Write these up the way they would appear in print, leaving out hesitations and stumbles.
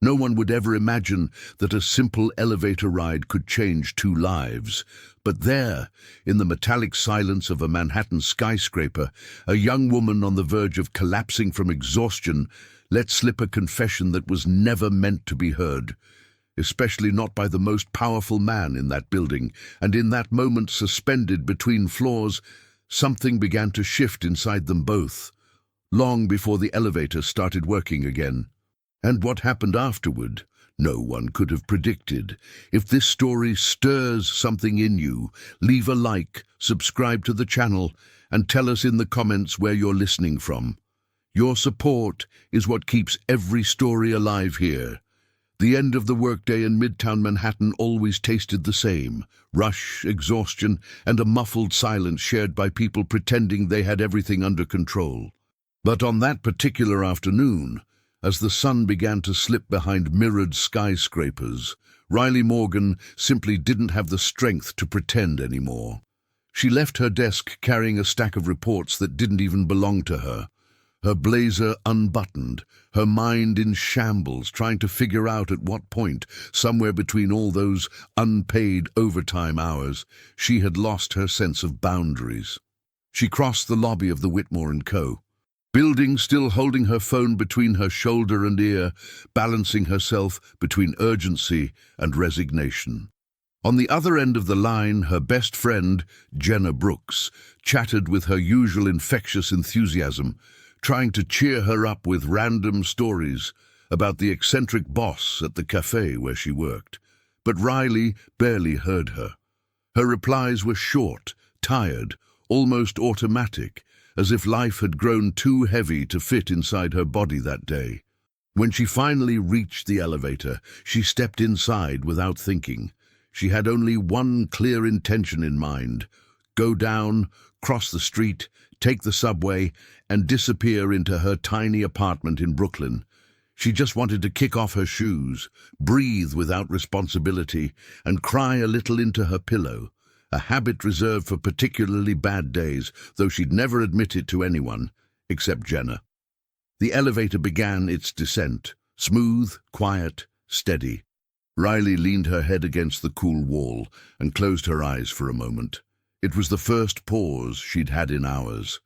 No one would ever imagine that a simple elevator ride could change two lives. But there, in the metallic silence of a Manhattan skyscraper, a young woman on the verge of collapsing from exhaustion let slip a confession that was never meant to be heard, especially not by the most powerful man in that building. And in that moment, suspended between floors, something began to shift inside them both, long before the elevator started working again. And what happened afterward, no one could have predicted. If this story stirs something in you, leave a like, subscribe to the channel, and tell us in the comments where you're listening from. Your support is what keeps every story alive here. The end of the workday in Midtown Manhattan always tasted the same: rush, exhaustion, and a muffled silence shared by people pretending they had everything under control. But on that particular afternoon, as the sun began to slip behind mirrored skyscrapers, Riley Morgan simply didn't have the strength to pretend anymore. She left her desk carrying a stack of reports that didn't even belong to her, her blazer unbuttoned, her mind in shambles, trying to figure out at what point, somewhere between all those unpaid overtime hours, she had lost her sense of boundaries. She crossed the lobby of the Whitmore & Co. building, still holding her phone between her shoulder and ear, balancing herself between urgency and resignation. On the other end of the line, her best friend, Jenna Brooks, chatted with her usual infectious enthusiasm, trying to cheer her up with random stories about the eccentric boss at the cafe where she worked. But Riley barely heard her. Her replies were short, tired, almost automatic, as if life had grown too heavy to fit inside her body that day. When she finally reached the elevator, she stepped inside without thinking. She had only one clear intention in mind: go down, cross the street, take the subway, and disappear into her tiny apartment in Brooklyn. She just wanted to kick off her shoes, breathe without responsibility, and cry a little into her pillow, a habit reserved for particularly bad days, though she'd never admit it to anyone, except Jenna. The elevator began its descent, smooth, quiet, steady. Riley leaned her head against the cool wall and closed her eyes for a moment. It was the first pause she'd had in hours,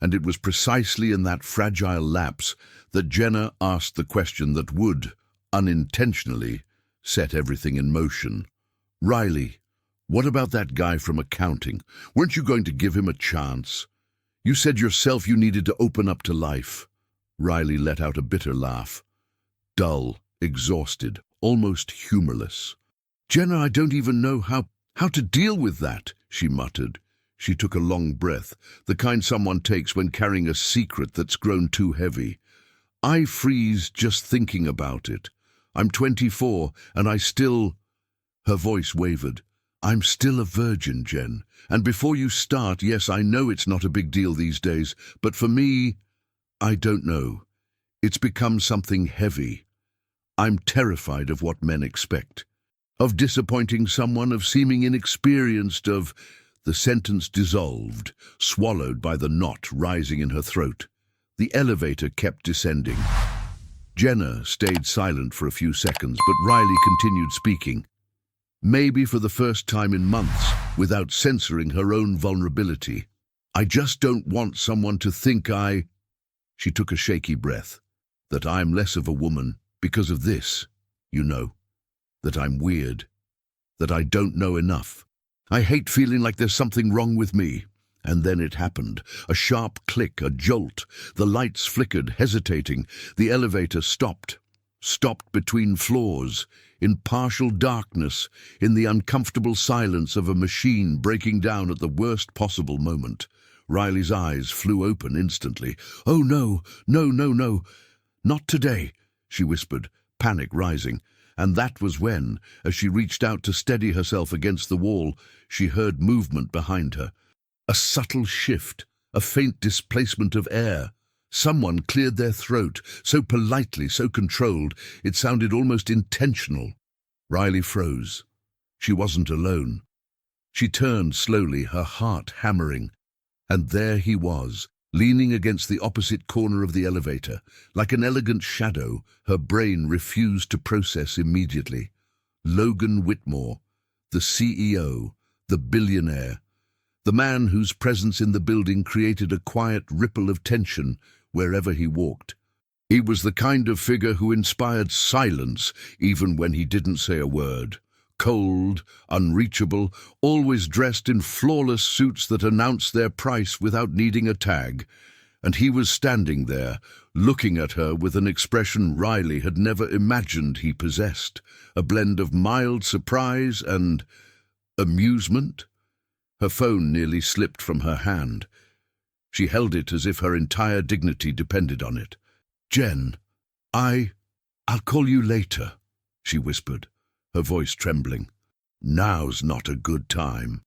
and it was precisely in that fragile lapse that Jenna asked the question that would, unintentionally, set everything in motion. "Riley, what about that guy from accounting? Weren't you going to give him a chance? You said yourself you needed to open up to life." Riley let out a bitter laugh. Dull, exhausted, almost humorless. "Jenna, I don't even know how to deal with that," she muttered. She took a long breath, the kind someone takes when carrying a secret that's grown too heavy. "I freeze just thinking about it. I'm 24, and I still—" Her voice wavered. "I'm still a virgin, Jen. And before you start, yes, I know it's not a big deal these days, but for me, I don't know. It's become something heavy. I'm terrified of what men expect. Of disappointing someone, of seeming inexperienced, of—" The sentence dissolved, swallowed by the knot rising in her throat. The elevator kept descending. Jenna stayed silent for a few seconds, but Riley continued speaking. Maybe for the first time in months, without censoring her own vulnerability. "I just don't want someone to think She took a shaky breath. "That I'm less of a woman because of this, you know. That I'm weird. That I don't know enough. I hate feeling like there's something wrong with me." And then it happened. A sharp click, a jolt. The lights flickered, hesitating. The elevator stopped between floors, in partial darkness, in the uncomfortable silence of a machine breaking down at the worst possible moment. Riley's eyes flew open instantly. "Oh, no, no, no, no. Not today," she whispered, panic rising. And that was when, as she reached out to steady herself against the wall, she heard movement behind her. A subtle shift, a faint displacement of air. Someone cleared their throat, so politely, so controlled, it sounded almost intentional. Riley froze. She wasn't alone. She turned slowly, her heart hammering. And there he was, Leaning against the opposite corner of the elevator, like an elegant shadow, her brain refused to process immediately. Logan Whitmore, the CEO, the billionaire, the man whose presence in the building created a quiet ripple of tension wherever he walked. He was the kind of figure who inspired silence even when he didn't say a word. Cold, unreachable, always dressed in flawless suits that announced their price without needing a tag. And he was standing there, looking at her with an expression Riley had never imagined he possessed, a blend of mild surprise and amusement. Her phone nearly slipped from her hand. She held it as if her entire dignity depended on it. "Jen, I'll call you later," she whispered, her voice trembling. "Now's not a good time."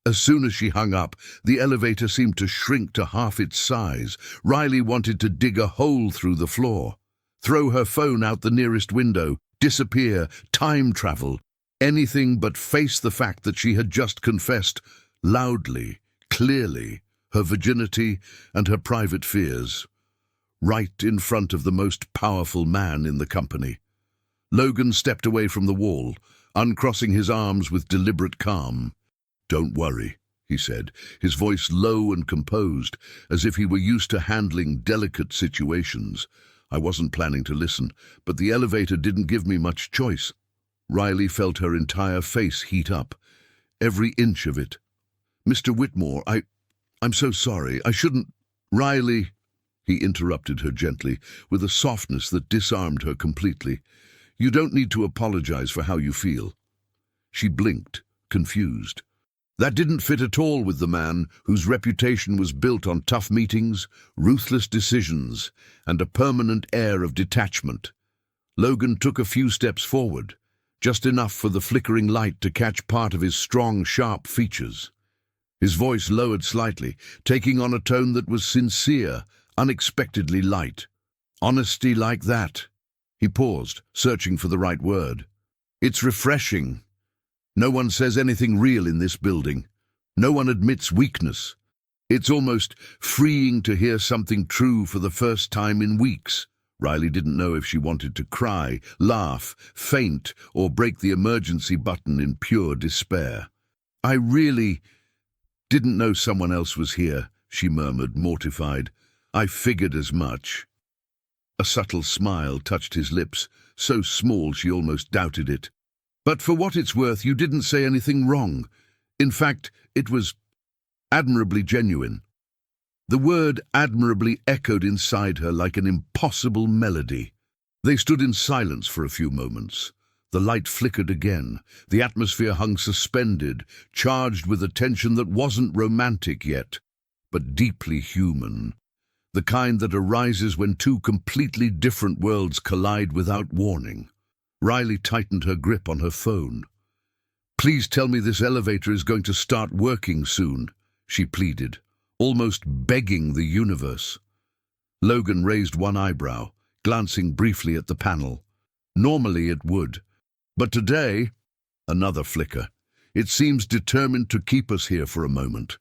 As soon as she hung up, the elevator seemed to shrink to half its size. Riley wanted to dig a hole through the floor, throw her phone out the nearest window, disappear, time travel, anything but face the fact that she had just confessed, loudly, clearly, her virginity and her private fears, right in front of the most powerful man in the company. Logan stepped away from the wall, uncrossing his arms with deliberate calm. "Don't worry," he said, his voice low and composed, as if he were used to handling delicate situations. "I wasn't planning to listen, but the elevator didn't give me much choice." Riley felt her entire face heat up, every inch of it. "Mr. Whitmore, I'm so sorry. I shouldn't—" "Riley," he interrupted her gently, with a softness that disarmed her completely. "You don't need to apologize for how you feel." She blinked, confused. That didn't fit at all with the man whose reputation was built on tough meetings, ruthless decisions, and a permanent air of detachment. Logan took a few steps forward, just enough for the flickering light to catch part of his strong, sharp features. His voice lowered slightly, taking on a tone that was sincere, unexpectedly light. "Honesty like that." He paused, searching for the right word. "It's refreshing. No one says anything real in this building. No one admits weakness. It's almost freeing to hear something true for the first time in weeks." Riley didn't know if she wanted to cry, laugh, faint, or break the emergency button in pure despair. "I really didn't know someone else was here," she murmured, mortified. "I figured as much." A subtle smile touched his lips, so small she almost doubted it. "But for what it's worth, you didn't say anything wrong. In fact, it was admirably genuine." The word admirably echoed inside her like an impossible melody. They stood in silence for a few moments. The light flickered again. The atmosphere hung suspended, charged with a tension that wasn't romantic yet, but deeply human. The kind that arises when two completely different worlds collide without warning. Riley tightened her grip on her phone. "Please tell me this elevator is going to start working soon," she pleaded, almost begging the universe. Logan raised one eyebrow, glancing briefly at the panel. Normally it would, but today, another flicker. "It seems determined to keep us here for a moment."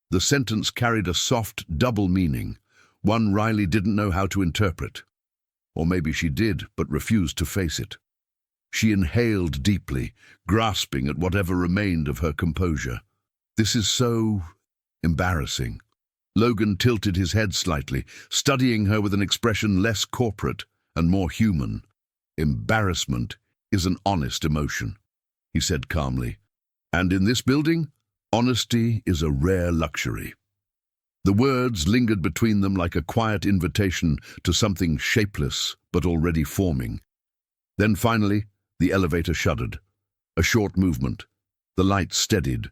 The sentence carried a soft, double meaning, one Riley didn't know how to interpret. Or maybe she did, but refused to face it. She inhaled deeply, grasping at whatever remained of her composure. "This is so embarrassing." Logan tilted his head slightly, studying her with an expression less corporate and more human. "Embarrassment is an honest emotion," he said calmly. "And in this building, honesty is a rare luxury." The words lingered between them like a quiet invitation to something shapeless but already forming. Then finally, the elevator shuddered. A short movement. The light steadied.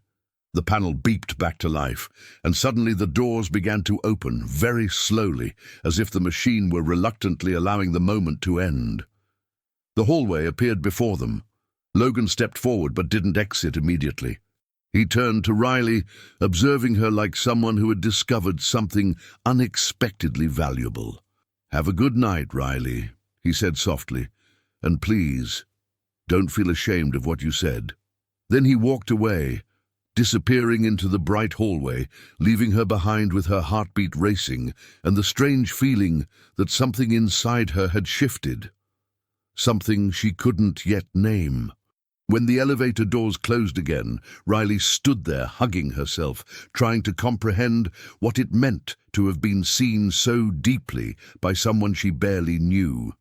The panel beeped back to life, and suddenly the doors began to open, very slowly, as if the machine were reluctantly allowing the moment to end. The hallway appeared before them. Logan stepped forward but didn't exit immediately. He turned to Riley, observing her like someone who had discovered something unexpectedly valuable. "Have a good night, Riley," he said softly, "and please, don't feel ashamed of what you said." Then he walked away, disappearing into the bright hallway, leaving her behind with her heartbeat racing and the strange feeling that something inside her had shifted. Something she couldn't yet name. When the elevator doors closed again, Riley stood there hugging herself, trying to comprehend what it meant to have been seen so deeply by someone she barely knew.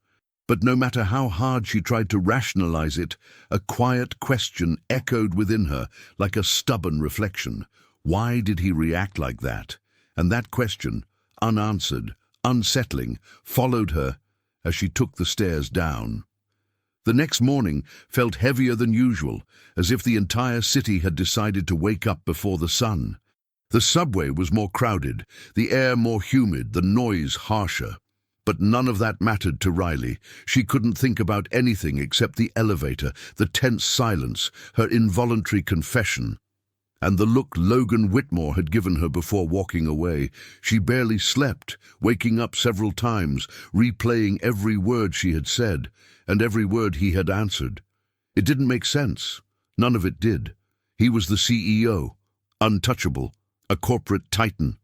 But no matter how hard she tried to rationalize it, a quiet question echoed within her like a stubborn reflection. Why did he react like that? And that question, unanswered, unsettling, followed her as she took the stairs down. The next morning felt heavier than usual, as if the entire city had decided to wake up before the sun. The subway was more crowded, the air more humid, the noise harsher. But none of that mattered to Riley. She couldn't think about anything except the elevator, the tense silence, her involuntary confession, and the look Logan Whitmore had given her before walking away. She barely slept, waking up several times, replaying every word she had said, and every word he had answered. It didn't make sense. None of it did. He was the CEO, untouchable, a corporate titan.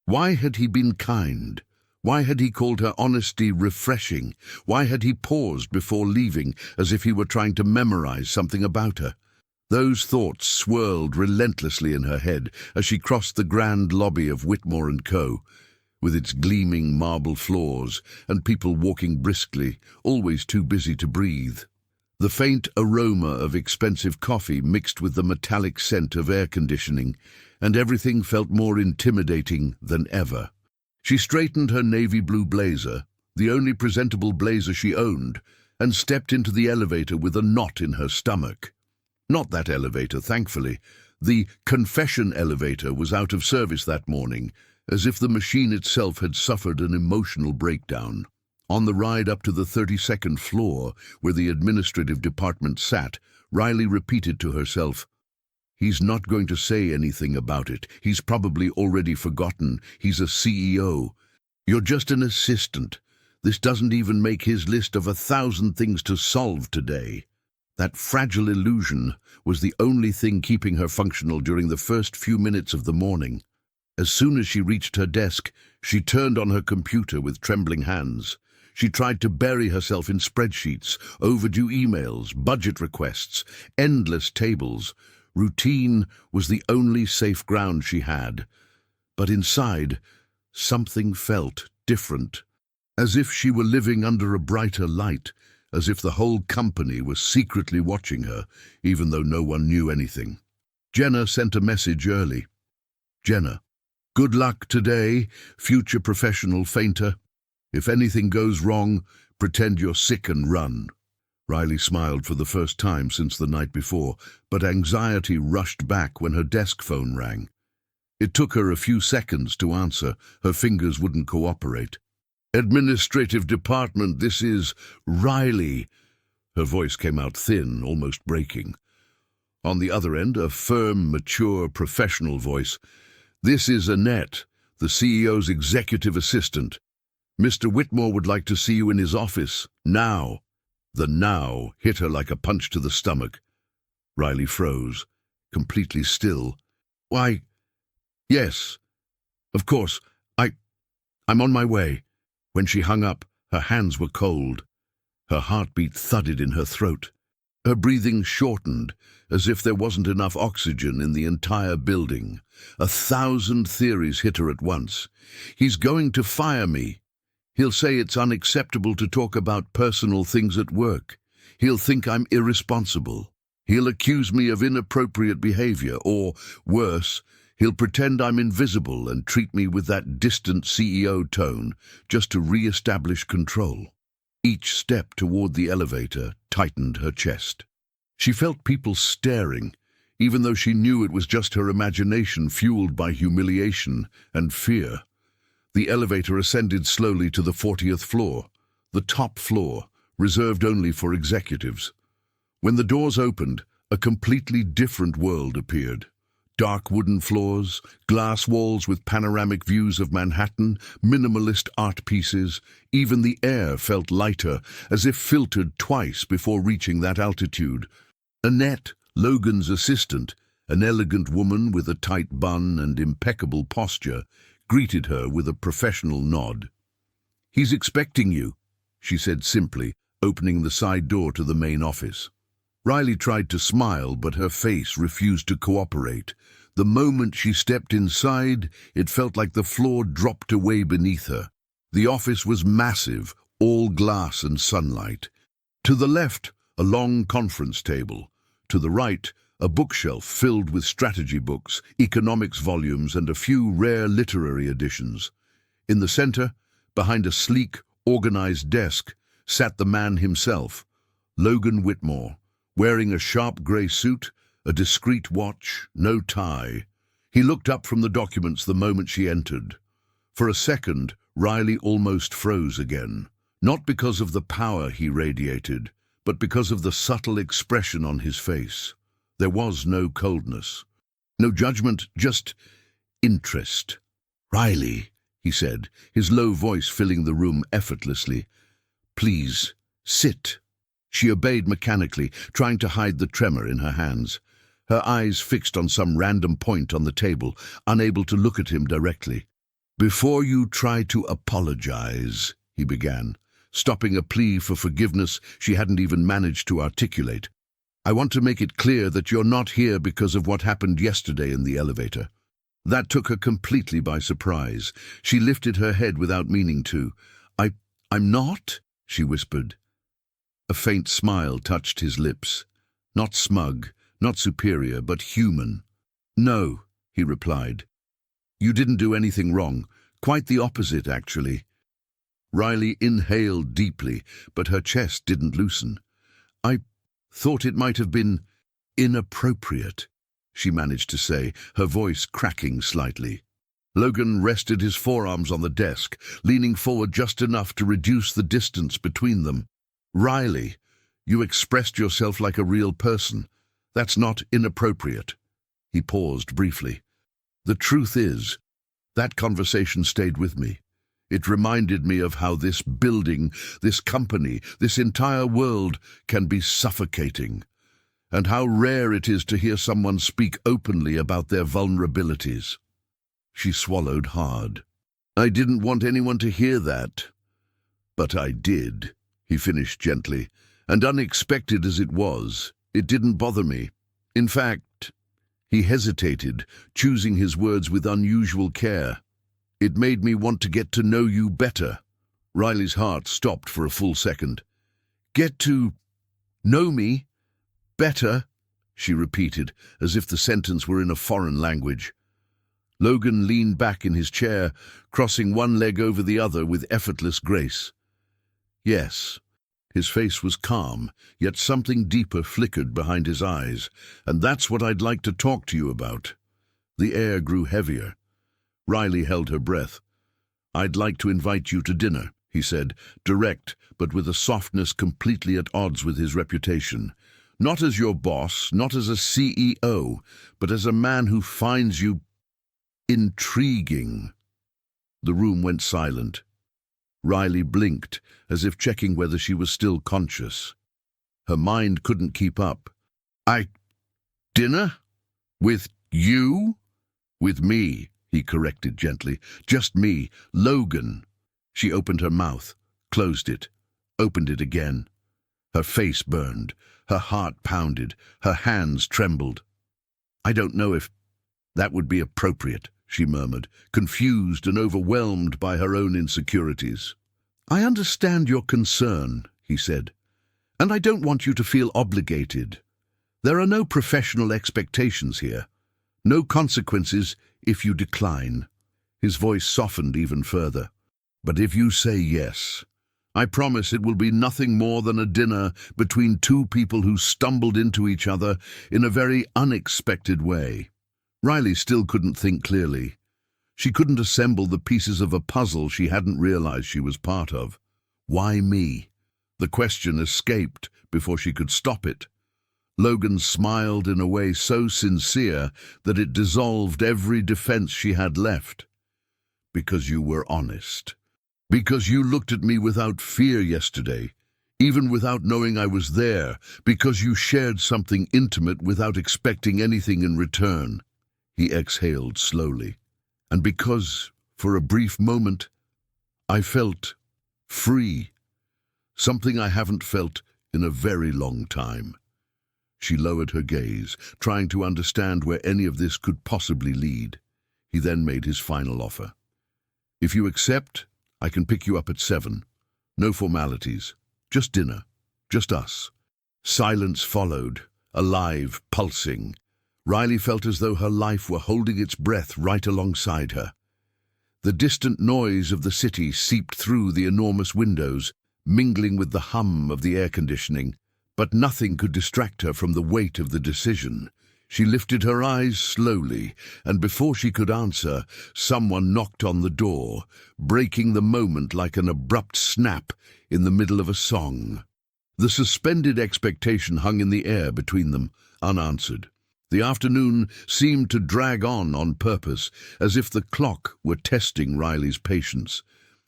Why had he been kind? Why had he called her honesty refreshing? Why had he paused before leaving, as if he were trying to memorize something about her? Those thoughts swirled relentlessly in her head as she crossed the grand lobby of Whitmore & Co., with its gleaming marble floors and people walking briskly, always too busy to breathe. The faint aroma of expensive coffee mixed with the metallic scent of air conditioning, and everything felt more intimidating than ever. She straightened her navy blue blazer, the only presentable blazer she owned, and stepped into the elevator with a knot in her stomach. Not that elevator, thankfully. The confession elevator was out of service that morning, as if the machine itself had suffered an emotional breakdown. On the ride up to the 32nd floor, where the administrative department sat, Riley repeated to herself, "He's not going to say anything about it. He's probably already forgotten. He's a CEO. You're just an assistant. This doesn't even make his list of 1,000 things to solve today." That fragile illusion was the only thing keeping her functional during the first few minutes of the morning. As soon as she reached her desk, she turned on her computer with trembling hands. She tried to bury herself in spreadsheets, overdue emails, budget requests, endless tables. Routine was the only safe ground she had. But inside, something felt different, as if she were living under a brighter light, as if the whole company was secretly watching her, even though no one knew anything. Jenna sent a message early. "Jenna, good luck today, future professional fainter. If anything goes wrong, pretend you're sick and run." Riley smiled for the first time since the night before, but anxiety rushed back when her desk phone rang. It took her a few seconds to answer. Her fingers wouldn't cooperate. "Administrative department, this is Riley." Her voice came out thin, almost breaking. On the other end, a firm, mature, professional voice. "This is Annette, the CEO's executive assistant. Mr. Whitmore would like to see you in his office, now." The "now" hit her like a punch to the stomach. Riley froze, completely still. "Why, yes, of course, I'm on my way." When she hung up, her hands were cold. Her heartbeat thudded in her throat. Her breathing shortened, as if there wasn't enough oxygen in the entire building. 1,000 theories hit her at once. "He's going to fire me. He'll say it's unacceptable to talk about personal things at work. He'll think I'm irresponsible. He'll accuse me of inappropriate behavior, or, worse, he'll pretend I'm invisible and treat me with that distant CEO tone just to re-establish control." Each step toward the elevator tightened her chest. She felt people staring, even though she knew it was just her imagination fueled by humiliation and fear. The elevator ascended slowly to the 40th floor, the top floor, reserved only for executives. When the doors opened, a completely different world appeared. Dark wooden floors, glass walls with panoramic views of Manhattan, minimalist art pieces. Even the air felt lighter, as if filtered twice before reaching that altitude. Annette, Logan's assistant, An elegant woman with a tight bun and impeccable posture greeted her with a professional nod. "He's expecting you," she said simply, opening the side door to the main office. Riley tried to smile, but her face refused to cooperate. The moment she stepped inside, it felt like the floor dropped away beneath her. The office was massive, all glass and sunlight. To the left, a long conference table. To the right, a bookshelf filled with strategy books, economics volumes, and a few rare literary editions. In the center, behind a sleek, organized desk, sat the man himself, Logan Whitmore, wearing a sharp gray suit, a discreet watch, no tie. He looked up from the documents the moment she entered. For a second, Riley almost froze again, not because of the power he radiated, but because of the subtle expression on his face. There was no coldness, no judgment, just interest. "Riley," he said, his low voice filling the room effortlessly. "Please, sit." She obeyed mechanically, trying to hide the tremor in her hands. Her eyes fixed on some random point on the table, unable to look at him directly. "Before you try to apologize," he began, stopping a plea for forgiveness she hadn't even managed to articulate, "I want to make it clear that you're not here because of what happened yesterday in the elevator." That took her completely by surprise. She lifted her head without meaning to. I'm not?" she whispered. A faint smile touched his lips. Not smug, not superior, but human. "No," he replied. "You didn't do anything wrong. Quite the opposite, actually." Riley inhaled deeply, but her chest didn't loosen. "I thought it might have been inappropriate," she managed to say, her voice cracking slightly. Logan rested his forearms on the desk, leaning forward just enough to reduce the distance between them. "Riley, you expressed yourself like a real person. That's not inappropriate." He paused briefly. "The truth is, that conversation stayed with me. It reminded me of how this building, this company, this entire world can be suffocating, and how rare it is to hear someone speak openly about their vulnerabilities." She swallowed hard. "I didn't want anyone to hear that, but I did," he finished gently, "and unexpected as it was, it didn't bother me. In fact," he hesitated, choosing his words with unusual care, "it made me want to get to know you better." Riley's heart stopped for a full second. "Get to know me better?" she repeated, as if the sentence were in a foreign language. Logan leaned back in his chair, crossing one leg over the other with effortless grace. "Yes." His face was calm, yet something deeper flickered behind his eyes, "and that's what I'd like to talk to you about." The air grew heavier. Riley held her breath. "I'd like to invite you to dinner," he said, direct, but with a softness completely at odds with his reputation. "Not as your boss, not as a CEO, but as a man who finds you intriguing." The room went silent. Riley blinked, as if checking whether she was still conscious. Her mind couldn't keep up. Dinner? With you?" "With me," he corrected gently. "Just me, Logan." She opened her mouth, closed it, opened it again. Her face burned, her heart pounded, her hands trembled. "I don't know if that would be appropriate," she murmured, confused and overwhelmed by her own insecurities. "I understand your concern," he said, "and I don't want you to feel obligated. There are no professional expectations here, no consequences if you decline." His voice softened even further. "But if you say yes, I promise it will be nothing more than a dinner between two people who stumbled into each other in a very unexpected way." Riley still couldn't think clearly. She couldn't assemble the pieces of a puzzle she hadn't realized she was part of. Why me? The question escaped before she could stop it. Logan smiled in a way so sincere that it dissolved every defense she had left. "Because you were honest. Because you looked at me without fear yesterday, even without knowing I was there, because you shared something intimate without expecting anything in return." He exhaled slowly. "And because, for a brief moment, I felt free, something I haven't felt in a very long time." She lowered her gaze, trying to understand where any of this could possibly lead. He then made his final offer. "If you accept, I can pick you up at 7. No formalities. Just dinner. Just us." Silence followed, alive, pulsing. Riley felt as though her life were holding its breath right alongside her. The distant noise of the city seeped through the enormous windows, mingling with the hum of the air conditioning, but nothing could distract her from the weight of the decision. She lifted her eyes slowly, and before she could answer, someone knocked on the door, breaking the moment like an abrupt snap in the middle of a song. The suspended expectation hung in the air between them, unanswered. The afternoon seemed to drag on purpose, as if the clock were testing Riley's patience.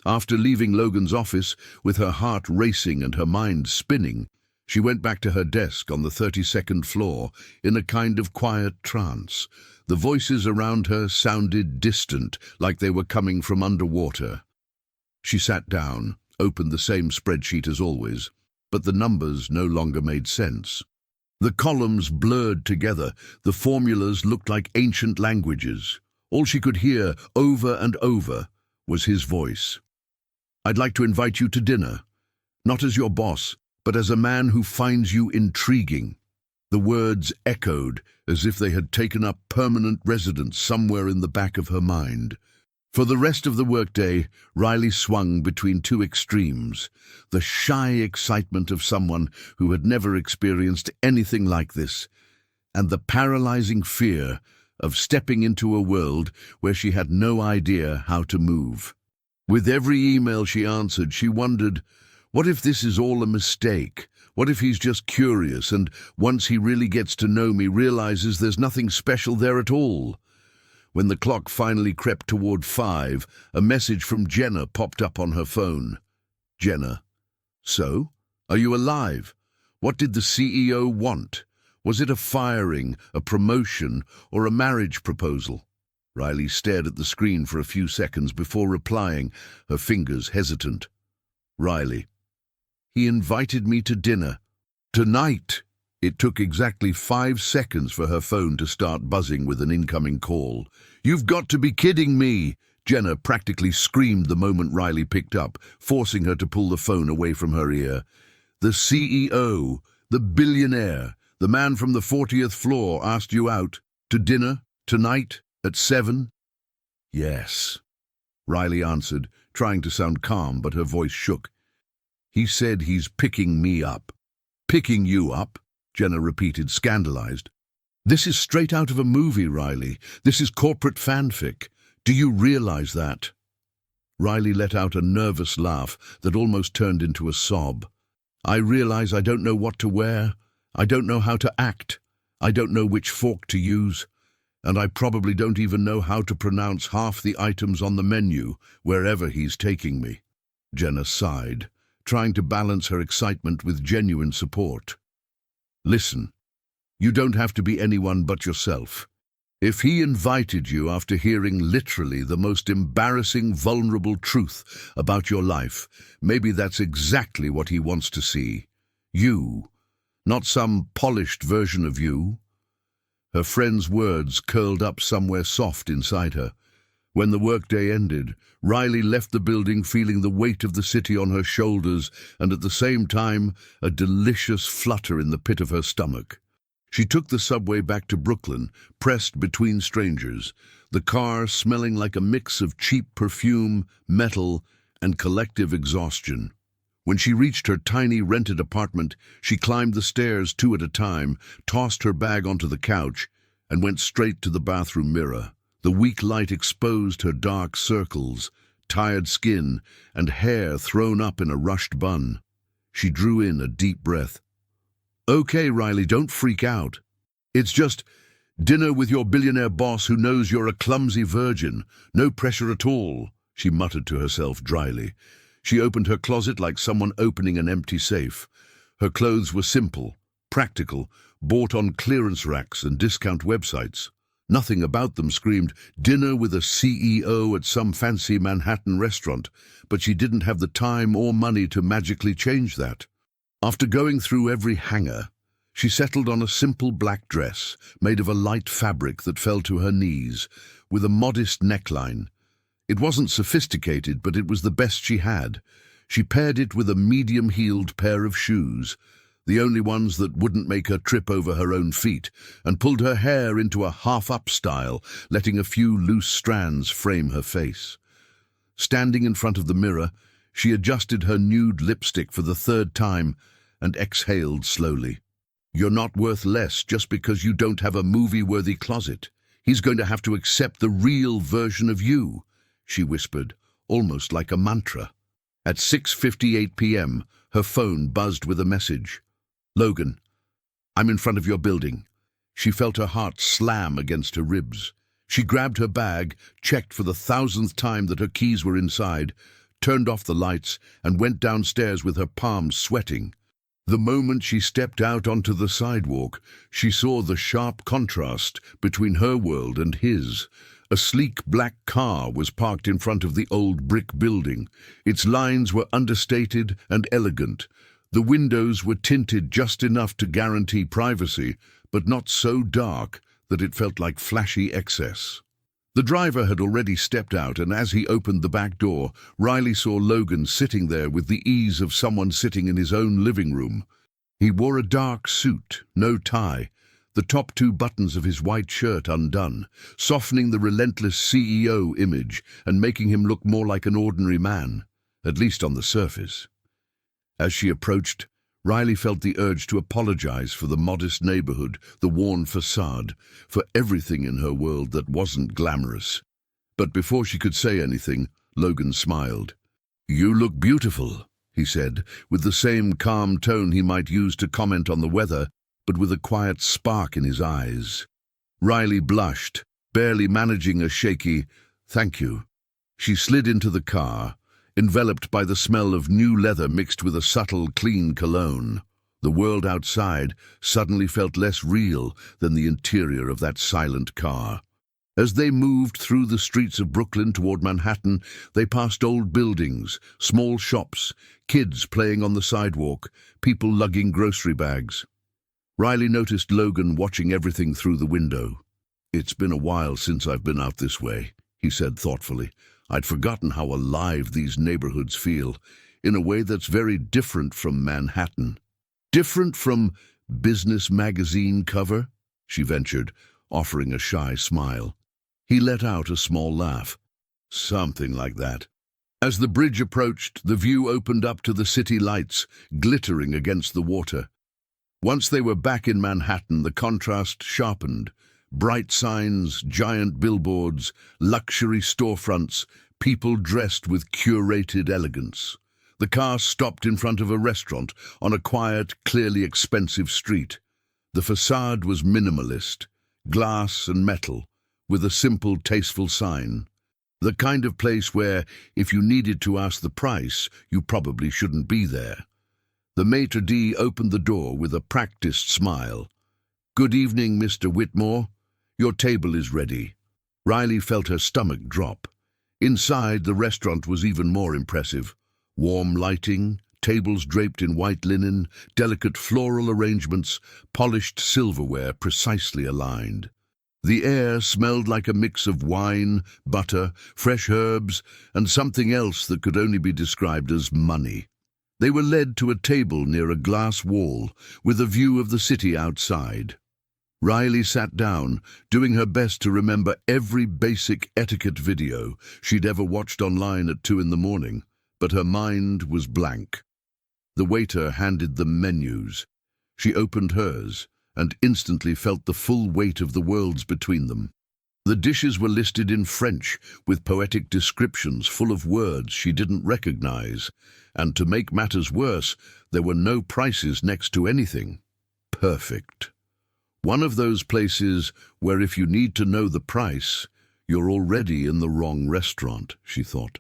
After leaving Logan's office, with her heart racing and her mind spinning, she went back to her desk on the 32nd floor in a kind of quiet trance. The voices around her sounded distant, like they were coming from underwater. She sat down, opened the same spreadsheet as always, but the numbers no longer made sense. The columns blurred together, the formulas looked like ancient languages. All she could hear, over and over, was his voice. "I'd like to invite you to dinner, not as your boss, but as a man who finds you intriguing." The words echoed as if they had taken up permanent residence somewhere in the back of her mind. For the rest of the workday, Riley swung between two extremes: the shy excitement of someone who had never experienced anything like this, and the paralyzing fear of stepping into a world where she had no idea how to move. With every email she answered, she wondered, what if this is all a mistake? What if he's just curious and, once he really gets to know me, realizes there's nothing special there at all? When the clock finally crept toward 5, a message from Jenna popped up on her phone. "Jenna, so? Are you alive? What did the CEO want? Was it a firing, a promotion, or a marriage proposal?" Riley stared at the screen for a few seconds before replying, her fingers hesitant. "Riley, he invited me to dinner. Tonight." It took exactly 5 seconds for her phone to start buzzing with an incoming call. "You've got to be kidding me!" Jenna practically screamed the moment Riley picked up, forcing her to pull the phone away from her ear. "The CEO, the billionaire, the man from the 40th floor asked you out to dinner tonight at 7? "Yes," Riley answered, trying to sound calm, but her voice shook. "He said he's picking me up." "Picking you up?" Jenna repeated, scandalized. "This is straight out of a movie, Riley. This is corporate fanfic. Do you realize that?" Riley let out a nervous laugh that almost turned into a sob. "I realize I don't know what to wear. I don't know how to act. I don't know which fork to use. And I probably don't even know how to pronounce half the items on the menu wherever he's taking me." Jenna sighed, trying to balance her excitement with genuine support. "Listen, you don't have to be anyone but yourself. If he invited you after hearing literally the most embarrassing, vulnerable truth about your life, maybe that's exactly what he wants to see. You, not some polished version of you." Her friend's words curled up somewhere soft inside her. When the workday ended, Riley left the building feeling the weight of the city on her shoulders and at the same time a delicious flutter in the pit of her stomach. She took the subway back to Brooklyn, pressed between strangers, the car smelling like a mix of cheap perfume, metal, and collective exhaustion. When she reached her tiny rented apartment, she climbed the stairs 2 at a time, tossed her bag onto the couch, and went straight to the bathroom mirror. The weak light exposed her dark circles, tired skin, and hair thrown up in a rushed bun. She drew in a deep breath. "Okay, Riley, don't freak out. It's just dinner with your billionaire boss who knows you're a clumsy virgin. No pressure at all," she muttered to herself dryly. She opened her closet like someone opening an empty safe. Her clothes were simple, practical, bought on clearance racks and discount websites. Nothing about them screamed dinner with a CEO at some fancy Manhattan restaurant, but she didn't have the time or money to magically change that. After going through every hanger, she settled on a simple black dress made of a light fabric that fell to her knees, with a modest neckline. It wasn't sophisticated, but it was the best she had. She paired it with a medium-heeled pair of shoes, the only ones that wouldn't make her trip over her own feet, and pulled her hair into a half-up style, letting a few loose strands frame her face. Standing in front of the mirror, she adjusted her nude lipstick for the third time and exhaled slowly. "You're not worth less just because you don't have a movie-worthy closet. He's going to have to accept the real version of you," she whispered, almost like a mantra. At 6:58 p.m., her phone buzzed with a message. "Logan, I'm in front of your building." She felt her heart slam against her ribs. She grabbed her bag, checked for the 1,000th time that her keys were inside, turned off the lights, and went downstairs with her palms sweating. The moment she stepped out onto the sidewalk, she saw the sharp contrast between her world and his. A sleek black car was parked in front of the old brick building. Its lines were understated and elegant. The windows were tinted just enough to guarantee privacy, but not so dark that it felt like flashy excess. The driver had already stepped out, and as he opened the back door, Riley saw Logan sitting there with the ease of someone sitting in his own living room. He wore a dark suit, no tie, the top two buttons of his white shirt undone, softening the relentless CEO image and making him look more like an ordinary man, at least on the surface. As she approached, Riley felt the urge to apologize for the modest neighborhood, the worn facade, for everything in her world that wasn't glamorous. But before she could say anything, Logan smiled. "You look beautiful," he said, with the same calm tone he might use to comment on the weather, but with a quiet spark in his eyes. Riley blushed, barely managing a shaky, "Thank you." She slid into the car, enveloped by the smell of new leather mixed with a subtle, clean cologne. The world outside suddenly felt less real than the interior of that silent car. As they moved through the streets of Brooklyn toward Manhattan, they passed old buildings, small shops, kids playing on the sidewalk, people lugging grocery bags. Riley noticed Logan watching everything through the window. "It's been a while since I've been out this way," he said thoughtfully. "I'd forgotten how alive these neighborhoods feel, in a way that's very different from Manhattan." "Different from business magazine cover?" she ventured, offering a shy smile. He let out a small laugh. "Something like that." As the bridge approached, the view opened up to the city lights, glittering against the water. Once they were back in Manhattan, the contrast sharpened. Bright signs, giant billboards, luxury storefronts, people dressed with curated elegance. The car stopped in front of a restaurant on a quiet, clearly expensive street. The facade was minimalist, glass and metal, with a simple, tasteful sign. The kind of place where, if you needed to ask the price, you probably shouldn't be there. The maitre d' opened the door with a practiced smile. "Good evening, Mr. Whitmore. Your table is ready." Riley felt her stomach drop. Inside, the restaurant was even more impressive. Warm lighting, tables draped in white linen, delicate floral arrangements, polished silverware precisely aligned. The air smelled like a mix of wine, butter, fresh herbs, and something else that could only be described as money. They were led to a table near a glass wall, with a view of the city outside. Riley sat down, doing her best to remember every basic etiquette video she'd ever watched online at 2 in the morning, but her mind was blank. The waiter handed them menus. She opened hers, and instantly felt the full weight of the worlds between them. The dishes were listed in French, with poetic descriptions full of words she didn't recognize, and to make matters worse, there were no prices next to anything. Perfect. One of those places where if you need to know the price, you're already in the wrong restaurant, she thought.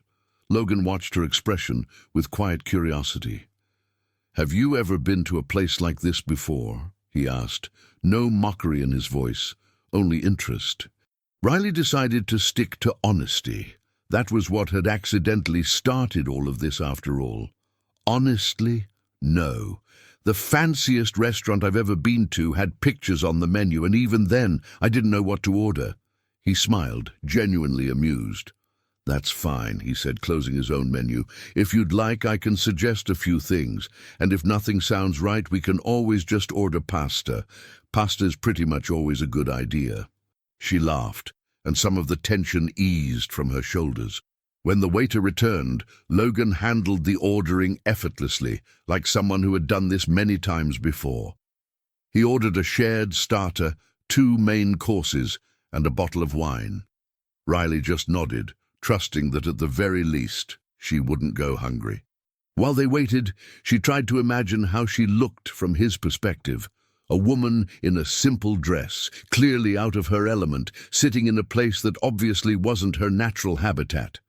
Logan watched her expression with quiet curiosity. "Have you ever been to a place like this before?" he asked. No mockery in his voice, only interest. Riley decided to stick to honesty. That was what had accidentally started all of this after all. Honestly, no. The fanciest restaurant I've ever been to had pictures on the menu, and even then, I didn't know what to order. He smiled, genuinely amused. "That's fine," he said, closing his own menu. "If you'd like, I can suggest a few things, and if nothing sounds right, we can always just order pasta. Pasta's pretty much always a good idea." She laughed, and some of the tension eased from her shoulders. When the waiter returned, Logan handled the ordering effortlessly, like someone who had done this many times before. He ordered a shared starter, 2 main courses, and a bottle of wine. Riley just nodded, trusting that at the very least she wouldn't go hungry. While they waited, she tried to imagine how she looked from his perspective. A woman in a simple dress, clearly out of her element, sitting in a place that obviously wasn't her natural habitat.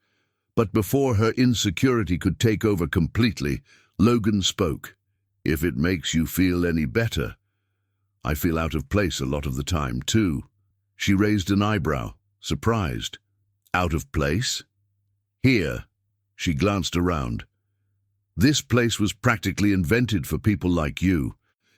But before her insecurity could take over completely, Logan spoke. "If it makes you feel any better. I feel out of place a lot of the time, too." She raised an eyebrow, surprised. "Out of place?" "Here." She glanced around. "This place was practically invented for people like you."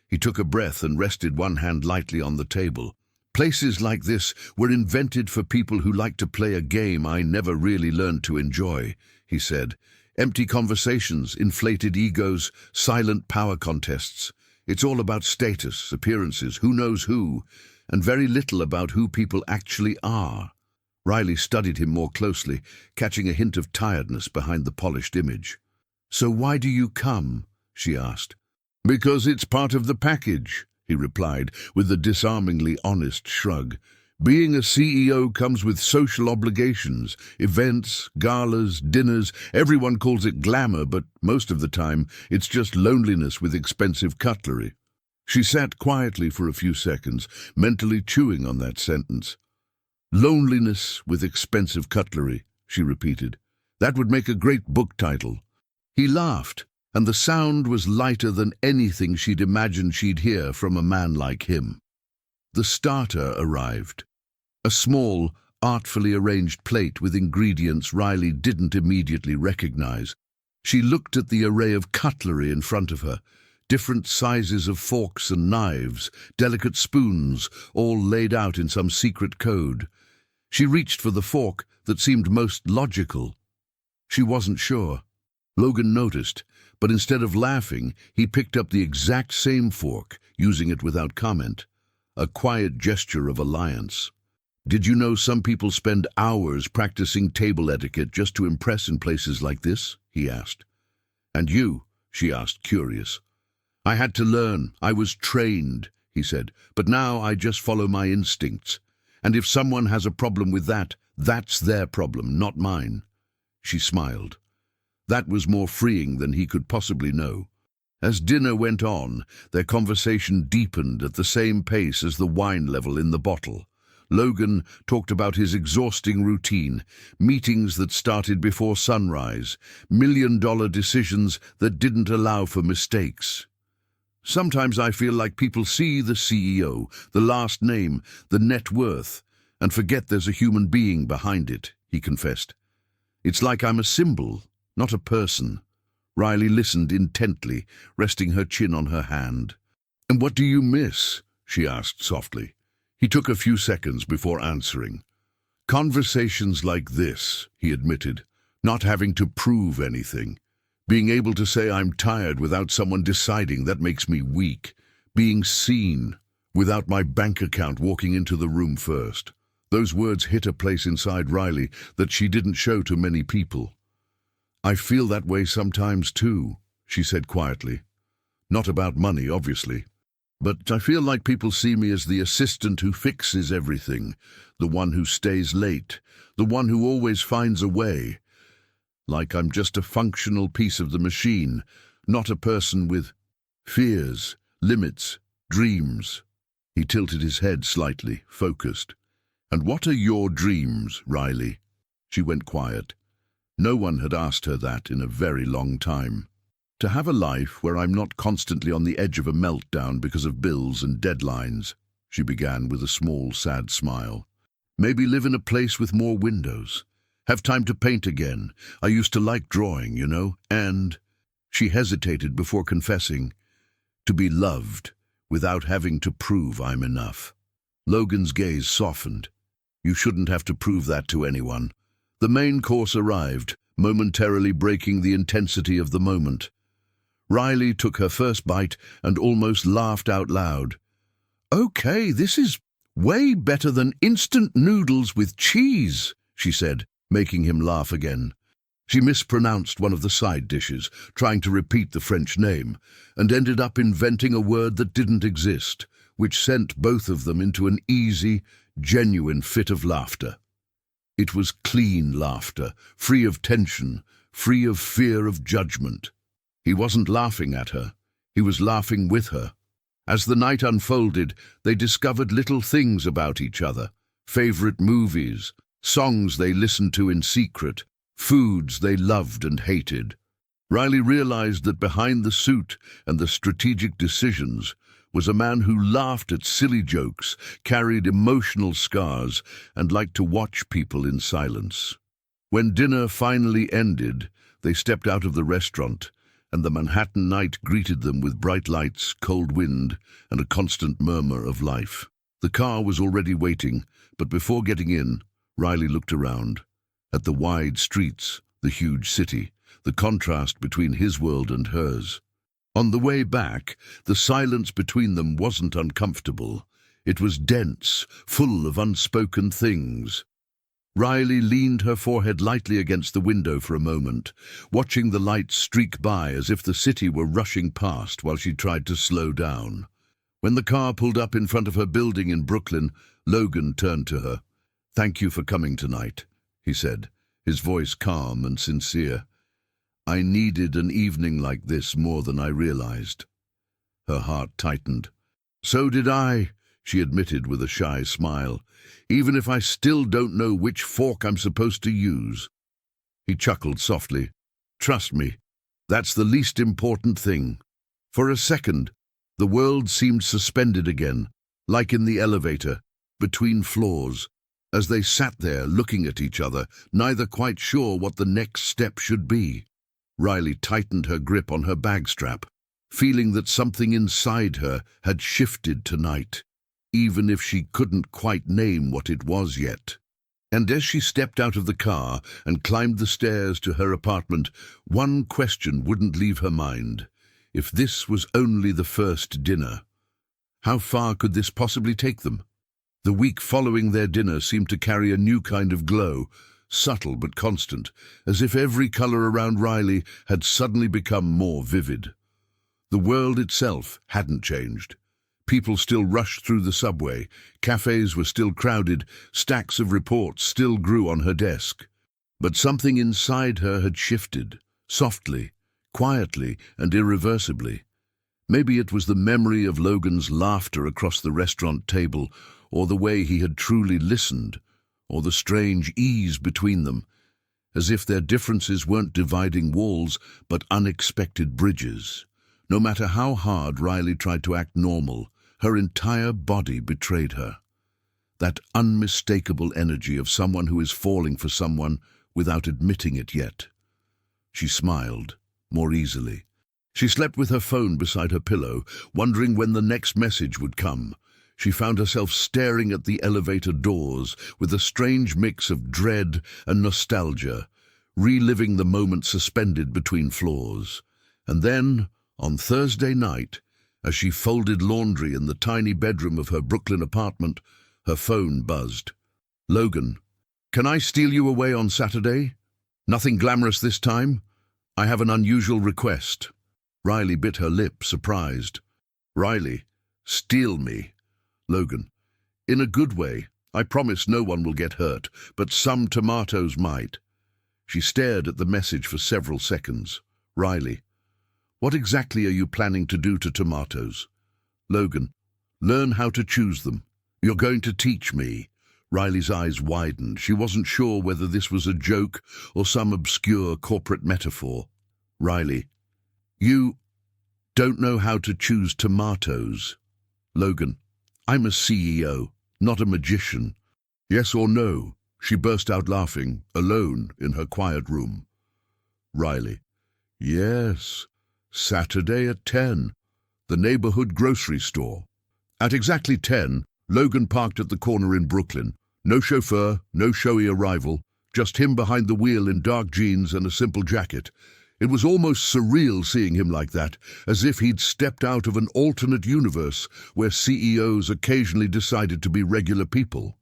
He took a breath and rested one hand lightly on the table. "Places like this were invented for people who like to play a game I never really learned to enjoy," he said. "Empty conversations, inflated egos, silent power contests. It's all about status, appearances, who knows who, and very little about who people actually are." Riley studied him more closely, catching a hint of tiredness behind the polished image. "So why do you come?" she asked. "Because it's part of the package," he replied, with a disarmingly honest shrug. "Being a CEO comes with social obligations, events, galas, dinners. Everyone calls it glamour, but most of the time it's just loneliness with expensive cutlery." She sat quietly for a few seconds, mentally chewing on that sentence. "Loneliness with expensive cutlery," she repeated. "That would make a great book title." He laughed, and the sound was lighter than anything she'd imagined she'd hear from a man like him. The starter arrived. A small, artfully arranged plate with ingredients Riley didn't immediately recognize. She looked at the array of cutlery in front of her, different sizes of forks and knives, delicate spoons, all laid out in some secret code. She reached for the fork that seemed most logical. She wasn't sure. Logan noticed, but instead of laughing, he picked up the exact same fork, using it without comment. A quiet gesture of alliance. "Did you know some people spend hours practicing table etiquette just to impress in places like this?" he asked. "And you?" she asked, curious. "I had to learn. I was trained," he said, "but now I just follow my instincts. And if someone has a problem with that, that's their problem, not mine." She smiled. That was more freeing than he could possibly know. As dinner went on, their conversation deepened at the same pace as the wine level in the bottle. Logan talked about his exhausting routine, meetings that started before sunrise, million-dollar decisions that didn't allow for mistakes. "Sometimes I feel like people see the CEO, the last name, the net worth, and forget there's a human being behind it," he confessed. "It's like I'm a symbol, not a person." Riley listened intently, resting her chin on her hand. "And what do you miss?" she asked softly. He took a few seconds before answering. "Conversations like this," he admitted, "not having to prove anything. Being able to say I'm tired without someone deciding that makes me weak. Being seen, without my bank account walking into the room first." Those words hit a place inside Riley that she didn't show to many people. "I feel that way sometimes too," she said quietly. "Not about money, obviously. But I feel like people see me as the assistant who fixes everything, the one who stays late, the one who always finds a way. Like I'm just a functional piece of the machine, not a person with fears, limits, dreams." He tilted his head slightly, focused. "And what are your dreams, Riley?" She went quiet. No one had asked her that in a very long time. To have a life where I'm not constantly on the edge of a meltdown because of bills and deadlines, she began with a small, sad smile. Maybe live in a place with more windows. Have time to paint again. I used to like drawing, you know, and... She hesitated before confessing, to be loved without having to prove I'm enough. Logan's gaze softened. You shouldn't have to prove that to anyone. The main course arrived, momentarily breaking the intensity of the moment. Riley took her first bite and almost laughed out loud. Okay, this is way better than instant noodles with cheese, she said, making him laugh again. She mispronounced one of the side dishes, trying to repeat the French name, and ended up inventing a word that didn't exist, which sent both of them into an easy, genuine fit of laughter. It was clean laughter, free of tension, free of fear of judgment. He wasn't laughing at her, he was laughing with her. As the night unfolded, they discovered little things about each other, favorite movies, songs they listened to in secret, foods they loved and hated. Riley realized that behind the suit and the strategic decisions was a man who laughed at silly jokes, carried emotional scars, and liked to watch people in silence. When dinner finally ended, they stepped out of the restaurant, and the Manhattan night greeted them with bright lights, cold wind, and a constant murmur of life. The car was already waiting, but before getting in, Riley looked around. At the wide streets, the huge city, the contrast between his world and hers. On the way back, the silence between them wasn't uncomfortable. It was dense, full of unspoken things. Riley leaned her forehead lightly against the window for a moment, watching the lights streak by as if the city were rushing past while she tried to slow down. When the car pulled up in front of her building in Brooklyn, Logan turned to her. "Thank you for coming tonight," he said, his voice calm and sincere. "I needed an evening like this more than I realized." Her heart tightened. "So did I," she admitted with a shy smile, "even if I still don't know which fork I'm supposed to use." He chuckled softly. "Trust me, that's the least important thing." For a second, the world seemed suspended again, like in the elevator, between floors. As they sat there looking at each other, neither quite sure what the next step should be. Riley tightened her grip on her bag strap, feeling that something inside her had shifted tonight, even if she couldn't quite name what it was yet. And as she stepped out of the car and climbed the stairs to her apartment, one question wouldn't leave her mind. If this was only the first dinner, how far could this possibly take them? The week following their dinner seemed to carry a new kind of glow, subtle but constant, as if every color around Riley had suddenly become more vivid. The world itself hadn't changed. People still rushed through the subway, cafes were still crowded, stacks of reports still grew on her desk. But something inside her had shifted, softly, quietly, and irreversibly. Maybe it was the memory of Logan's laughter across the restaurant table, or the way he had truly listened, or the strange ease between them, as if their differences weren't dividing walls, but unexpected bridges. No matter how hard Riley tried to act normal, her entire body betrayed her. That unmistakable energy of someone who is falling for someone without admitting it yet. She smiled, more easily. She slept with her phone beside her pillow, wondering when the next message would come. She found herself staring at the elevator doors with a strange mix of dread and nostalgia, reliving the moment suspended between floors. And then, on Thursday night, as she folded laundry in the tiny bedroom of her Brooklyn apartment, her phone buzzed. "Logan, can I steal you away on Saturday? Nothing glamorous this time? I have an unusual request." Riley bit her lip, surprised. "Riley, steal me." "Logan, in a good way. I promise no one will get hurt, but some tomatoes might." She stared at the message for several seconds. "Riley, what exactly are you planning to do to tomatoes?" "Logan, learn how to choose them. You're going to teach me." Riley's eyes widened. She wasn't sure whether this was a joke or some obscure corporate metaphor. Riley, you don't know how to choose tomatoes. Logan, I'm a CEO, not a magician. Yes or no? She burst out laughing, alone in her quiet room. Riley, yes, Saturday at 10, the neighborhood grocery store. At exactly 10, Logan parked at the corner in Brooklyn. No chauffeur, no showy arrival, just him behind the wheel in dark jeans and a simple jacket. It was almost surreal seeing him like that, as if he'd stepped out of an alternate universe where CEOs occasionally decided to be regular people.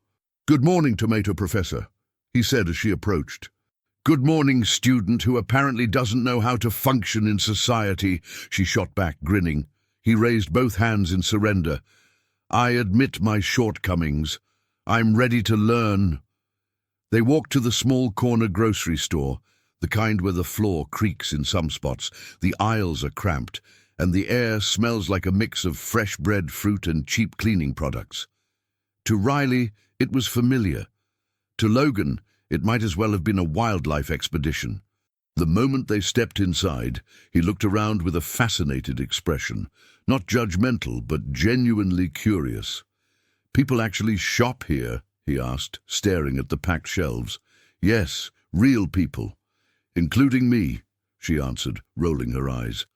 "Good morning, Tomato Professor," he said as she approached. "Good morning, student who apparently doesn't know how to function in society," she shot back, grinning. He raised both hands in surrender. "I admit my shortcomings. I'm ready to learn." They walked to the small corner grocery store, the kind where the floor creaks in some spots, the aisles are cramped, and the air smells like a mix of fresh bred fruit and cheap cleaning products. To Riley, it was familiar. To Logan, it might as well have been a wildlife expedition. The moment they stepped inside, he looked around with a fascinated expression, not judgmental, but genuinely curious. "People actually shop here?" he asked, staring at the packed shelves. "Yes, real people. Including me," she answered, rolling her eyes.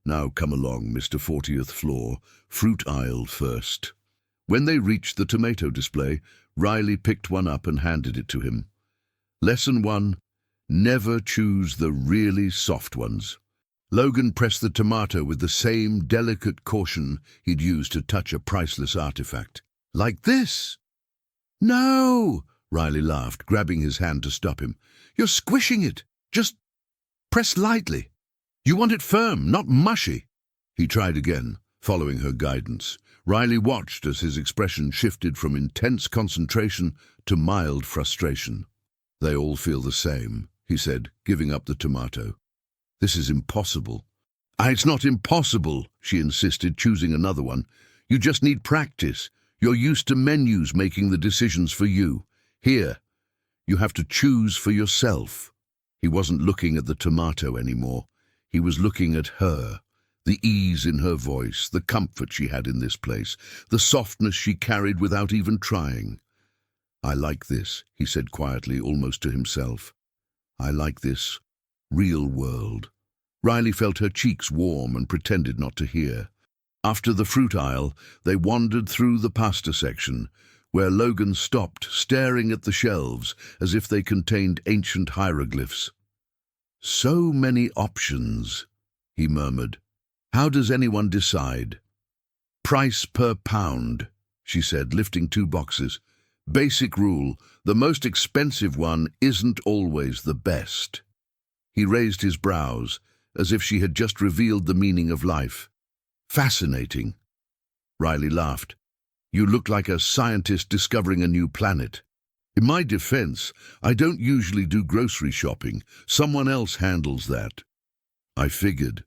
"Now come along, Mr. 40th floor, fruit aisle first." When they reached the tomato display, Riley picked one up and handed it to him. Lesson 1. Never choose the really soft ones. Logan pressed the tomato with the same delicate caution he'd used to touch a priceless artifact. "Like this?" "No!" Riley laughed, grabbing his hand to stop him. "You're squishing it. Just press lightly. You want it firm, not mushy." He tried again, following her guidance. Riley watched as his expression shifted from intense concentration to mild frustration. "They all feel the same," he said, giving up the tomato. "This is impossible." "It's not impossible," she insisted, choosing another one. "You just need practice. You're used to menus making the decisions for you. Here, you have to choose for yourself." He wasn't looking at the tomato anymore. He was looking at her. The ease in her voice, the comfort she had in this place, the softness she carried without even trying. "I like this," he said quietly, almost to himself. "I like this real world." Riley felt her cheeks warm and pretended not to hear. After the fruit aisle, they wandered through the pasta section, where Logan stopped, staring at the shelves as if they contained ancient hieroglyphs. "So many options," he murmured. "How does anyone decide?" "Price per pound," she said, lifting 2 boxes. "Basic rule, the most expensive one isn't always the best." He raised his brows, as if she had just revealed the meaning of life. "Fascinating." Riley laughed. "You look like a scientist discovering a new planet." "In my defense, I don't usually do grocery shopping. Someone else handles that." "I figured.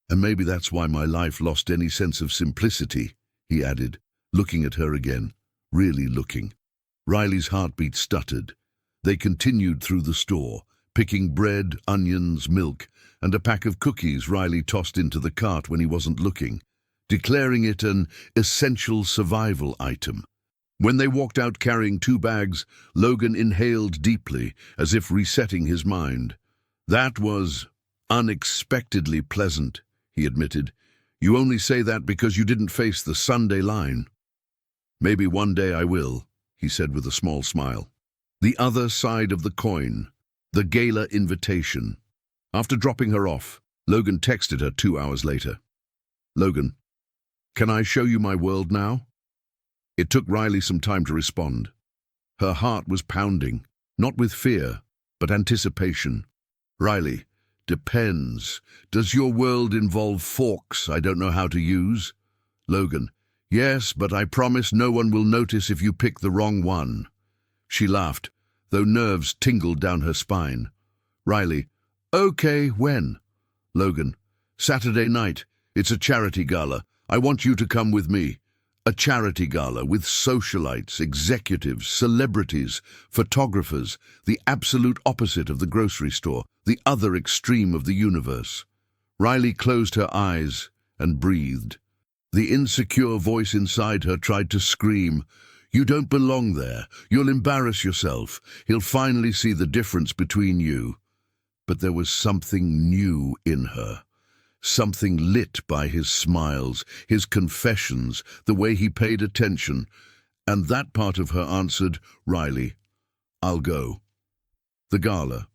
And maybe that's why my life lost any sense of simplicity," he added, looking at her again, really looking. Riley's heartbeat stuttered. They continued through the store, picking bread, onions, milk, and a pack of cookies Riley tossed into the cart when he wasn't looking, declaring it an essential survival item. When they walked out carrying 2 bags, Logan inhaled deeply, as if resetting his mind. "That was unexpectedly pleasant," he admitted. "You only say that because you didn't face the Sunday line." "Maybe one day I will," he said with a small smile. The other side of the coin, the gala invitation. After dropping her off, Logan texted her 2 hours later. "Logan, can I show you my world now?" It took Riley some time to respond. Her heart was pounding, not with fear, but anticipation. "Riley, depends. Does your world involve forks I don't know how to use?" Logan, "Yes, but I promise no one will notice if you pick the wrong one." She laughed, though nerves tingled down her spine. Riley, "Okay, when?" Logan, "Saturday night. It's a charity gala. I want you to come with me." A charity gala with socialites, executives, celebrities, photographers, the absolute opposite of the grocery store, the other extreme of the universe. Riley closed her eyes and breathed. The insecure voice inside her tried to scream, "You don't belong there. You'll embarrass yourself. He'll finally see the difference between you." But there was something new in her. Something lit by his smiles, his confessions, the way he paid attention. And that part of her answered, "Riley, I'll go." The gala.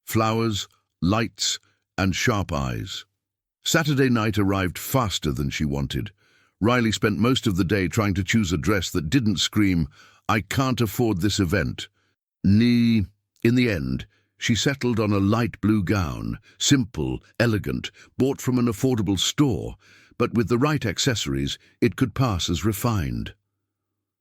Flowers, lights, and sharp eyes. Saturday night arrived faster than she wanted. Riley spent most of the day trying to choose a dress that didn't scream, "I can't afford this event." In the end, she settled on a light blue gown, simple, elegant, bought from an affordable store, but with the right accessories, it could pass as refined.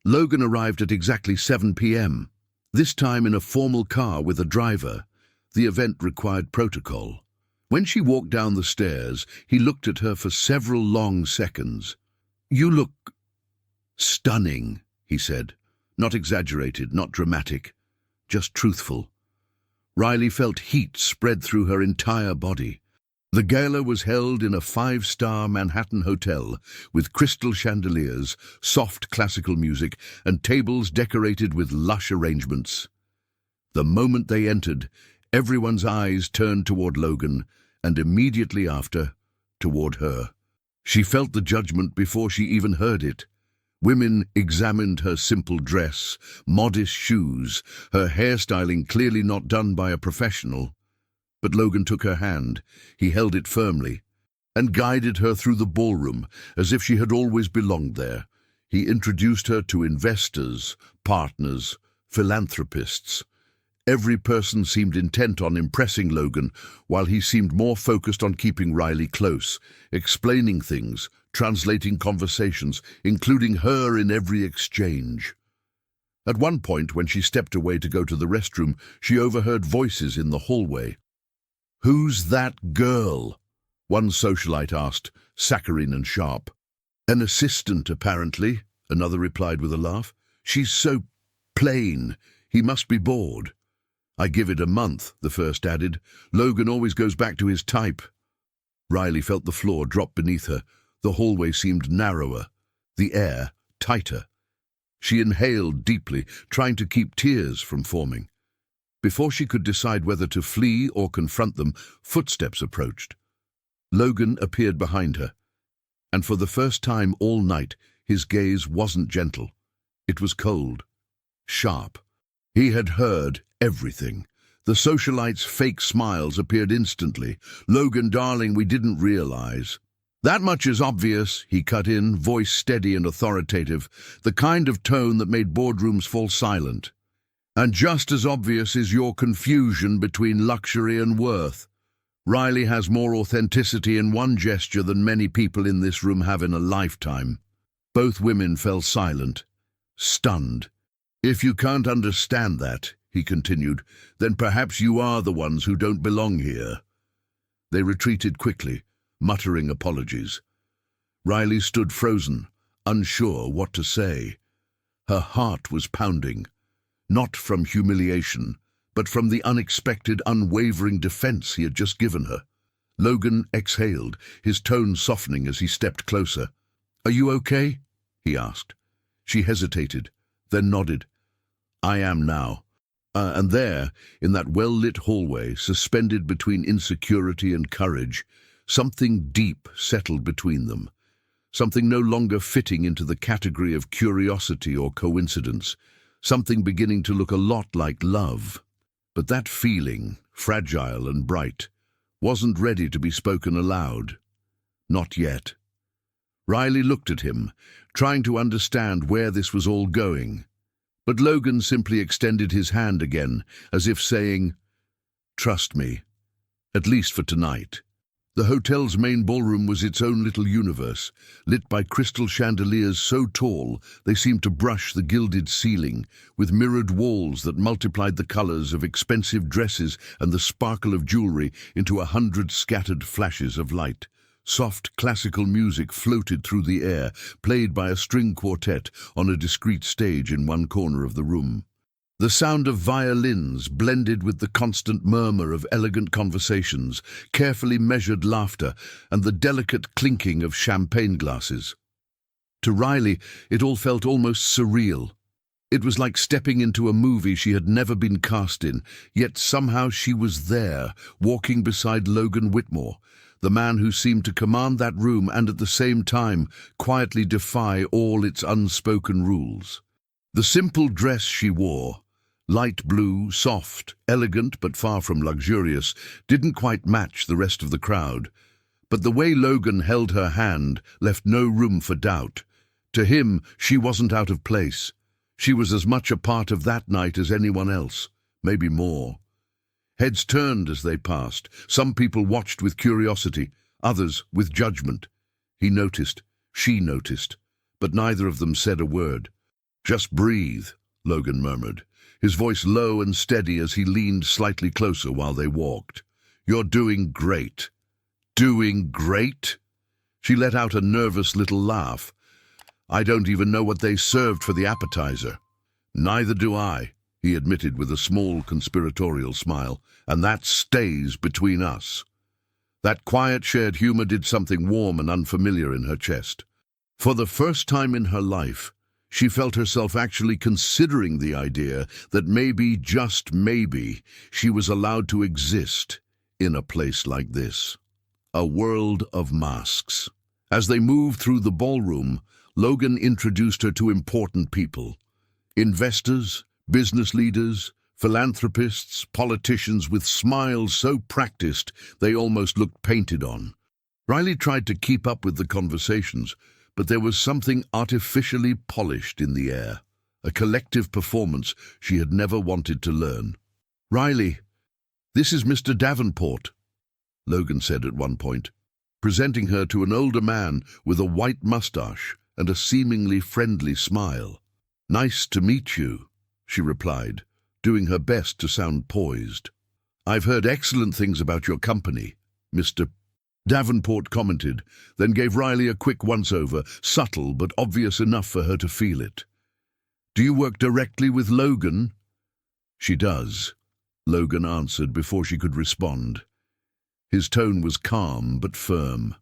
Logan arrived at exactly 7 p.m., this time in a formal car with a driver. The event required protocol. When she walked down the stairs, he looked at her for several long seconds. "You look stunning," he said. Not exaggerated, not dramatic, just truthful. Riley felt heat spread through her entire body. The gala was held in a 5-star Manhattan hotel with crystal chandeliers, soft classical music, and tables decorated with lush arrangements. The moment they entered, everyone's eyes turned toward Logan, and immediately after, toward her. She felt the judgment before she even heard it. Women examined her simple dress, modest shoes, her hairstyling clearly not done by a professional. But Logan took her hand, he held it firmly, and guided her through the ballroom as if she had always belonged there. He introduced her to investors, partners, philanthropists. Every person seemed intent on impressing Logan, while he seemed more focused on keeping Riley close, explaining things, translating conversations, including her in every exchange. At one point, when she stepped away to go to the restroom, she overheard voices in the hallway. "Who's that girl?" one socialite asked, saccharine and sharp. "An assistant, apparently," another replied with a laugh. "She's so plain. He must be bored." "I give it a month," the first added. "Logan always goes back to his type." Riley felt the floor drop beneath her. The hallway seemed narrower, the air tighter. She inhaled deeply, trying to keep tears from forming. Before she could decide whether to flee or confront them, footsteps approached. Logan appeared behind her, and for the first time all night, his gaze wasn't gentle. It was cold, sharp. He had heard everything. The socialites' fake smiles appeared instantly. "Logan, darling, we didn't realize." "That much is obvious," he cut in, voice steady and authoritative, the kind of tone that made boardrooms fall silent. "And just as obvious is your confusion between luxury and worth. Riley has more authenticity in one gesture than many people in this room have in a lifetime." Both women fell silent, stunned. "If you can't understand that," he continued, "then perhaps you are the ones who don't belong here." They retreated quickly, muttering apologies. Riley stood frozen, unsure what to say. Her heart was pounding, not from humiliation, but from the unexpected, unwavering defense he had just given her. Logan exhaled, his tone softening as he stepped closer. "Are you okay?" he asked. She hesitated, then nodded. "I am now." And there, in that well-lit hallway, suspended between insecurity and courage, something deep settled between them. Something no longer fitting into the category of curiosity or coincidence. Something beginning to look a lot like love. But that feeling, fragile and bright, wasn't ready to be spoken aloud. Not yet. Riley looked at him, trying to understand where this was all going. But Logan simply extended his hand again, as if saying, "Trust me, at least for tonight." The hotel's main ballroom was its own little universe, lit by crystal chandeliers so tall they seemed to brush the gilded ceiling, with mirrored walls that multiplied the colors of expensive dresses and the sparkle of jewelry into 100 scattered flashes of light. Soft classical music floated through the air, played by a string quartet on a discreet stage in one corner of the room. The sound of violins blended with the constant murmur of elegant conversations, carefully measured laughter, and the delicate clinking of champagne glasses. To Riley, it all felt almost surreal. It was like stepping into a movie she had never been cast in, yet somehow she was there, walking beside Logan Whitmore, the man who seemed to command that room and at the same time quietly defy all its unspoken rules. The simple dress she wore, light blue, soft, elegant but far from luxurious, didn't quite match the rest of the crowd. But the way Logan held her hand left no room for doubt. To him, she wasn't out of place. She was as much a part of that night as anyone else, maybe more. Heads turned as they passed. Some people watched with curiosity, others with judgment. He noticed, she noticed, but neither of them said a word. "Just breathe," Logan murmured, his voice low and steady as he leaned slightly closer while they walked. "You're doing great." "Doing great?" She let out a nervous little laugh. "I don't even know what they served for the appetizer." "Neither do I," he admitted with a small conspiratorial smile, "and that stays between us." That quiet shared humor did something warm and unfamiliar in her chest. For the first time in her life, she felt herself actually considering the idea that maybe, just maybe, she was allowed to exist in a place like this. A world of masks. As they moved through the ballroom, Logan introduced her to important people. Investors, business leaders, philanthropists, politicians with smiles so practiced they almost looked painted on. Riley tried to keep up with the conversations, but there was something artificially polished in the air, a collective performance she had never wanted to learn. "Riley, this is Mr. Davenport," Logan said at one point, presenting her to an older man with a white mustache and a seemingly friendly smile. "Nice to meet you," she replied, doing her best to sound poised. "I've heard excellent things about your company," Mr. Davenport commented, then gave Riley a quick once-over, subtle but obvious enough for her to feel it. "Do you work directly with Logan?" "She does," Logan answered before she could respond. His tone was calm but firm.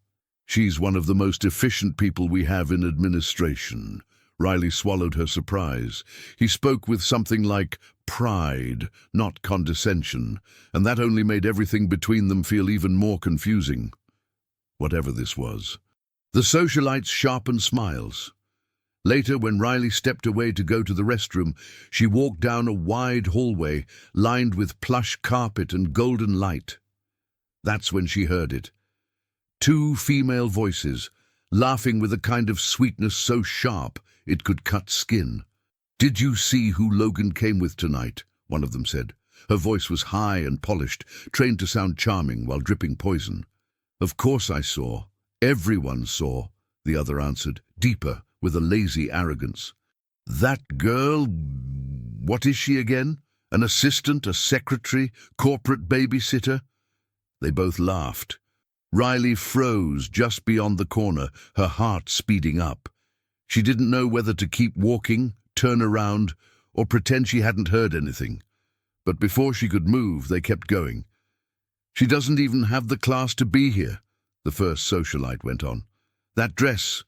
"She's one of the most efficient people we have in administration." Riley swallowed her surprise. He spoke with something like pride, not condescension, and that only made everything between them feel even more confusing. Whatever this was. The socialites sharpened smiles. Later, when Riley stepped away to go to the restroom, she walked down a wide hallway lined with plush carpet and golden light. That's when she heard it. Two female voices, laughing with a kind of sweetness so sharp it could cut skin. "Did you see who Logan came with tonight?" one of them said. Her voice was high and polished, trained to sound charming while dripping poison. "Of course I saw. Everyone saw," the other answered, deeper, with a lazy arrogance. "That girl, what is she again? An assistant, a secretary, corporate babysitter?" They both laughed. Riley froze just beyond the corner, her heart speeding up. She didn't know whether to keep walking, turn around, or pretend she hadn't heard anything. But before she could move, they kept going. "She doesn't even have the class to be here," the first socialite went on. "That dress,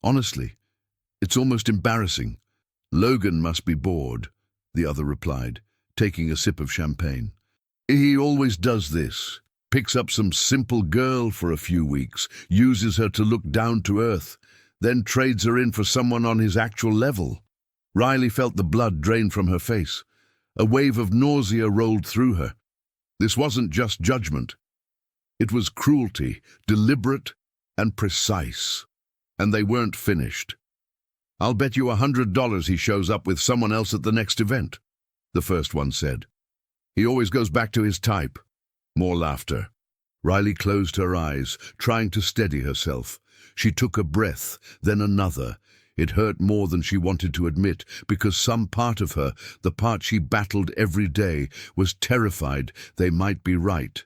honestly, it's almost embarrassing." "Logan must be bored," the other replied, taking a sip of champagne. "He always does this. Picks up some simple girl for a few weeks, uses her to look down to earth, then trades her in for someone on his actual level." Riley felt the blood drain from her face. A wave of nausea rolled through her. This wasn't just judgment. It was cruelty, deliberate and precise. And they weren't finished. "I'll bet you $100 he shows up with someone else at the next event," the first one said. "He always goes back to his type." More laughter. Riley closed her eyes, trying to steady herself. She took a breath, then another. It hurt more than she wanted to admit, because some part of her, the part she battled every day, was terrified they might be right.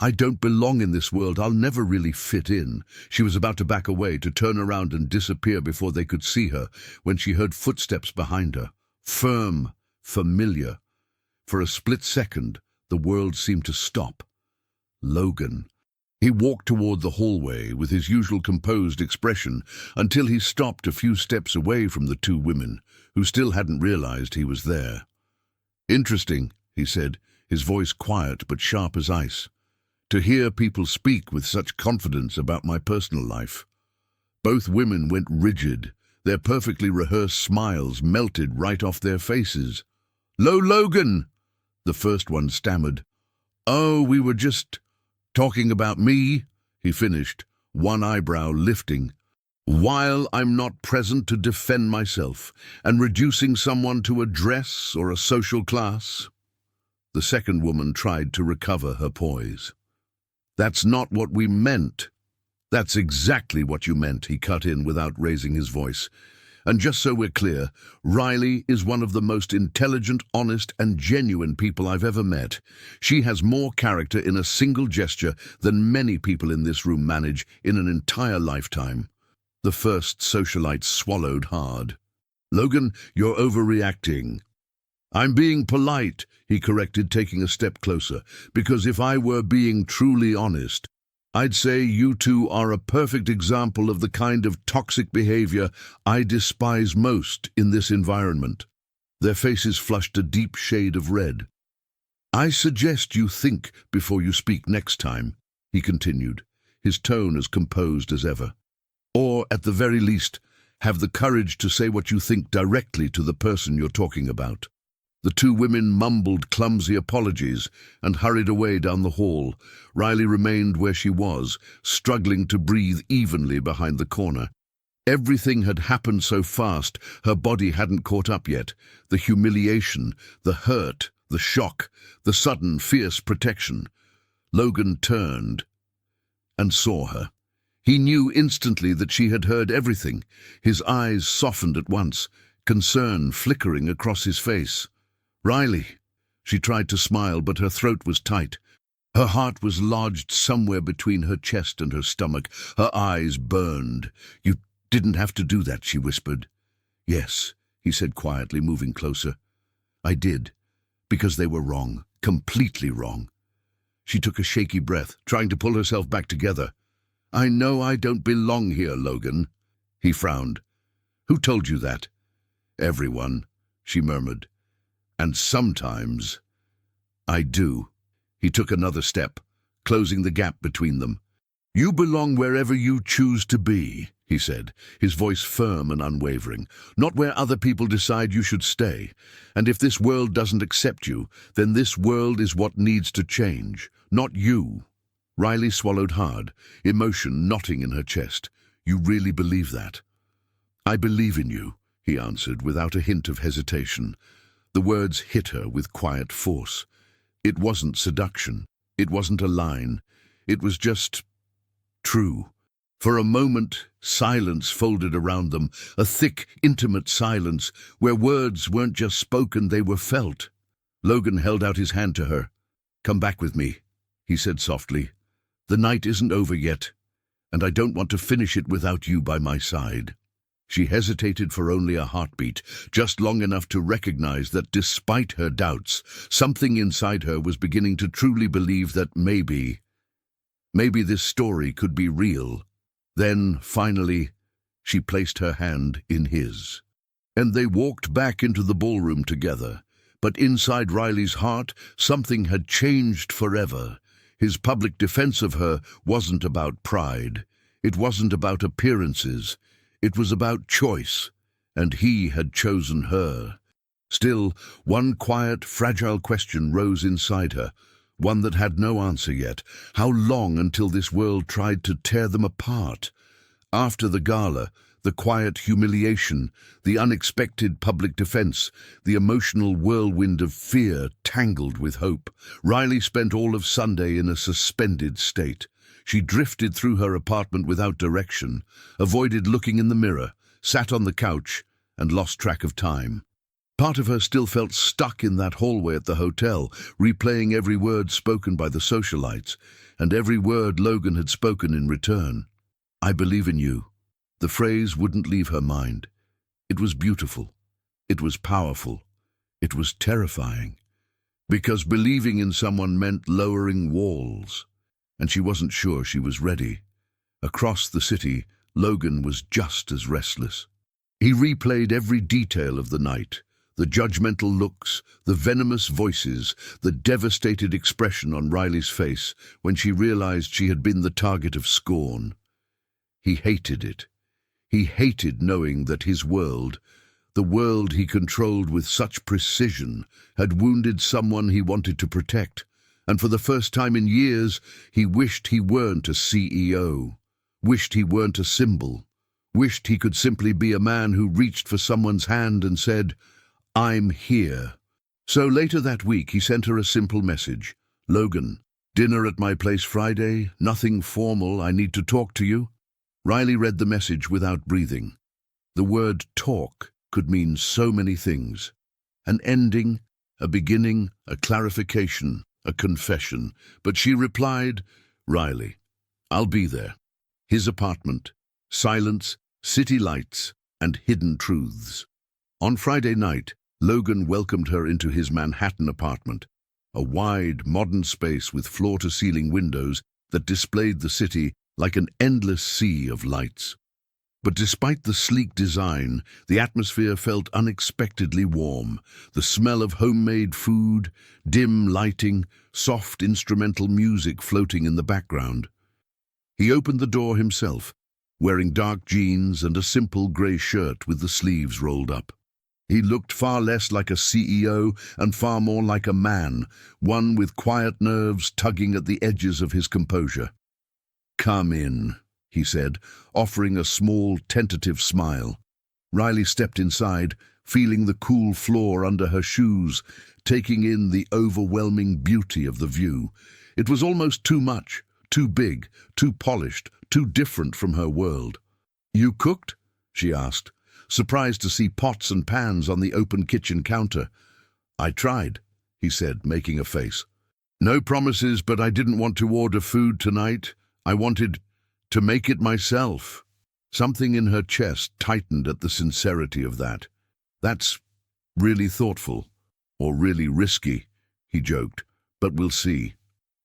I don't belong in this world. I'll never really fit in. She was about to back away, to turn around and disappear before they could see her, when she heard footsteps behind her. Firm, familiar. For a split second, the world seemed to stop. Logan. He walked toward the hallway with his usual composed expression until he stopped a few steps away from the two women, who still hadn't realized he was there. "Interesting," he said, his voice quiet but sharp as ice. "To hear people speak with such confidence about my personal life." Both women went rigid. Their perfectly rehearsed smiles melted right off their faces. Logan!" the first one stammered. "Oh, we were just talking about me," he finished, one eyebrow lifting. "While I'm not present to defend myself and reducing someone to a dress or a social class." The second woman tried to recover her poise. "That's not what we meant." "That's exactly what you meant," he cut in without raising his voice. "And just so we're clear, Riley is one of the most intelligent, honest, and genuine people I've ever met. She has more character in a single gesture than many people in this room manage in an entire lifetime." The first socialite swallowed hard. "Logan, you're overreacting." "I'm being polite," he corrected, taking a step closer, "because if I were being truly honest, I'd say you two are a perfect example of the kind of toxic behavior I despise most in this environment." Their faces flushed a deep shade of red. "I suggest you think before you speak next time," he continued, his tone as composed as ever. "Or, at the very least, have the courage to say what you think directly to the person you're talking about." The two women mumbled clumsy apologies and hurried away down the hall. Riley remained where she was, struggling to breathe evenly behind the corner. Everything had happened so fast, her body hadn't caught up yet. The humiliation, the hurt, the shock, the sudden, fierce protection. Logan turned and saw her. He knew instantly that she had heard everything. His eyes softened at once, concern flickering across his face. "Riley." She tried to smile, but her throat was tight. Her heart was lodged somewhere between her chest and her stomach. Her eyes burned. "You didn't have to do that," she whispered. "Yes," he said quietly, moving closer. "I did, because they were wrong, completely wrong." She took a shaky breath, trying to pull herself back together. "I know I don't belong here, Logan." He frowned. "Who told you that?" "Everyone," she murmured. "And sometimes I do." He took another step, closing the gap between them. "You belong wherever you choose to be," he said, his voice firm and unwavering, "not where other people decide you should stay. And if this world doesn't accept you, then this world is what needs to change, not you." Riley swallowed hard, emotion knotting in her chest. "You really believe that?" "I believe in you," he answered without a hint of hesitation. The words hit her with quiet force. It wasn't seduction. It wasn't a line. It was just true. For a moment, silence folded around them, a thick, intimate silence, where words weren't just spoken, they were felt. Logan held out his hand to her. "Come back with me," he said softly. "The night isn't over yet, and I don't want to finish it without you by my side." She hesitated for only a heartbeat, just long enough to recognize that despite her doubts, something inside her was beginning to truly believe that maybe this story could be real. Then, finally, she placed her hand in his. And they walked back into the ballroom together. But inside Riley's heart, something had changed forever. His public defense of her wasn't about pride. It wasn't about appearances. It was about choice, and he had chosen her. Still, one quiet, fragile question rose inside her, one that had no answer yet. How long until this world tried to tear them apart? After the gala, the quiet humiliation, the unexpected public defense, the emotional whirlwind of fear tangled with hope, Riley spent all of Sunday in a suspended state. She drifted through her apartment without direction, avoided looking in the mirror, sat on the couch, and lost track of time. Part of her still felt stuck in that hallway at the hotel, replaying every word spoken by the socialites, and every word Logan had spoken in return. "I believe in you." The phrase wouldn't leave her mind. It was beautiful. It was powerful. It was terrifying. Because believing in someone meant lowering walls. And she wasn't sure she was ready. Across the city, Logan was just as restless. He replayed every detail of the night. The judgmental looks, the venomous voices, the devastated expression on Riley's face when she realized she had been the target of scorn. He hated it. He hated knowing that his world, the world he controlled with such precision, had wounded someone he wanted to protect, and for the first time in years, he wished he weren't a CEO, wished he weren't a symbol, wished he could simply be a man who reached for someone's hand and said, "I'm here." So later that week, he sent her a simple message. "Logan, dinner at my place Friday, nothing formal, I need to talk to you." Riley read the message without breathing. The word talk could mean so many things. An ending, a beginning, a clarification, a confession. But she replied, "Riley, I'll be there." His apartment, silence, city lights, and hidden truths. On Friday night, Logan welcomed her into his Manhattan apartment, a wide, modern space with floor-to-ceiling windows that displayed the city like an endless sea of lights. But despite the sleek design, the atmosphere felt unexpectedly warm. The smell of homemade food, dim lighting, soft instrumental music floating in the background. He opened the door himself, wearing dark jeans and a simple grey shirt with the sleeves rolled up. He looked far less like a CEO and far more like a man, one with quiet nerves tugging at the edges of his composure. "Come in," he said, offering a small, tentative smile. Riley stepped inside, feeling the cool floor under her shoes, taking in the overwhelming beauty of the view. It was almost too much, too big, too polished, too different from her world. "You cooked?" she asked, surprised to see pots and pans on the open kitchen counter. "I tried," he said, making a face. "No promises, but I didn't want to order food tonight. I wanted to make it myself." Something in her chest tightened at the sincerity of that. "That's really thoughtful, or really risky," he joked, "but we'll see."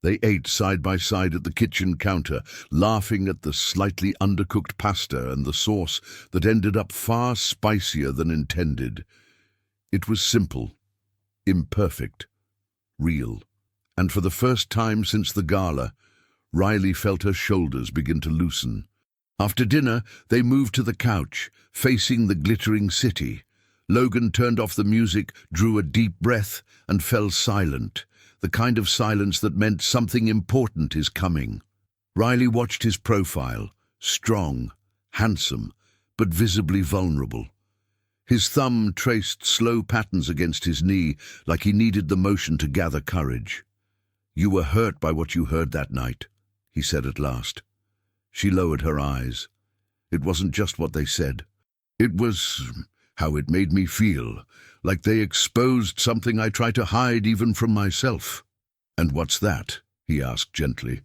They ate side by side at the kitchen counter, laughing at the slightly undercooked pasta and the sauce that ended up far spicier than intended. It was simple, imperfect, real, and for the first time since the gala, Riley felt her shoulders begin to loosen. After dinner, they moved to the couch, facing the glittering city. Logan turned off the music, drew a deep breath, and fell silent. The kind of silence that meant something important is coming. Riley watched his profile, strong, handsome, but visibly vulnerable. His thumb traced slow patterns against his knee, like he needed the motion to gather courage. "You were hurt by what you heard that night," he said at last. She lowered her eyes. "It wasn't just what they said. It was how it made me feel, like they exposed something I try to hide even from myself." "And what's that?" he asked gently.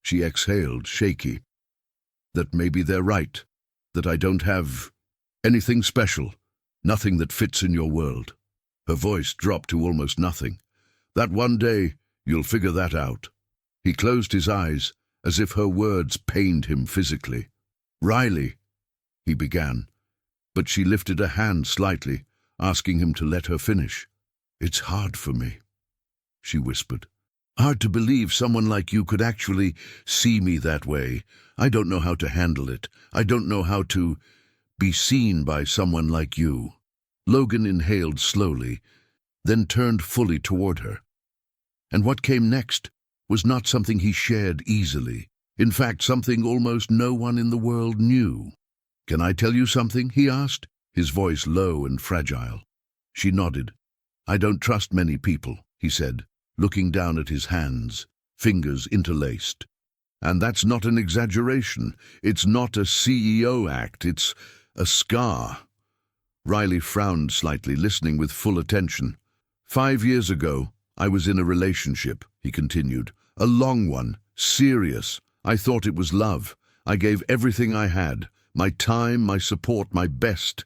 She exhaled, shaky. "That maybe they're right, that I don't have anything special, nothing that fits in your world." Her voice dropped to almost nothing. "That one day, you'll figure that out." He closed his eyes, as if her words pained him physically. "Riley," he began, but she lifted a hand slightly, asking him to let her finish. "It's hard for me," she whispered. "Hard to believe someone like you could actually see me that way. I don't know how to handle it. I don't know how to be seen by someone like you." Logan inhaled slowly, then turned fully toward her. And what came next was not something he shared easily. In fact, something almost no one in the world knew. "Can I tell you something?" he asked, his voice low and fragile. She nodded. "I don't trust many people," he said, looking down at his hands, fingers interlaced. "And that's not an exaggeration. It's not a CEO act. It's a scar. Riley frowned slightly, listening with full attention. 5 years ago, I was in a relationship, he continued. A long one, serious. I thought it was love. I gave everything I had, my time, my support, my best.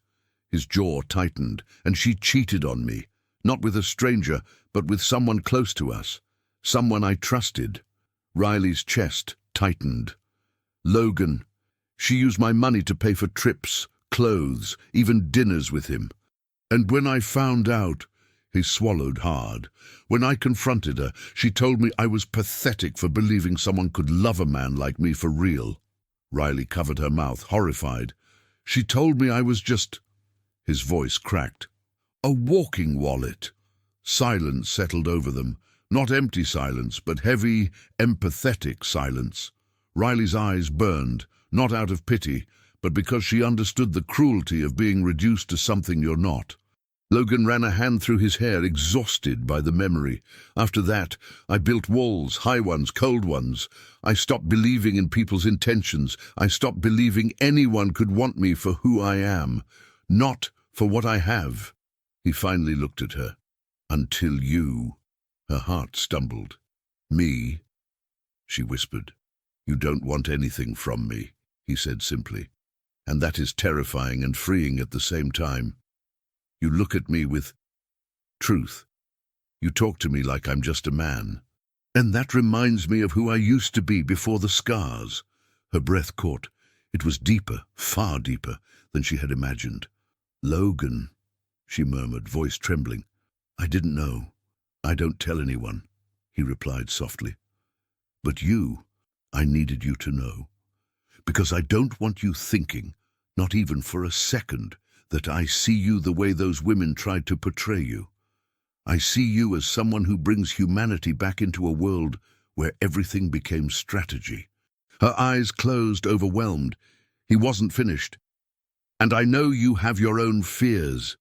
His jaw tightened, and she cheated on me. Not with a stranger, but with someone close to us. Someone I trusted. Riley's chest tightened. Logan. She used my money to pay for trips, clothes, even dinners with him. And when I found out, he swallowed hard. When I confronted her, she told me I was pathetic for believing someone could love a man like me for real. Riley covered her mouth, horrified. She told me I was just... His voice cracked. A walking wallet. Silence settled over them. Not empty silence, but heavy, empathetic silence. Riley's eyes burned, not out of pity, but because she understood the cruelty of being reduced to something you're not. Logan ran a hand through his hair, exhausted by the memory. After that, I built walls, high ones, cold ones. I stopped believing in people's intentions. I stopped believing anyone could want me for who I am, not for what I have. He finally looked at her. Until you. Her heart stumbled. Me? She whispered. You don't want anything from me, he said simply. And that is terrifying and freeing at the same time. You look at me with truth. You talk to me like I'm just a man. And that reminds me of who I used to be before the scars. Her breath caught. It was deeper, far deeper than she had imagined. Logan, she murmured, voice trembling. I didn't know. I don't tell anyone, he replied softly. But you, I needed you to know. Because I don't want you thinking, not even for a second, that I see you the way those women tried to portray you. I see you as someone who brings humanity back into a world where everything became strategy. Her eyes closed, overwhelmed. He wasn't finished. And I know you have your own fears.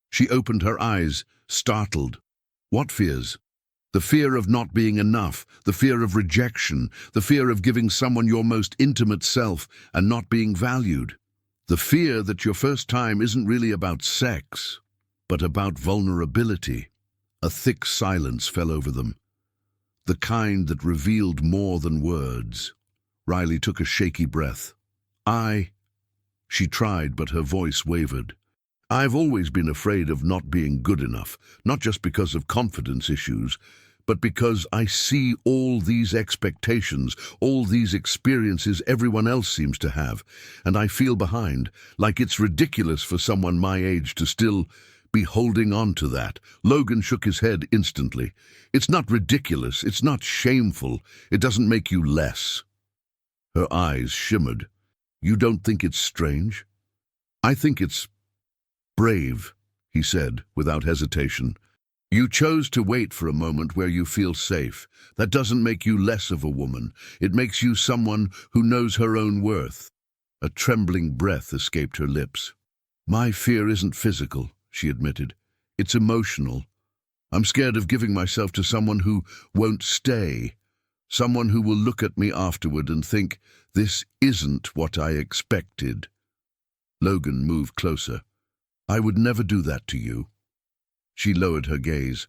She opened her eyes, startled. What fears? The fear of not being enough, the fear of rejection, the fear of giving someone your most intimate self and not being valued. The fear that your first time isn't really about sex, but about vulnerability. A thick silence fell over them, the kind that revealed more than words. Riley took a shaky breath. She tried, but her voice wavered. I've always been afraid of not being good enough, not just because of confidence issues, but because I see all these expectations, all these experiences everyone else seems to have, and I feel behind, like it's ridiculous for someone my age to still be holding on to that. Logan shook his head instantly. It's not ridiculous, it's not shameful, it doesn't make you less. Her eyes shimmered. You don't think it's strange? I think it's brave, he said, without hesitation. You chose to wait for a moment where you feel safe. That doesn't make you less of a woman. It makes you someone who knows her own worth. A trembling breath escaped her lips. My fear isn't physical, she admitted. It's emotional. I'm scared of giving myself to someone who won't stay. Someone who will look at me afterward and think, this isn't what I expected. Logan moved closer. I would never do that to you. She lowered her gaze.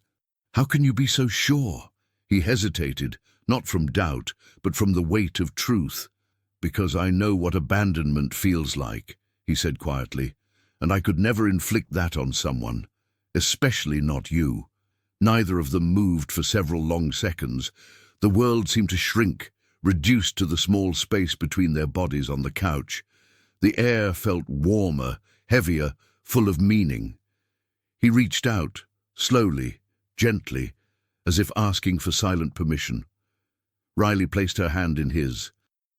How can you be so sure? He hesitated, not from doubt, but from the weight of truth. Because I know what abandonment feels like, he said quietly, and I could never inflict that on someone, especially not you. Neither of them moved for several long seconds. The world seemed to shrink, reduced to the small space between their bodies on the couch. The air felt warmer, heavier, full of meaning. He reached out, slowly, gently, as if asking for silent permission. Riley placed her hand in his,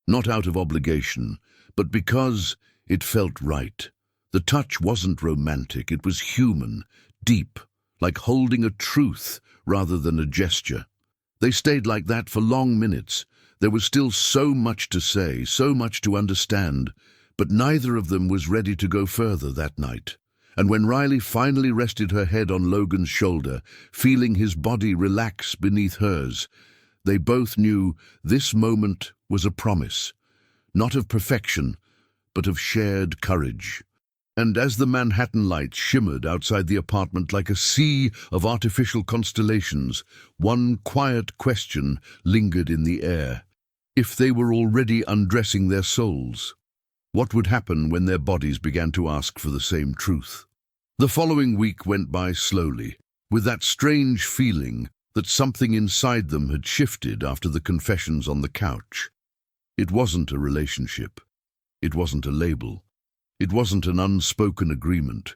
not out of obligation, but because it felt right. The touch wasn't romantic, it was human, deep, like holding a truth rather than a gesture. They stayed like that for long minutes. There was still so much to say, so much to understand, but neither of them was ready to go further that night. And when Riley finally rested her head on Logan's shoulder, feeling his body relax beneath hers, they both knew this moment was a promise, not of perfection, but of shared courage. And as the Manhattan lights shimmered outside the apartment like a sea of artificial constellations, one quiet question lingered in the air. If they were already undressing their souls, what would happen when their bodies began to ask for the same truth? The following week went by slowly, with that strange feeling that something inside them had shifted after the confessions on the couch. It wasn't a relationship. It wasn't a label. It wasn't an unspoken agreement.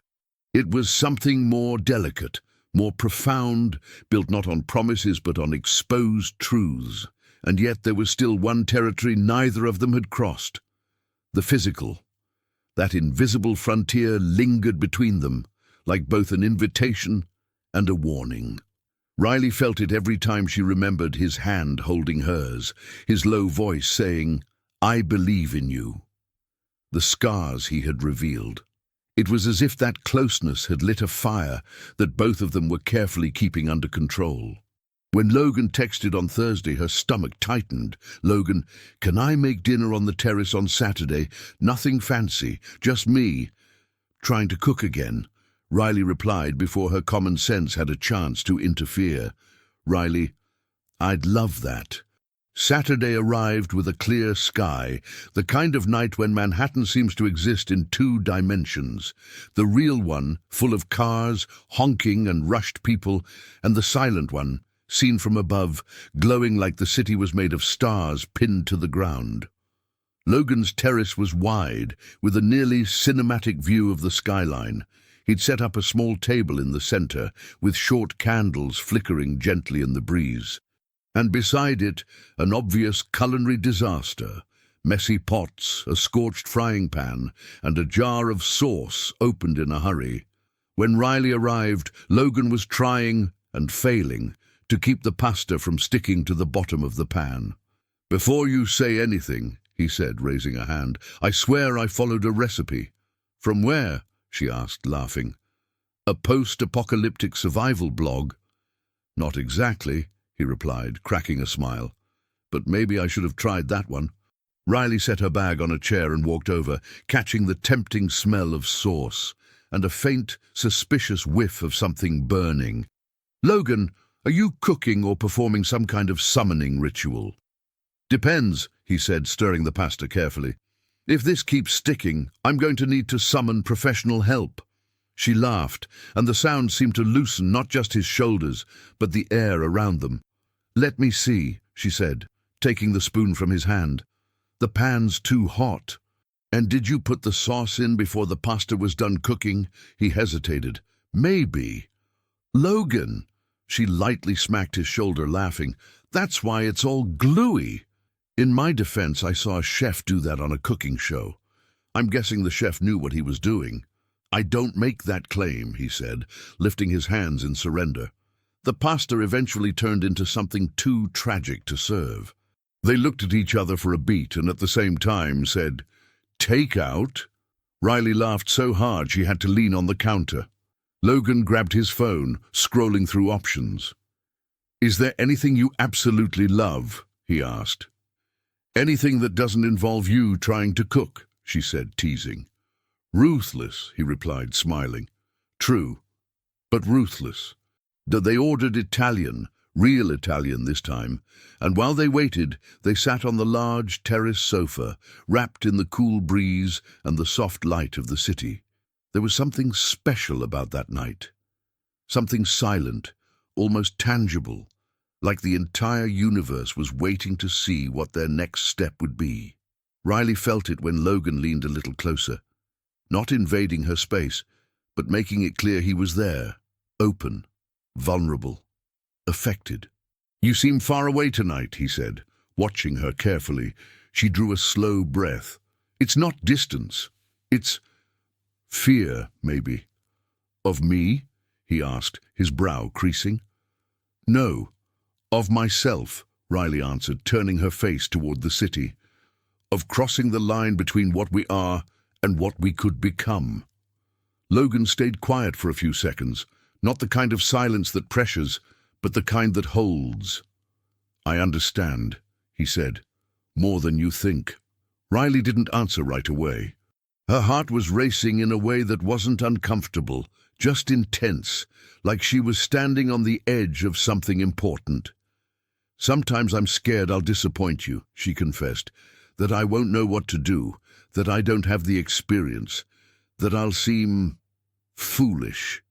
It was something more delicate, more profound, built not on promises but on exposed truths. And yet there was still one territory neither of them had crossed. The physical. That invisible frontier lingered between them, like both an invitation and a warning. Riley felt it every time she remembered his hand holding hers, his low voice saying, "I believe in you." The scars he had revealed. It was as if that closeness had lit a fire that both of them were carefully keeping under control. When Logan texted on Thursday, her stomach tightened. "Logan, can I make dinner on the terrace on Saturday? Nothing fancy, just me trying to cook again." Riley replied before her common sense had a chance to interfere. "Riley, I'd love that." Saturday arrived with a clear sky, the kind of night when Manhattan seems to exist in two dimensions. The real one, full of cars, honking and rushed people, and the silent one, seen from above, glowing like the city was made of stars pinned to the ground. Logan's terrace was wide, with a nearly cinematic view of the skyline. He'd set up a small table in the center, with short candles flickering gently in the breeze. And beside it, an obvious culinary disaster. Messy pots, a scorched frying pan, and a jar of sauce opened in a hurry. When Riley arrived, Logan was trying, and failing, to keep the pasta from sticking to the bottom of the pan. "Before you say anything," he said, raising a hand, "I swear I followed a recipe." "From where?" she asked, laughing. "A post-apocalyptic survival blog." "Not exactly," he replied, cracking a smile. "But maybe I should have tried that one." Riley set her bag on a chair and walked over, catching the tempting smell of sauce and a faint, suspicious whiff of something burning. "Logan, are you cooking or performing some kind of summoning ritual?" "Depends," he said, stirring the pasta carefully. "If this keeps sticking, I'm going to need to summon professional help." She laughed, and the sound seemed to loosen not just his shoulders, but the air around them. "Let me see," she said, taking the spoon from his hand. "The pan's too hot." "And did you put the sauce in before the pasta was done cooking?" He hesitated. "Maybe." "Logan!" She lightly smacked his shoulder, laughing. "That's why it's all gluey." "In my defense, I saw a chef do that on a cooking show. I'm guessing the chef knew what he was doing." "I don't make that claim," he said, lifting his hands in surrender. The pasta eventually turned into something too tragic to serve. They looked at each other for a beat and at the same time said, "Take out?" Riley laughed so hard she had to lean on the counter. Logan grabbed his phone, scrolling through options. "Is there anything you absolutely love?" he asked. "Anything that doesn't involve you trying to cook," she said, teasing. "Ruthless," he replied, smiling. "True, but ruthless." They ordered Italian, real Italian this time, and while they waited, they sat on the large terrace sofa, wrapped in the cool breeze and the soft light of the city. There was something special about that night. Something silent, almost tangible, like the entire universe was waiting to see what their next step would be. Riley felt it when Logan leaned a little closer, not invading her space, but making it clear he was there, open, vulnerable, affected. "You seem far away tonight," he said, watching her carefully. She drew a slow breath. "It's not distance. It's fear, maybe." "Of me?" he asked, his brow creasing. "No, of myself," Riley answered, turning her face toward the city. "Of crossing the line between what we are and what we could become." Logan stayed quiet for a few seconds, not the kind of silence that pressures, but the kind that holds. "I understand," he said, "more than you think." Riley didn't answer right away. Her heart was racing in a way that wasn't uncomfortable, just intense, like she was standing on the edge of something important. "Sometimes I'm scared I'll disappoint you," she confessed, "that I won't know what to do, that I don't have the experience, that I'll seem foolish."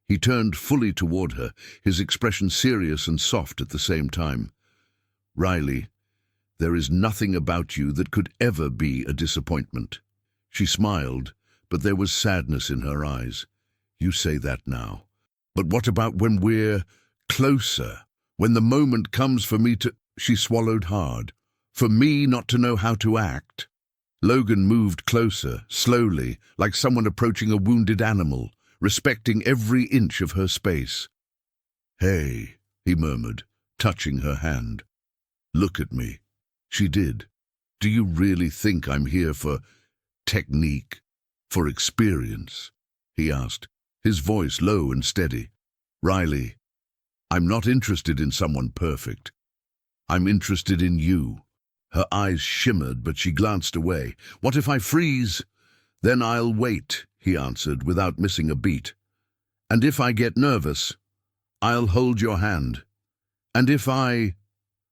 He turned fully toward her, his expression serious and soft at the same time. "Riley, there is nothing about you that could ever be a disappointment." She smiled, but there was sadness in her eyes. "You say that now. But what about when we're closer? When the moment comes for me to—" She swallowed hard. "For me not to know how to act?" Logan moved closer, slowly, like someone approaching a wounded animal, respecting every inch of her space. "Hey," he murmured, touching her hand. "Look at me." She did. "Do you really think I'm here for technique, for experience?" he asked, his voice low and steady. "Riley, I'm not interested in someone perfect. I'm interested in you." Her eyes shimmered, but she glanced away. "What if I freeze?" "Then I'll wait," he answered, without missing a beat. "And if I get nervous, I'll hold your hand. And if I—"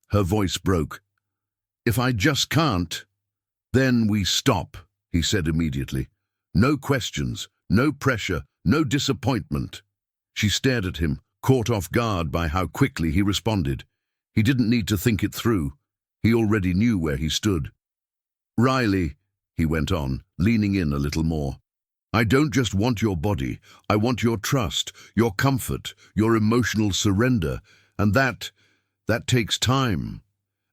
Her voice broke. "If I just can't, then we stop," he said immediately. "No questions, no pressure, no disappointment." She stared at him, caught off guard by how quickly he responded. He didn't need to think it through. He already knew where he stood. "Riley," he went on, leaning in a little more, "I don't just want your body. I want your trust, your comfort, your emotional surrender. And that takes time."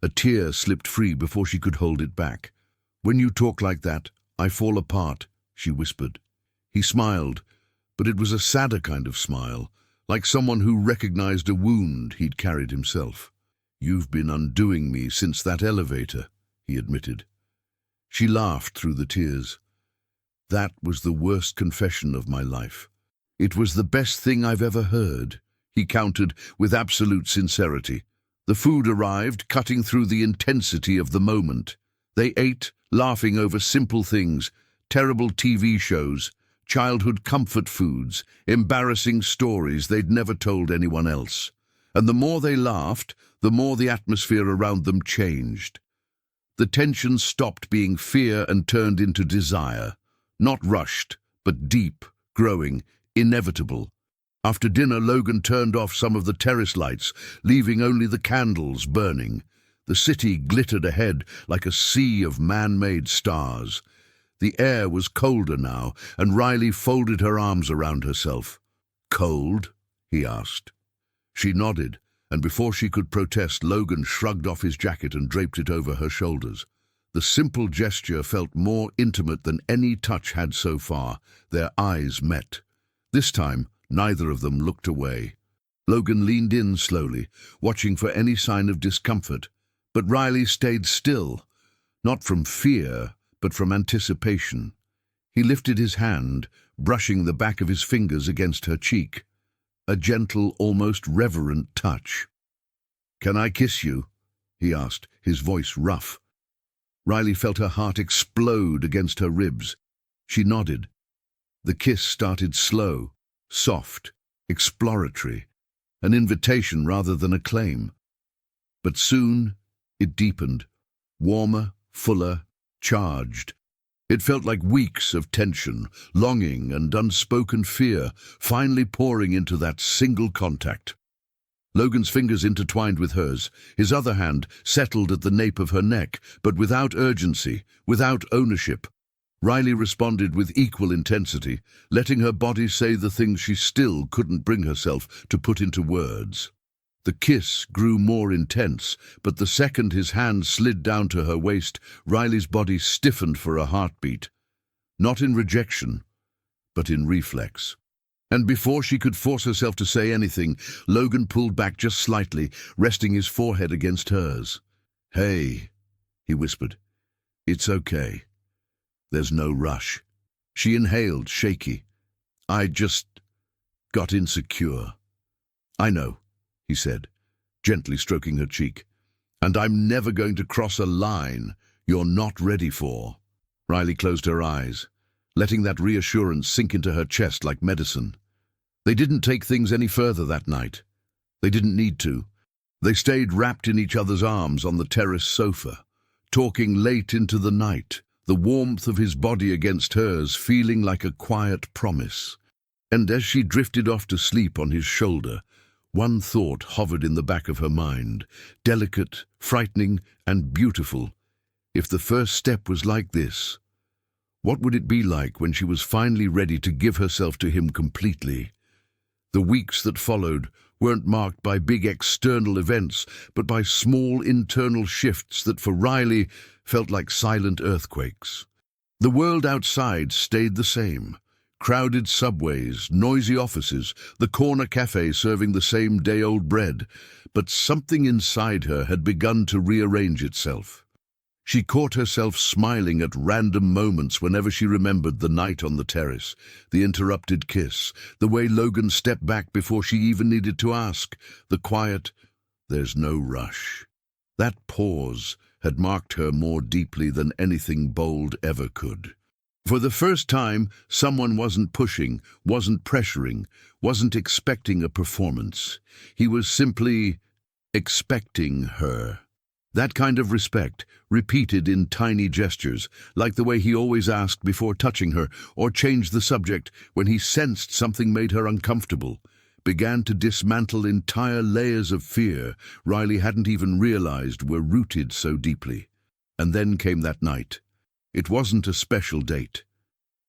A tear slipped free before she could hold it back. "When you talk like that, I fall apart," she whispered. He smiled, but it was a sadder kind of smile, like someone who recognized a wound he'd carried himself. "You've been undoing me since that elevator," he admitted. She laughed through the tears. "That was the worst confession of my life." "It was the best thing I've ever heard," he countered with absolute sincerity. The food arrived, cutting through the intensity of the moment. They ate, laughing over simple things, terrible TV shows, childhood comfort foods, embarrassing stories they'd never told anyone else. And the more they laughed, the more the atmosphere around them changed. The tension stopped being fear and turned into desire. Not rushed, but deep, growing, inevitable. After dinner, Logan turned off some of the terrace lights, leaving only the candles burning. The city glittered ahead like a sea of man-made stars. The air was colder now, and Riley folded her arms around herself. "Cold?" he asked. She nodded, and before she could protest, Logan shrugged off his jacket and draped it over her shoulders. The simple gesture felt more intimate than any touch had so far. Their eyes met. This time, neither of them looked away. Logan leaned in slowly, watching for any sign of discomfort, but Riley stayed still, not from fear, but from anticipation. He lifted his hand, brushing the back of his fingers against her cheek. A gentle, almost reverent touch. "Can I kiss you?" he asked, his voice rough. Riley felt her heart explode against her ribs. She nodded. The kiss started slow, soft, exploratory, an invitation rather than a claim. But soon it deepened, warmer, fuller, charged. It felt like weeks of tension, longing, and unspoken fear finally pouring into that single contact. Logan's fingers intertwined with hers, his other hand settled at the nape of her neck, but without urgency, without ownership. Riley responded with equal intensity, letting her body say the things she still couldn't bring herself to put into words. The kiss grew more intense, but the second his hand slid down to her waist, Riley's body stiffened for a heartbeat. Not in rejection, but in reflex. And before she could force herself to say anything, Logan pulled back just slightly, resting his forehead against hers. "Hey," he whispered. "It's okay. There's no rush." She inhaled, shaky. "I just got insecure." "I know," he said, gently stroking her cheek. "And I'm never going to cross a line you're not ready for." Riley closed her eyes. letting that reassurance sink into her chest like medicine. They didn't take things any further that night. They didn't need to. They stayed wrapped in each other's arms on the terrace sofa, talking late into the night, the warmth of his body against hers feeling like a quiet promise. And as she drifted off to sleep on his shoulder, one thought hovered in the back of her mind, delicate, frightening, and beautiful. If the first step was like this, what would it be like when she was finally ready to give herself to him completely? The weeks that followed weren't marked by big external events, but by small internal shifts that for Riley felt like silent earthquakes. The world outside stayed the same. Crowded subways, noisy offices, the corner cafe serving the same day-old bread, but something inside her had begun to rearrange itself. She caught herself smiling at random moments whenever she remembered the night on the terrace, the interrupted kiss, the way Logan stepped back before she even needed to ask, the quiet, "There's no rush." That pause had marked her more deeply than anything bold ever could. For the first time, someone wasn't pushing, wasn't pressuring, wasn't expecting a performance. He was simply expecting her. That kind of respect, repeated in tiny gestures, like the way he always asked before touching her, or changed the subject when he sensed something made her uncomfortable, began to dismantle entire layers of fear Riley hadn't even realized were rooted so deeply. And then came that night. It wasn't a special date.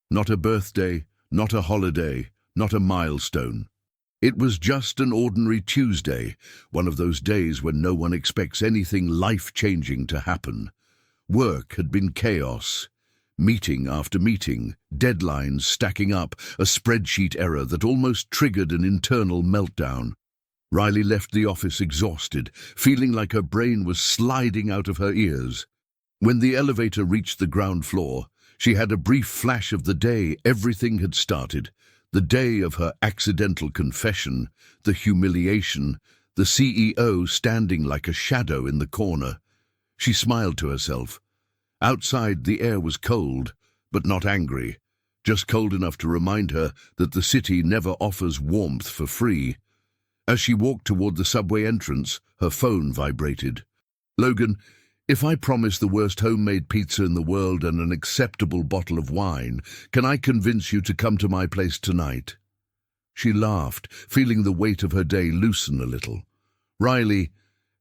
Not a birthday, not a holiday, not a milestone. It was just an ordinary Tuesday, one of those days when no one expects anything life-changing to happen. Work had been chaos. Meeting after meeting, deadlines stacking up, a spreadsheet error that almost triggered an internal meltdown. Riley left the office exhausted, feeling like her brain was sliding out of her ears. When the elevator reached the ground floor, she had a brief flash of the day everything had started, the day of her accidental confession, the humiliation, the CEO standing like a shadow in the corner. She smiled to herself. Outside, the air was cold, but not angry, just cold enough to remind her that the city never offers warmth for free. As she walked toward the subway entrance, her phone vibrated. "Logan, if I promise the worst homemade pizza in the world and an acceptable bottle of wine, can I convince you to come to my place tonight?" She laughed, feeling the weight of her day loosen a little. "Riley,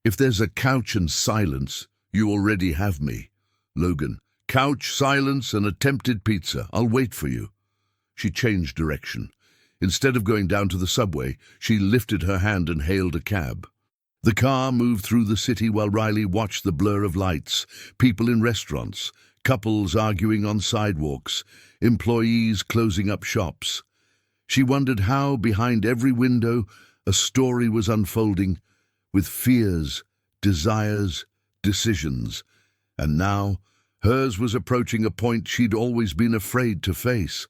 if there's a couch and silence, you already have me. Logan, couch, silence, and attempted pizza. I'll wait for you." She changed direction. Instead of going down to the subway, she lifted her hand and hailed a cab. The car moved through the city while Riley watched the blur of lights, people in restaurants, couples arguing on sidewalks, employees closing up shops. She wondered how, behind every window, a story was unfolding, with fears, desires, decisions. And now, hers was approaching a point she'd always been afraid to face.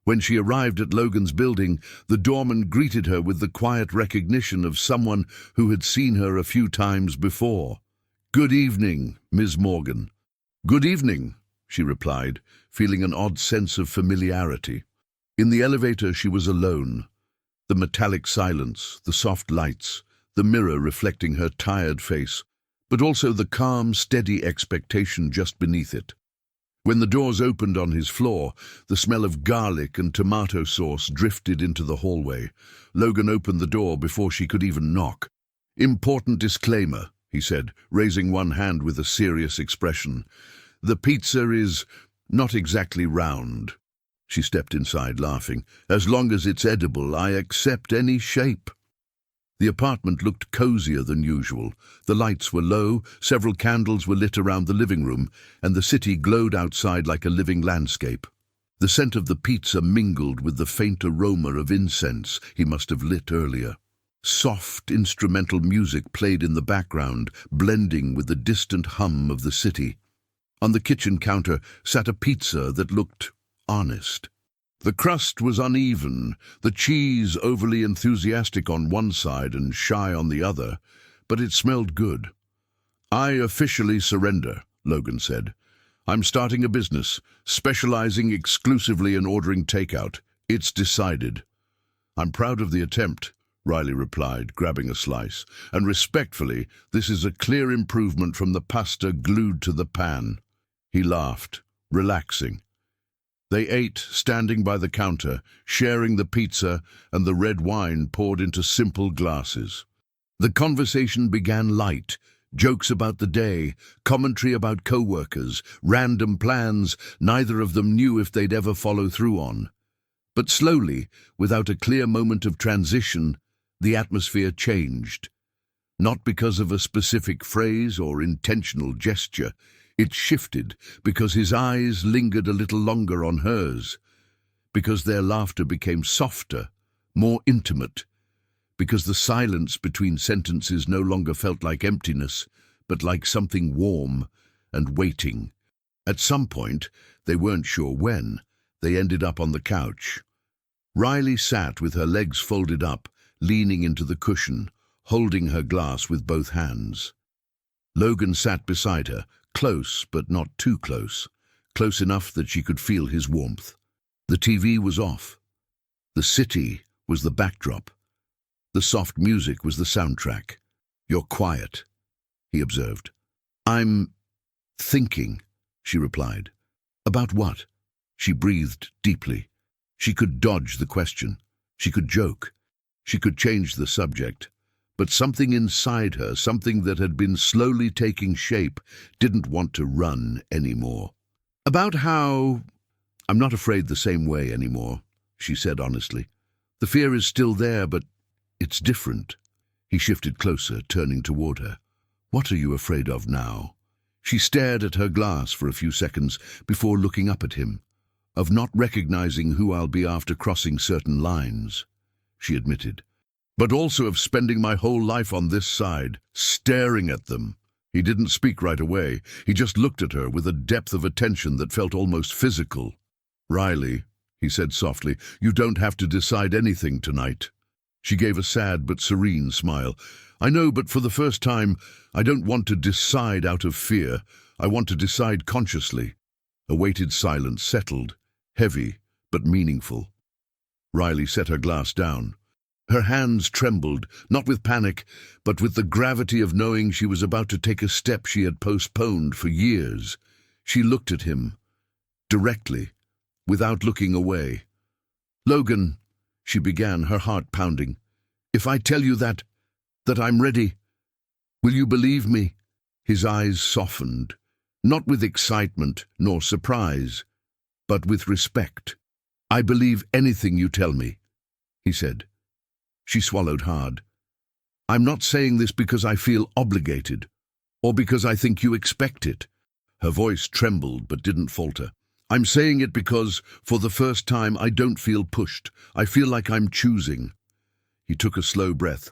When she arrived at Logan's building, the doorman greeted her with the quiet recognition of someone who had seen her a few times before. "Good evening, Ms. Morgan." "Good evening," she replied, feeling an odd sense of familiarity. In the elevator she was alone. The metallic silence, the soft lights, the mirror reflecting her tired face, but also the calm, steady expectation just beneath it. When the doors opened on his floor, the smell of garlic and tomato sauce drifted into the hallway. Logan opened the door before she could even knock. "Important disclaimer," he said, raising one hand with a serious expression. "The pizza is not exactly round." She stepped inside, laughing. "As long as it's edible, I accept any shape." The apartment looked cozier than usual. The lights were low, several candles were lit around the living room, and the city glowed outside like a living landscape. The scent of the pizza mingled with the faint aroma of incense he must have lit earlier. Soft instrumental music played in the background, blending with the distant hum of the city. On the kitchen counter sat a pizza that looked honest. The crust was uneven, the cheese overly enthusiastic on one side and shy on the other, but it smelled good. "I officially surrender," Logan said. I'm starting a business, specializing exclusively in ordering takeout. It's decided." "I'm proud of the attempt," Riley replied, grabbing a slice. "And respectfully, this is a clear improvement from the pasta glued to the pan." He laughed, relaxing. They ate, standing by the counter, sharing the pizza and the red wine poured into simple glasses. The conversation began light. Jokes about the day, commentary about co-workers, random plans neither of them knew if they'd ever follow through on. But slowly, without a clear moment of transition, the atmosphere changed. Not because of a specific phrase or intentional gesture. It shifted because his eyes lingered a little longer on hers, because their laughter became softer, more intimate, because the silence between sentences no longer felt like emptiness, but like something warm and waiting. At some point, they weren't sure when, they ended up on the couch. Riley sat with her legs folded up, leaning into the cushion, holding her glass with both hands. Logan sat beside her, close but not too close, close enough that she could feel his warmth. The TV was off. The city was the backdrop. The soft music was the soundtrack. "You're quiet," he observed. "I'm thinking," she replied. "About what?" She breathed deeply. She could dodge the question. She could joke. She could change the subject. But something inside her, something that had been slowly taking shape, didn't want to run anymore. "About how I'm not afraid the same way anymore," she said honestly. "The fear is still there, but it's different." He shifted closer, turning toward her. "What are you afraid of now?" She stared at her glass for a few seconds before looking up at him. "Of not recognizing who I'll be after crossing certain lines," she admitted. "But also of spending my whole life on this side, staring at them." He didn't speak right away. He just looked at her with a depth of attention that felt almost physical. "Riley," he said softly, "you don't have to decide anything tonight." She gave a sad but serene smile. "I know, but for the first time, I don't want to decide out of fear. I want to decide consciously." A weighted silence settled, heavy but meaningful. Riley set her glass down. Her hands trembled, not with panic, but with the gravity of knowing she was about to take a step she had postponed for years. She looked at him, directly, without looking away. "Logan," she began, her heart pounding, "if I tell you that I'm ready, will you believe me?" His eyes softened, not with excitement nor surprise, but with respect. "I believe anything you tell me," he said. She swallowed hard. "I'm not saying this because I feel obligated, or because I think you expect it." Her voice trembled but didn't falter. "I'm saying it because, for the first time, I don't feel pushed. I feel like I'm choosing." He took a slow breath,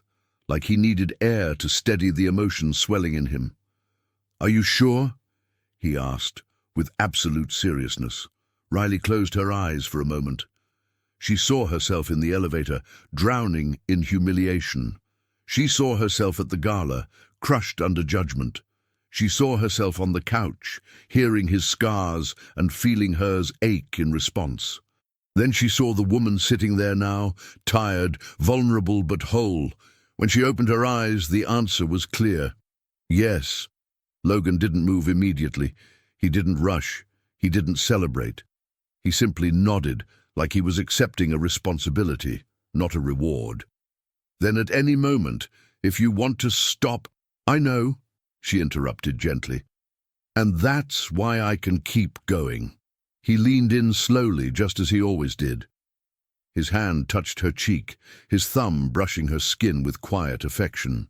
like he needed air to steady the emotions swelling in him. "Are you sure?" he asked, with absolute seriousness. Riley closed her eyes for a moment. She saw herself in the elevator, drowning in humiliation. She saw herself at the gala, crushed under judgment. She saw herself on the couch, hearing his scars and feeling hers ache in response. Then she saw the woman sitting there now, tired, vulnerable but whole. When she opened her eyes, the answer was clear. Yes. Logan didn't move immediately. He didn't rush. He didn't celebrate. He simply nodded, like he was accepting a responsibility, not a reward. "Then at any moment, if you want to stop—" "I know," she interrupted gently. "And that's why I can keep going." He leaned in slowly, just as he always did. His hand touched her cheek, his thumb brushing her skin with quiet affection.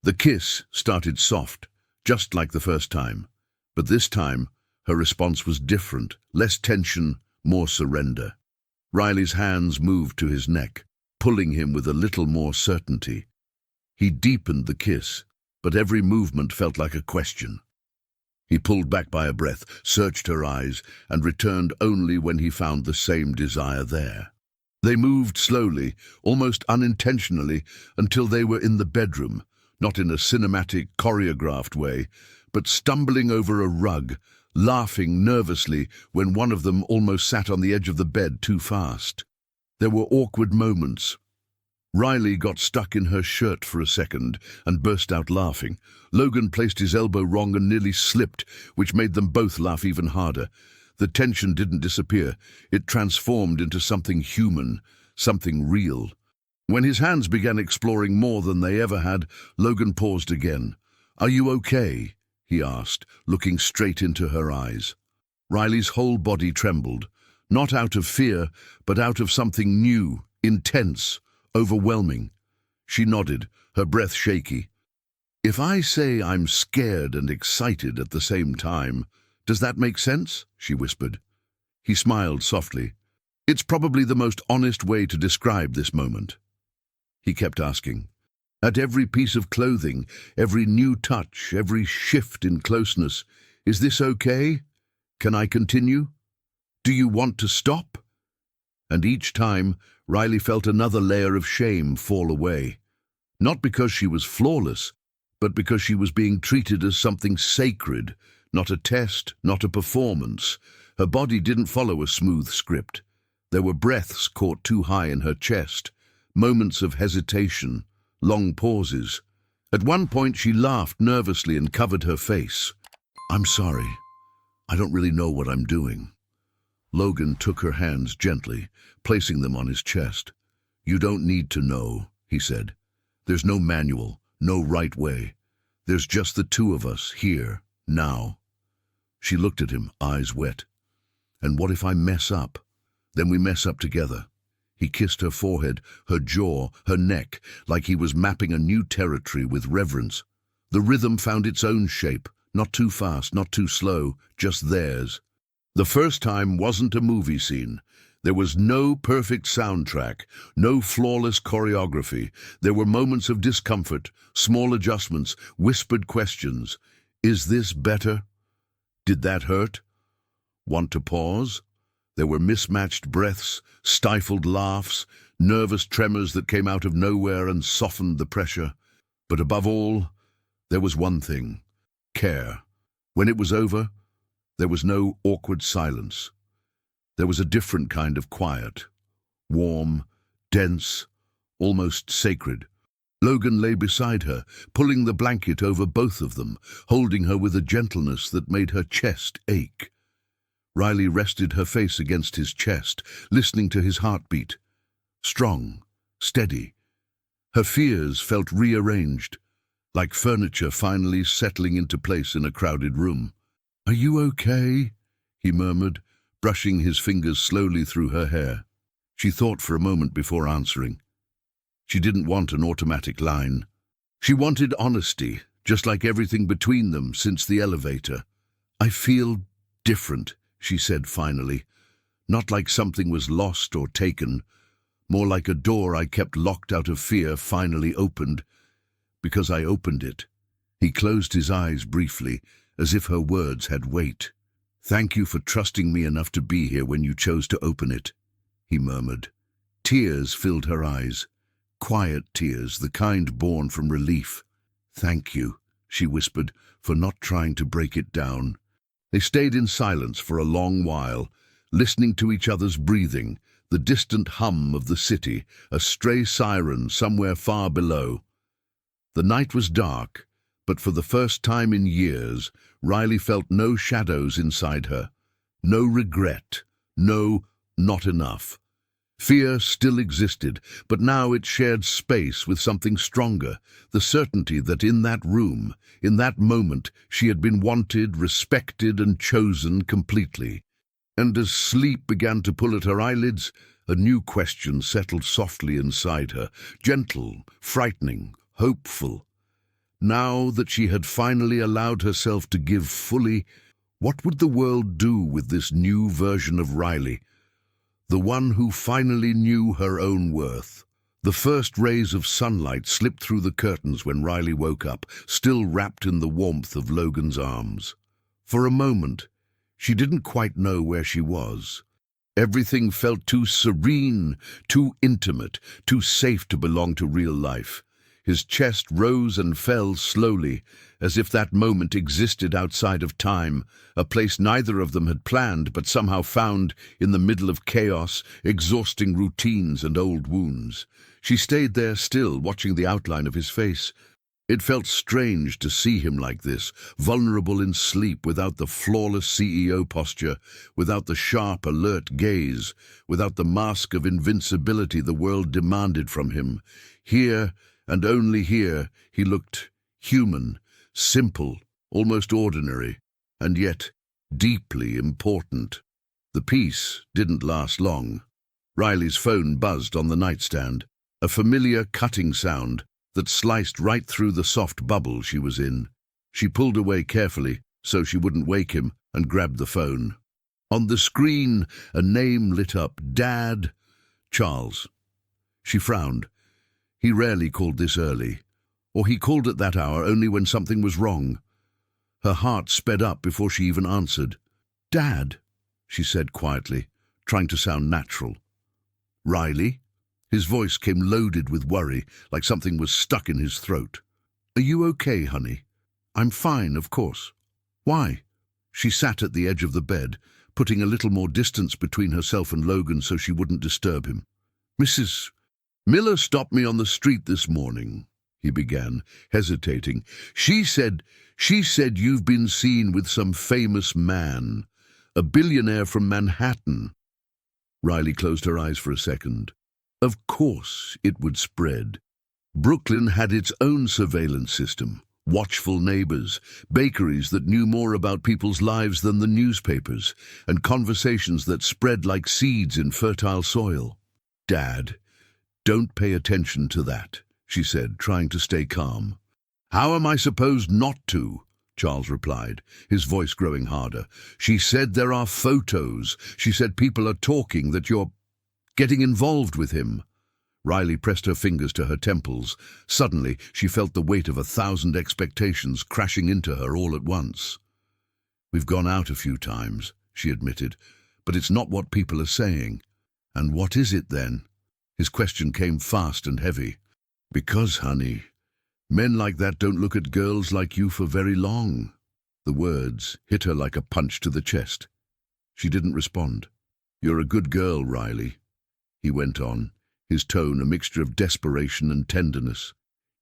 The kiss started soft, just like the first time. But this time, her response was different, less tension, more surrender. Riley's hands moved to his neck, pulling him with a little more certainty. He deepened the kiss, but every movement felt like a question. He pulled back by a breath, searched her eyes, and returned only when he found the same desire there. They moved slowly, almost unintentionally, until they were in the bedroom, not in a cinematic, choreographed way, but stumbling over a rug, laughing nervously when one of them almost sat on the edge of the bed too fast. There were awkward moments. Riley got stuck in her shirt for a second and burst out laughing. Logan placed his elbow wrong and nearly slipped, which made them both laugh even harder. The tension didn't disappear. It transformed into something human, something real. When his hands began exploring more than they ever had, Logan paused again. "Are you okay?" he asked, looking straight into her eyes. Riley's whole body trembled, not out of fear, but out of something new, intense, overwhelming. She nodded, her breath shaky. "If I say I'm scared and excited at the same time, does that make sense?" she whispered. He smiled softly. "It's probably the most honest way to describe this moment." He kept asking. "At every piece of clothing, every new touch, every shift in closeness, is this okay? Can I continue? Do you want to stop?" And each time, Riley felt another layer of shame fall away. Not because she was flawless, but because she was being treated as something sacred, not a test, not a performance. Her body didn't follow a smooth script. There were breaths caught too high in her chest, moments of hesitation, long pauses. At one point she laughed nervously and covered her face. "I'm sorry. I don't really know what I'm doing." Logan took her hands gently, placing them on his chest. "You don't need to know," he said. "There's no manual, no right way. There's just the two of us, here, now." She looked at him, eyes wet. "And what if I mess up? Then we mess up together." He kissed her forehead, her jaw, her neck, like he was mapping a new territory with reverence. The rhythm found its own shape, not too fast, not too slow, just theirs. The first time wasn't a movie scene. There was no perfect soundtrack, no flawless choreography. There were moments of discomfort, small adjustments, whispered questions. "Is this better? Did that hurt? Want to pause?" There were mismatched breaths, stifled laughs, nervous tremors that came out of nowhere and softened the pressure. But above all, there was one thing: care. When it was over, there was no awkward silence. There was a different kind of quiet, warm, dense, almost sacred. Logan lay beside her, pulling the blanket over both of them, holding her with a gentleness that made her chest ache. Riley rested her face against his chest, listening to his heartbeat. Strong, steady. Her fears felt rearranged, like furniture finally settling into place in a crowded room. "Are you okay?" he murmured, brushing his fingers slowly through her hair. She thought for a moment before answering. She didn't want an automatic line. She wanted honesty, just like everything between them since the elevator. "I feel different," she said finally. "Not like something was lost or taken, more like a door I kept locked out of fear finally opened, because I opened it." He closed his eyes briefly, as if her words had weight. "Thank you for trusting me enough to be here when you chose to open it," he murmured. Tears filled her eyes, quiet tears, the kind born from relief. "Thank you," she whispered, "for not trying to break it down." They stayed in silence for a long while, listening to each other's breathing, the distant hum of the city, a stray siren somewhere far below. The night was dark, but for the first time in years, Riley felt no shadows inside her, no regret, no not enough. Fear still existed, but now it shared space with something stronger, the certainty that in that room, in that moment, she had been wanted, respected, and chosen completely. And as sleep began to pull at her eyelids, a new question settled softly inside her, gentle, frightening, hopeful. Now that she had finally allowed herself to give fully, what would the world do with this new version of Riley? The one who finally knew her own worth. The first rays of sunlight slipped through the curtains when Riley woke up, still wrapped in the warmth of Logan's arms. For a moment, she didn't quite know where she was. Everything felt too serene, too intimate, too safe to belong to real life. His chest rose and fell slowly, as if that moment existed outside of time, a place neither of them had planned but somehow found in the middle of chaos, exhausting routines and old wounds. She stayed there still, watching the outline of his face. It felt strange to see him like this, vulnerable in sleep, without the flawless CEO posture, without the sharp, alert gaze, without the mask of invincibility the world demanded from him. Here, and only here, he looked human, simple, almost ordinary, and yet deeply important. The peace didn't last long. Riley's phone buzzed on the nightstand, a familiar cutting sound that sliced right through the soft bubble she was in. She pulled away carefully so she wouldn't wake him and grabbed the phone. On the screen, a name lit up. Dad. Charles. She frowned. He rarely called this early, or he called at that hour only when something was wrong. Her heart sped up before she even answered. Dad, she said quietly, trying to sound natural. Riley? His voice came loaded with worry, like something was stuck in his throat. Are you okay, honey? I'm fine, of course. Why? She sat at the edge of the bed, putting a little more distance between herself and Logan so she wouldn't disturb him. Mrs. Miller stopped me on the street this morning, he began, hesitating. She said you've been seen with some famous man, a billionaire from Manhattan. Riley closed her eyes for a second. Of course it would spread. Brooklyn had its own surveillance system, watchful neighbors, bakeries that knew more about people's lives than the newspapers, and conversations that spread like seeds in fertile soil. Dad, don't pay attention to that, she said, trying to stay calm. How am I supposed not to? Charles replied, his voice growing harder. She said there are photos. She said people are talking, that you're getting involved with him. Riley pressed her fingers to her temples. Suddenly, she felt the weight of 1,000 expectations crashing into her all at once. We've gone out a few times, she admitted, but it's not what people are saying. And what is it then? His question came fast and heavy. Because, honey, men like that don't look at girls like you for very long. The words hit her like a punch to the chest. She didn't respond. You're a good girl, Riley, he went on, his tone a mixture of desperation and tenderness.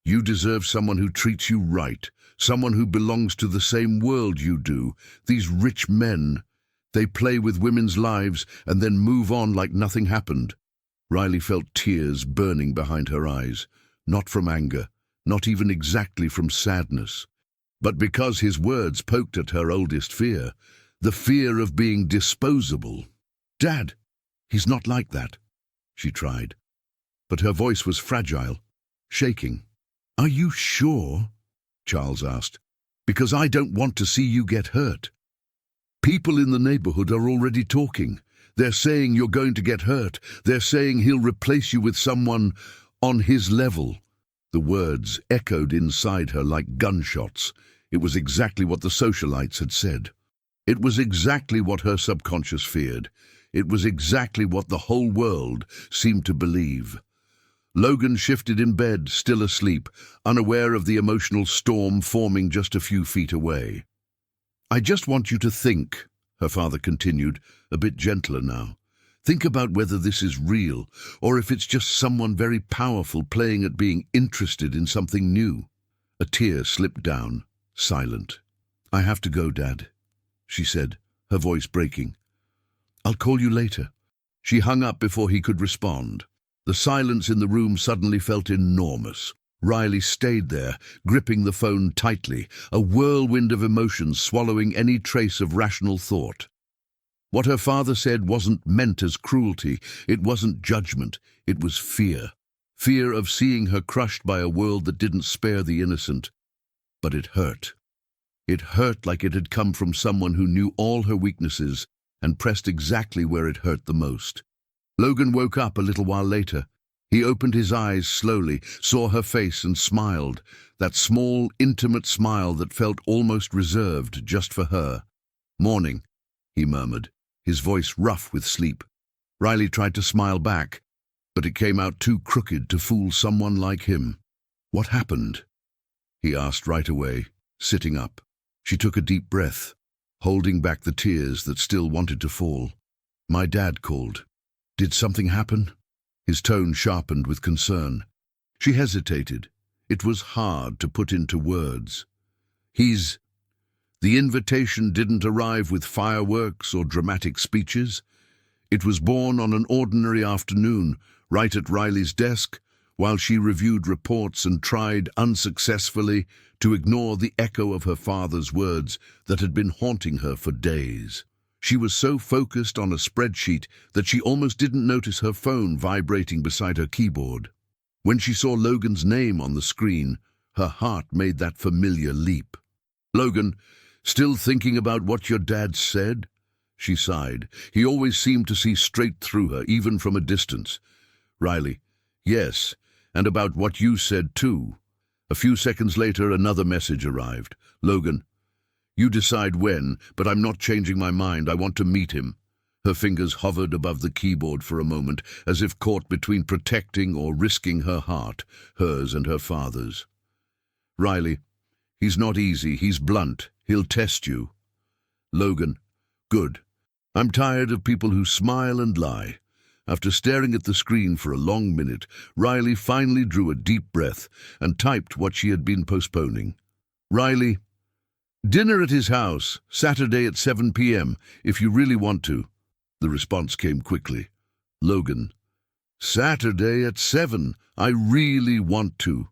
You deserve someone who treats you right, someone who belongs to the same world you do. These rich men, they play with women's lives and then move on like nothing happened. Riley felt tears burning behind her eyes, not from anger, not even exactly from sadness, but because his words poked at her oldest fear, the fear of being disposable. Dad, he's not like that, she tried, but her voice was fragile, shaking. Are you sure? Charles asked. Because I don't want to see you get hurt. People in the neighborhood are already talking. They're saying you're going to get hurt. They're saying he'll replace you with someone on his level. The words echoed inside her like gunshots. It was exactly what the socialites had said. It was exactly what her subconscious feared. It was exactly what the whole world seemed to believe. Logan shifted in bed, still asleep, unaware of the emotional storm forming just a few feet away. I just want you to think, her father continued, a bit gentler now. Think about whether this is real, or if it's just someone very powerful playing at being interested in something new. A tear slipped down, silent. I have to go, Dad, she said, her voice breaking. I'll call you later. She hung up before he could respond. The silence in the room suddenly felt enormous. Riley stayed there, gripping the phone tightly, a whirlwind of emotions swallowing any trace of rational thought. What her father said wasn't meant as cruelty, it wasn't judgment, it was fear. Fear of seeing her crushed by a world that didn't spare the innocent. But it hurt. It hurt like it had come from someone who knew all her weaknesses and pressed exactly where it hurt the most. Logan woke up a little while later. He opened his eyes slowly, saw her face and smiled, that small, intimate smile that felt almost reserved just for her. Morning, he murmured, his voice rough with sleep. Riley tried to smile back, but it came out too crooked to fool someone like him. "What happened?" he asked right away, sitting up. She took a deep breath, holding back the tears that still wanted to fall. "My dad called. Did something happen?" His tone sharpened with concern. She hesitated. It was hard to put into words. The invitation didn't arrive with fireworks or dramatic speeches. It was born on an ordinary afternoon, right at Riley's desk, while she reviewed reports and tried unsuccessfully to ignore the echo of her father's words that had been haunting her for days. She was so focused on a spreadsheet that she almost didn't notice her phone vibrating beside her keyboard. When she saw Logan's name on the screen, her heart made that familiar leap. "Logan, still thinking about what your dad said?" She sighed. He always seemed to see straight through her, even from a distance. "Riley, yes, and about what you said too." A few seconds later, another message arrived. "Logan, you decide when, but I'm not changing my mind. I want to meet him." Her fingers hovered above the keyboard for a moment, as if caught between protecting or risking her heart, hers and her father's. "Riley, he's not easy. He's blunt. He'll test you." "Logan, good. I'm tired of people who smile and lie." After staring at the screen for a long minute, Riley finally drew a deep breath and typed what she had been postponing. "Riley, dinner at his house, Saturday at 7 p.m., if you really want to." The response came quickly. "Logan, Saturday at 7. I really want to."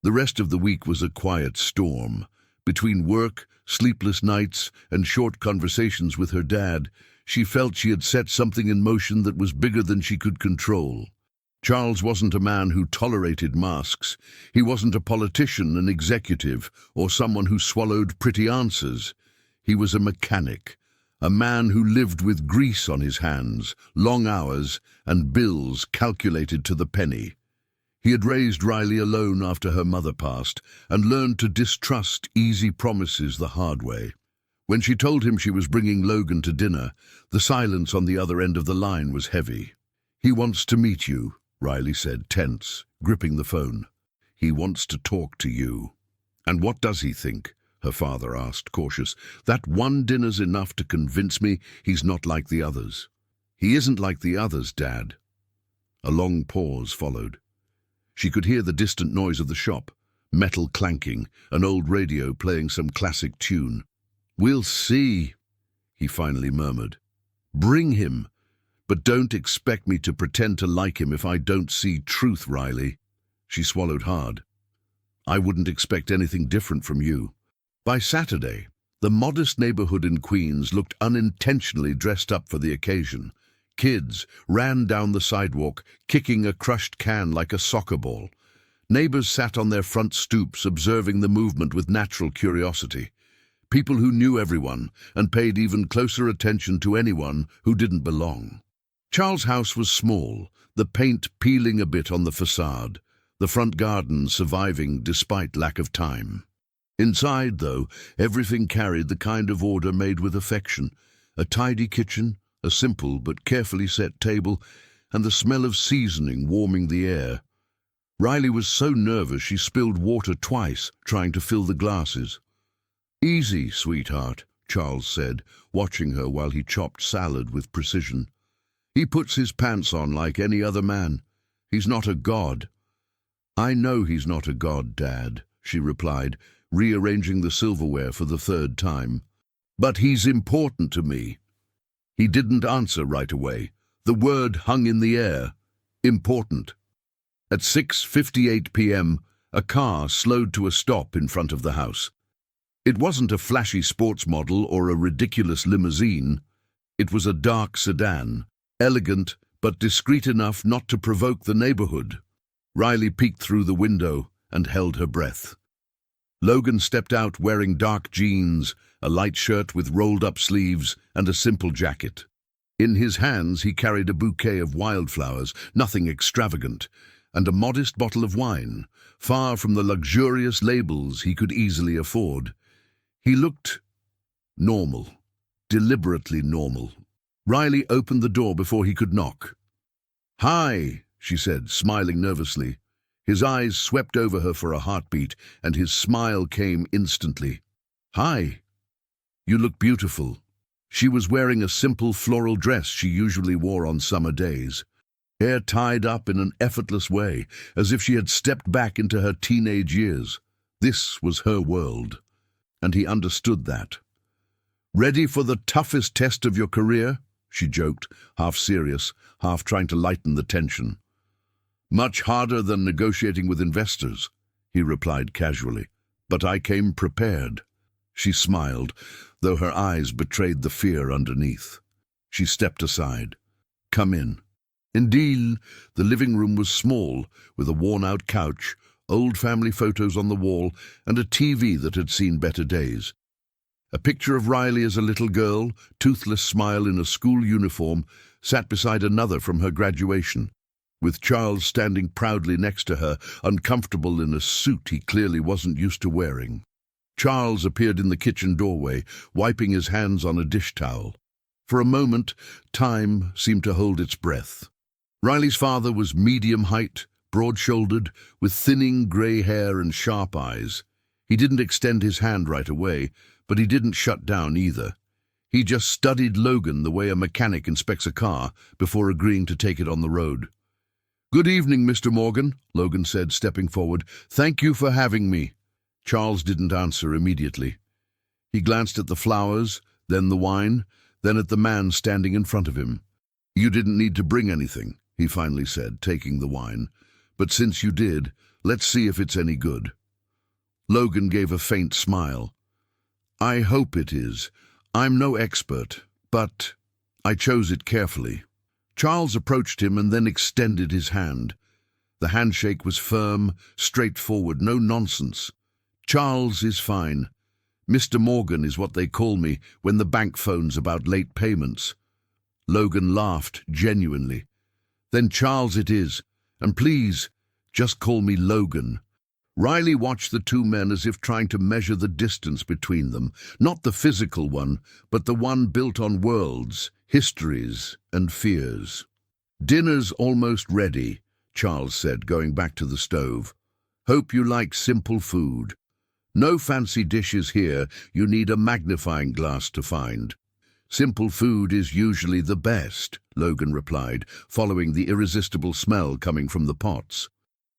The rest of the week was a quiet storm. Between work, sleepless nights, and short conversations with her dad, she felt she had set something in motion that was bigger than she could control. Charles wasn't a man who tolerated masks. He wasn't a politician, an executive, or someone who swallowed pretty answers. He was a mechanic, a man who lived with grease on his hands, long hours, and bills calculated to the penny. He had raised Riley alone after her mother passed, and learned to distrust easy promises the hard way. When she told him she was bringing Logan to dinner, the silence on the other end of the line was heavy. "He wants to meet you," Riley said, tense, gripping the phone. "He wants to talk to you." "And what does he think?" her father asked, cautious. "That one dinner's enough to convince me he's not like the others." "He isn't like the others, Dad." A long pause followed. She could hear the distant noise of the shop, metal clanking, an old radio playing some classic tune. "We'll see," he finally murmured. "Bring him, but don't expect me to pretend to like him if I don't see truth, Riley." She swallowed hard. "I wouldn't expect anything different from you." By Saturday, the modest neighborhood in Queens looked unintentionally dressed up for the occasion. Kids ran down the sidewalk, kicking a crushed can like a soccer ball. Neighbors sat on their front stoops, observing the movement with natural curiosity. People who knew everyone and paid even closer attention to anyone who didn't belong. Charles' house was small, the paint peeling a bit on the facade, the front garden surviving despite lack of time. Inside, though, everything carried the kind of order made with affection: a tidy kitchen, a simple but carefully set table, and the smell of seasoning warming the air. Riley was so nervous she spilled water twice, trying to fill the glasses. "Easy, sweetheart," Charles said, watching her while he chopped salad with precision. "He puts his pants on like any other man. He's not a god." "I know he's not a god, Dad," she replied, rearranging the silverware for the third time. "But he's important to me." He didn't answer right away. The word hung in the air. Important. At 6:58 p.m., a car slowed to a stop in front of the house. It wasn't a flashy sports model or a ridiculous limousine. It was a dark sedan, elegant but discreet enough not to provoke the neighborhood. Riley peeked through the window and held her breath. Logan stepped out wearing dark jeans, a light shirt with rolled-up sleeves, and a simple jacket. In his hands he carried a bouquet of wildflowers, nothing extravagant, and a modest bottle of wine, far from the luxurious labels he could easily afford. He looked normal, deliberately normal. Riley opened the door before he could knock. "Hi," she said, smiling nervously. His eyes swept over her for a heartbeat, and his smile came instantly. "Hi, you look beautiful." She was wearing a simple floral dress she usually wore on summer days, hair tied up in an effortless way, as if she had stepped back into her teenage years. This was her world, and he understood that. "Ready for the toughest test of your career?" she joked, half serious, half trying to lighten the tension. "Much harder than negotiating with investors," he replied casually. "But I came prepared." She smiled, though her eyes betrayed the fear underneath. She stepped aside. "Come in." Indeed, the living room was small, with a worn-out couch, old family photos on the wall, and a TV that had seen better days. A picture of Riley as a little girl, toothless smile in a school uniform, sat beside another from her graduation, with Charles standing proudly next to her, uncomfortable in a suit he clearly wasn't used to wearing. Charles appeared in the kitchen doorway, wiping his hands on a dish towel. For a moment, time seemed to hold its breath. Riley's father was medium height, broad-shouldered, with thinning grey hair and sharp eyes. He didn't extend his hand right away, but he didn't shut down either. He just studied Logan the way a mechanic inspects a car before agreeing to take it on the road. "Good evening, Mr. Morgan," Logan said, stepping forward. "Thank you for having me." Charles didn't answer immediately. He glanced at the flowers, then the wine, then at the man standing in front of him. "You didn't need to bring anything," he finally said, taking the wine. "But since you did, let's see if it's any good." Logan gave a faint smile. "I hope it is. I'm no expert, but I chose it carefully." Charles approached him and then extended his hand. The handshake was firm, straightforward, no nonsense. "Charles is fine. Mr. Morgan is what they call me when the bank phones about late payments." Logan laughed genuinely. "Then Charles it is, and please, just call me Logan." Riley watched the two men as if trying to measure the distance between them, not the physical one, but the one built on worlds, histories, and fears. "Dinner's almost ready," Charles said, going back to the stove. "Hope you like simple food. No fancy dishes here you need a magnifying glass to find." "Simple food is usually the best," Logan replied, following the irresistible smell coming from the pots.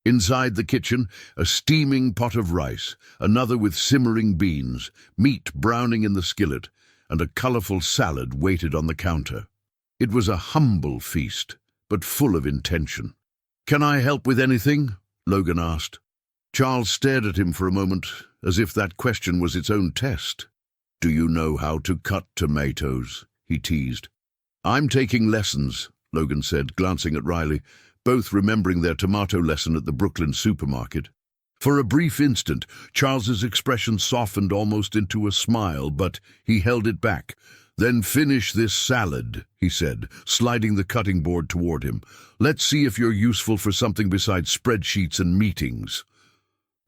Inside the kitchen, a steaming pot of rice, another with simmering beans, meat browning in the skillet, and a colorful salad waited on the counter. It was a humble feast, but full of intention. "Can I help with anything?" Logan asked. Charles stared at him for a moment, as if that question was its own test. "Do you know how to cut tomatoes?" he teased. "I'm taking lessons," Logan said, glancing at Riley, both remembering their tomato lesson at the Brooklyn supermarket. For a brief instant, Charles's expression softened almost into a smile, but he held it back. "Then finish this salad," he said, sliding the cutting board toward him. "Let's see if you're useful for something besides spreadsheets and meetings."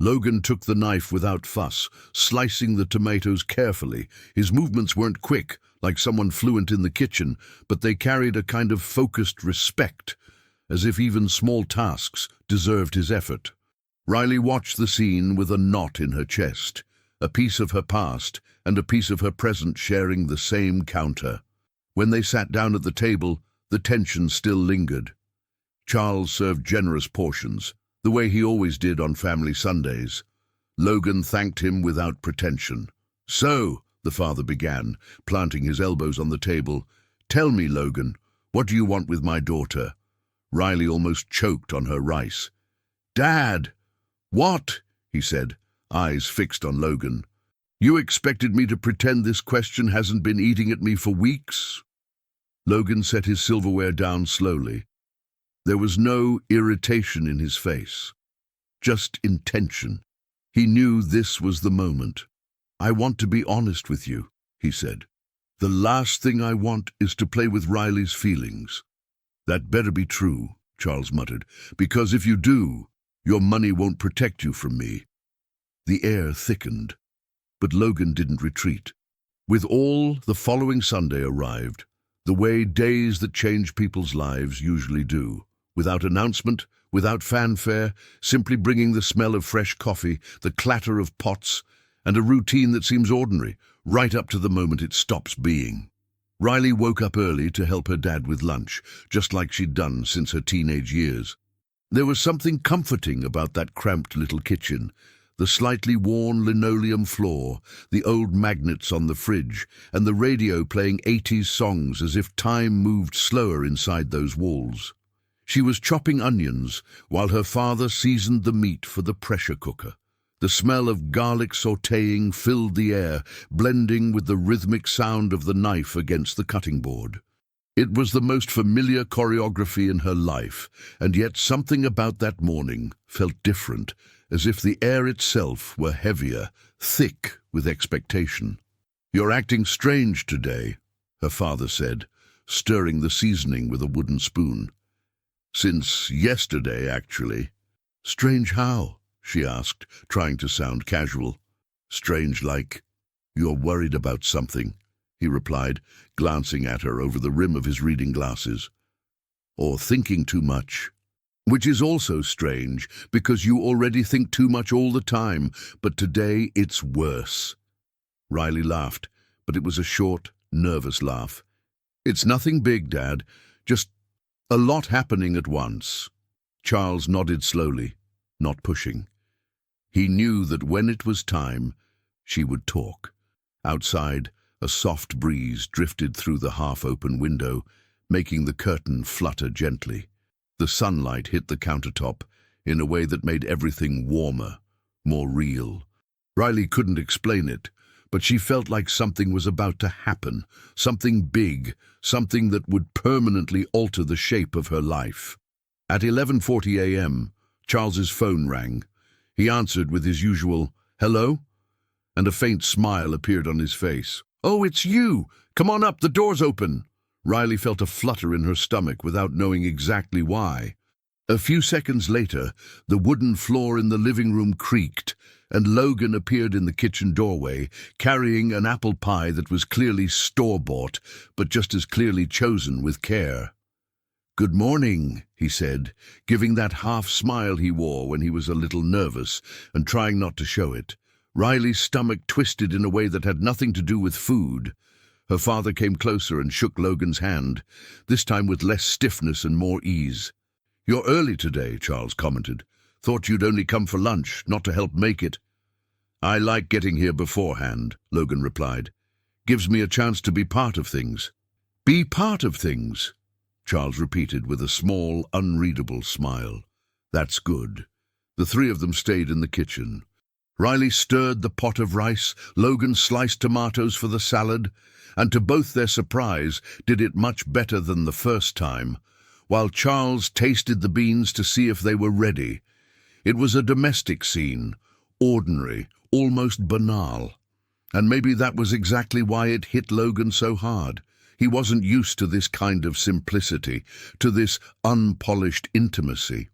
Logan took the knife without fuss, slicing the tomatoes carefully. His movements weren't quick, like someone fluent in the kitchen, but they carried a kind of focused respect, as if even small tasks deserved his effort. Riley watched the scene with a knot in her chest, a piece of her past and a piece of her present sharing the same counter. When they sat down at the table, the tension still lingered. Charles served generous portions, the way he always did on family Sundays. Logan thanked him without pretension. "So," the father began, planting his elbows on the table, "tell me, Logan, what do you want with my daughter?" Riley almost choked on her rice. "Dad!" "What?" he said, eyes fixed on Logan. "You expected me to pretend this question hasn't been eating at me for weeks?" Logan set his silverware down slowly. There was no irritation in his face, just intention. He knew this was the moment. "I want to be honest with you," he said. "The last thing I want is to play with Riley's feelings." "That better be true," Charles muttered, "because if you do, your money won't protect you from me." The air thickened, but Logan didn't retreat. With all, the following Sunday arrived, the way days that change people's lives usually do, without announcement, without fanfare, simply bringing the smell of fresh coffee, the clatter of pots, and a routine that seems ordinary, right up to the moment it stops being. Riley woke up early to help her dad with lunch, just like she'd done since her teenage years. There was something comforting about that cramped little kitchen, the slightly worn linoleum floor, the old magnets on the fridge, and the radio playing 80s songs as if time moved slower inside those walls. She was chopping onions while her father seasoned the meat for the pressure cooker. The smell of garlic sautéing filled the air, blending with the rhythmic sound of the knife against the cutting board. It was the most familiar choreography in her life, and yet something about that morning felt different, as if the air itself were heavier, thick with expectation. "You're acting strange today," her father said, stirring the seasoning with a wooden spoon. "Since yesterday, actually." "Strange how?" she asked, trying to sound casual. "Strange like you're worried about something," he replied, glancing at her over the rim of his reading glasses. "Or thinking too much. Which is also strange, because you already think too much all the time, but today it's worse." Riley laughed, but it was a short, nervous laugh. "It's nothing big, Dad. Just a lot happening at once." Charles nodded slowly, not pushing. He knew that when it was time, she would talk. Outside, a soft breeze drifted through the half-open window, making the curtain flutter gently. The sunlight hit the countertop in a way that made everything warmer, more real. Riley couldn't explain it, but she felt like something was about to happen, something big, something that would permanently alter the shape of her life. At 11:40 a.m., Charles's phone rang. He answered with his usual, "Hello?" and a faint smile appeared on his face. "Oh, it's you! Come on up, the door's open!" Riley felt a flutter in her stomach without knowing exactly why. A few seconds later, the wooden floor in the living room creaked, and Logan appeared in the kitchen doorway, carrying an apple pie that was clearly store-bought, but just as clearly chosen with care. "Good morning," he said, giving that half-smile he wore when he was a little nervous and trying not to show it. Riley's stomach twisted in a way that had nothing to do with food. Her father came closer and shook Logan's hand, this time with less stiffness and more ease. "You're early today," Charles commented. "Thought you'd only come for lunch, not to help make it." "I like getting here beforehand," Logan replied. "Gives me a chance to be part of things." "Be part of things," Charles repeated with a small, unreadable smile. "That's good." The three of them stayed in the kitchen. Riley stirred the pot of rice, Logan sliced tomatoes for the salad, and to both their surprise, did it much better than the first time, while Charles tasted the beans to see if they were ready. It was a domestic scene, ordinary, almost banal. And maybe that was exactly why it hit Logan so hard. He wasn't used to this kind of simplicity, to this unpolished intimacy.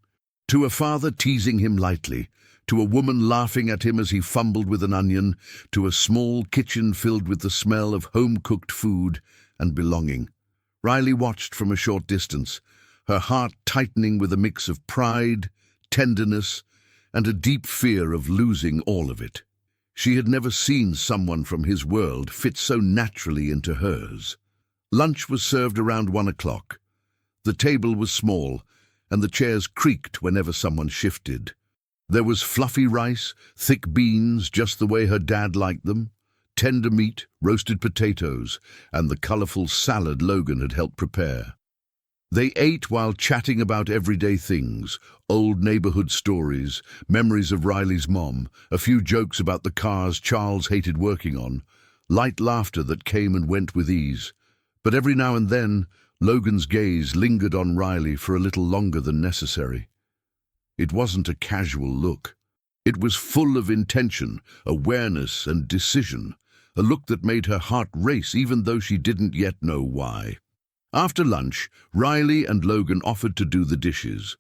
To a father teasing him lightly, to a woman laughing at him as he fumbled with an onion, to a small kitchen filled with the smell of home-cooked food and belonging. Riley watched from a short distance, her heart tightening with a mix of pride, tenderness, and a deep fear of losing all of it. She had never seen someone from his world fit so naturally into hers. Lunch was served around 1 o'clock. The table was small, and the chairs creaked whenever someone shifted. There was fluffy rice, thick beans, just the way her dad liked them, tender meat, roasted potatoes, and the colorful salad Logan had helped prepare. They ate while chatting about everyday things, old neighborhood stories, memories of Riley's mom, a few jokes about the cars Charles hated working on, light laughter that came and went with ease. But every now and then, Logan's gaze lingered on Riley for a little longer than necessary. It wasn't a casual look. It was full of intention, awareness, and decision, a look that made her heart race even though she didn't yet know why. After lunch, Riley and Logan offered to do the dishes.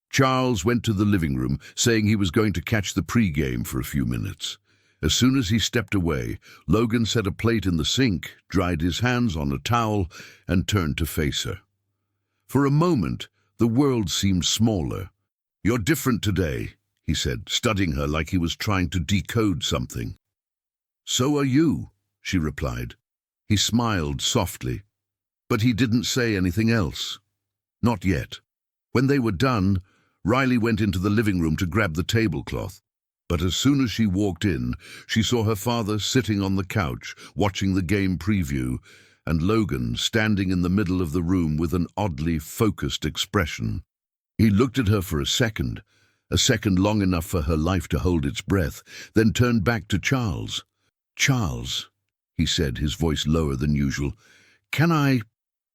Charles went to the living room, saying he was going to catch the pre-game for a few minutes. As soon as he stepped away, Logan set a plate in the sink, dried his hands on a towel, and turned to face her. For a moment, the world seemed smaller. "You're different today," he said, studying her like he was trying to decode something. "So are you," she replied. He smiled softly, but he didn't say anything else. Not yet. When they were done, Riley went into the living room to grab the tablecloth. But as soon as she walked in, she saw her father sitting on the couch, watching the game preview, and Logan standing in the middle of the room with an oddly focused expression. He looked at her for a second long enough for her life to hold its breath, then turned back to Charles. "Charles," he said, his voice lower than usual, "can I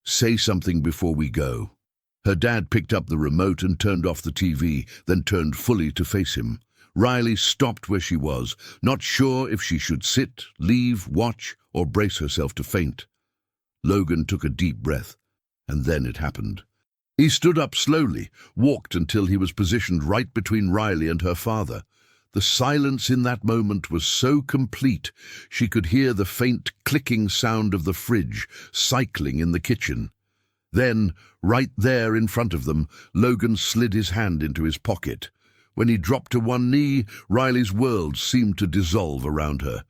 say something before we go?" Her dad picked up the remote and turned off the TV, then turned fully to face him. Riley stopped where she was, not sure if she should sit, leave, watch, or brace herself to faint. Logan took a deep breath, and then it happened. He stood up slowly, walked until he was positioned right between Riley and her father. The silence in that moment was so complete, she could hear the faint clicking sound of the fridge cycling in the kitchen. Then, right there in front of them, Logan slid his hand into his pocket. When he dropped to one knee, Riley's world seemed to dissolve around her.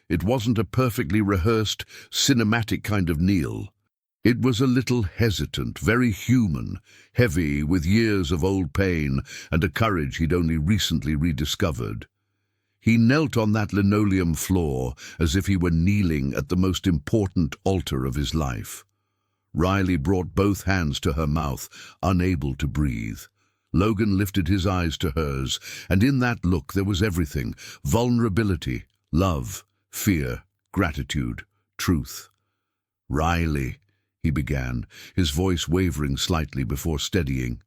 It wasn't a perfectly rehearsed, cinematic kind of kneel. It was a little hesitant, very human, heavy with years of old pain and a courage he'd only recently rediscovered. He knelt on that linoleum floor as if he were kneeling at the most important altar of his life. Riley brought both hands to her mouth, unable to breathe. Logan lifted his eyes to hers, and in that look there was everything: vulnerability, love, fear, gratitude, truth. "Riley," he began, his voice wavering slightly before steadying.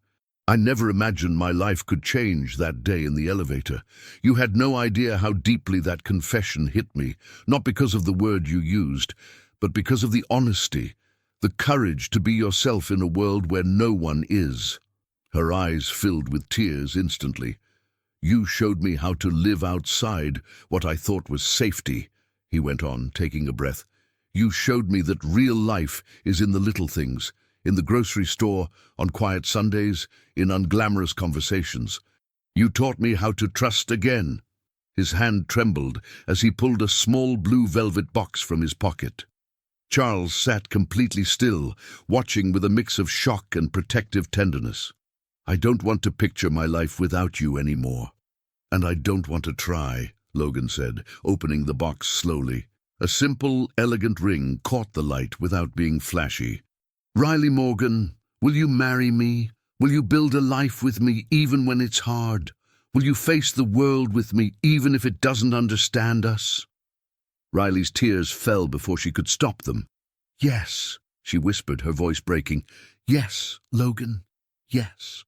"I never imagined my life could change that day in the elevator. You had no idea how deeply that confession hit me, not because of the word you used, but because of the honesty, the courage to be yourself in a world where no one is." Her eyes filled with tears instantly. "You showed me how to live outside what I thought was safety," he went on, taking a breath. "You showed me that real life is in the little things, in the grocery store, on quiet Sundays, in unglamorous conversations. You taught me how to trust again." His hand trembled as he pulled a small blue velvet box from his pocket. Charles sat completely still, watching with a mix of shock and protective tenderness. "I don't want to picture my life without you anymore. And I don't want to try," Logan said, opening the box slowly. A simple, elegant ring caught the light without being flashy. "Riley Morgan, will you marry me? Will you build a life with me even when it's hard? Will you face the world with me even if it doesn't understand us?" Riley's tears fell before she could stop them. "Yes," she whispered, her voice breaking. "Yes, Logan, yes."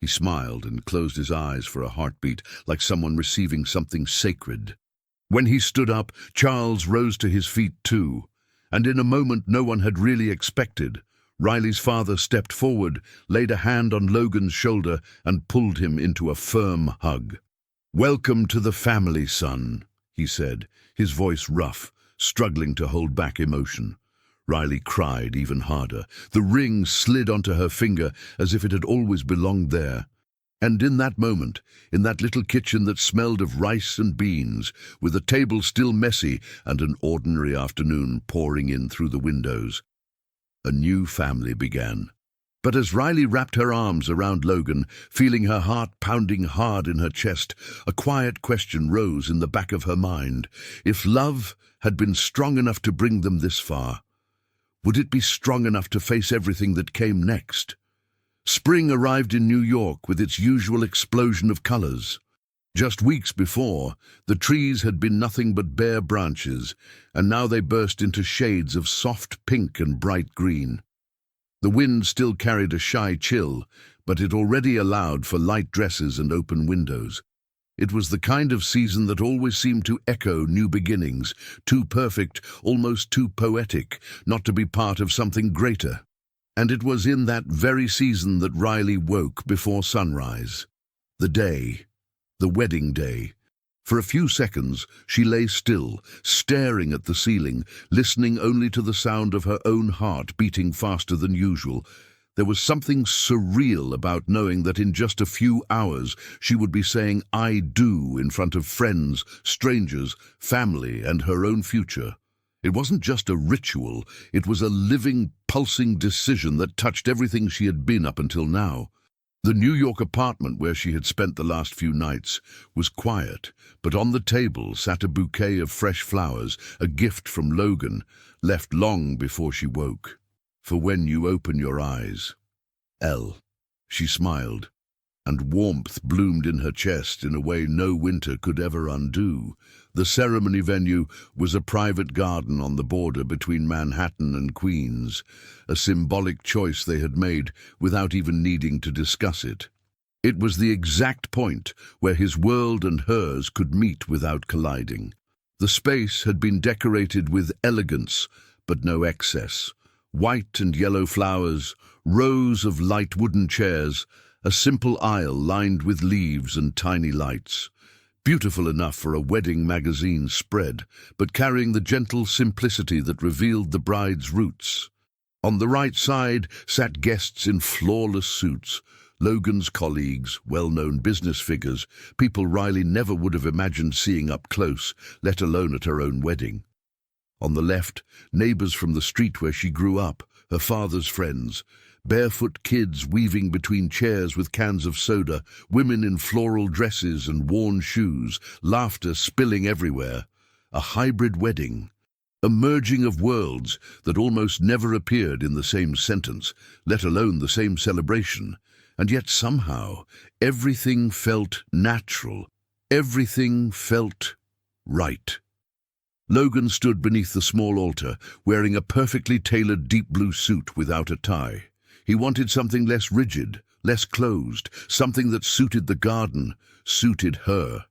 He smiled and closed his eyes for a heartbeat, like someone receiving something sacred. When he stood up, Charles rose to his feet too, and in a moment no one had really expected, Riley's father stepped forward, laid a hand on Logan's shoulder, and pulled him into a firm hug. "Welcome to the family, son," he said, his voice rough, struggling to hold back emotion. Riley cried even harder. The ring slid onto her finger as if it had always belonged there. And in that moment, in that little kitchen that smelled of rice and beans, with the table still messy and an ordinary afternoon pouring in through the windows, a new family began. But as Riley wrapped her arms around Logan, feeling her heart pounding hard in her chest, a quiet question rose in the back of her mind. If love had been strong enough to bring them this far, would it be strong enough to face everything that came next? Spring arrived in New York with its usual explosion of colors. Just weeks before, the trees had been nothing but bare branches, and now they burst into shades of soft pink and bright green. The wind still carried a shy chill, but it already allowed for light dresses and open windows. It was the kind of season that always seemed to echo new beginnings, too perfect, almost too poetic, not to be part of something greater. And it was in that very season that Riley woke before sunrise. The day, the wedding day. For a few seconds, she lay still, staring at the ceiling, listening only to the sound of her own heart beating faster than usual. There was something surreal about knowing that in just a few hours she would be saying "I do" in front of friends, strangers, family, and her own future. It wasn't just a ritual, it was a living, pulsing decision that touched everything she had been up until now. The New York apartment where she had spent the last few nights was quiet, but on the table sat a bouquet of fresh flowers, a gift from Logan, left long before she woke. "For when you open your eyes, Elle." She smiled, and warmth bloomed in her chest in a way no winter could ever undo. The ceremony venue was a private garden on the border between Manhattan and Queens, a symbolic choice they had made without even needing to discuss it. It was the exact point where his world and hers could meet without colliding. The space had been decorated with elegance, but no excess. White and yellow flowers, rows of light wooden chairs, a simple aisle lined with leaves and tiny lights. Beautiful enough for a wedding magazine spread, but carrying the gentle simplicity that revealed the bride's roots. On the right side sat guests in flawless suits, Logan's colleagues, well-known business figures, people Riley never would have imagined seeing up close, let alone at her own wedding. On the left, neighbors from the street where she grew up, her father's friends, barefoot kids weaving between chairs with cans of soda, women in floral dresses and worn shoes, laughter spilling everywhere. A hybrid wedding, a merging of worlds that almost never appeared in the same sentence, let alone the same celebration. And yet somehow, everything felt natural. Everything felt right. Logan stood beneath the small altar, wearing a perfectly tailored deep blue suit without a tie. He wanted something less rigid, less closed, something that suited the garden, suited her.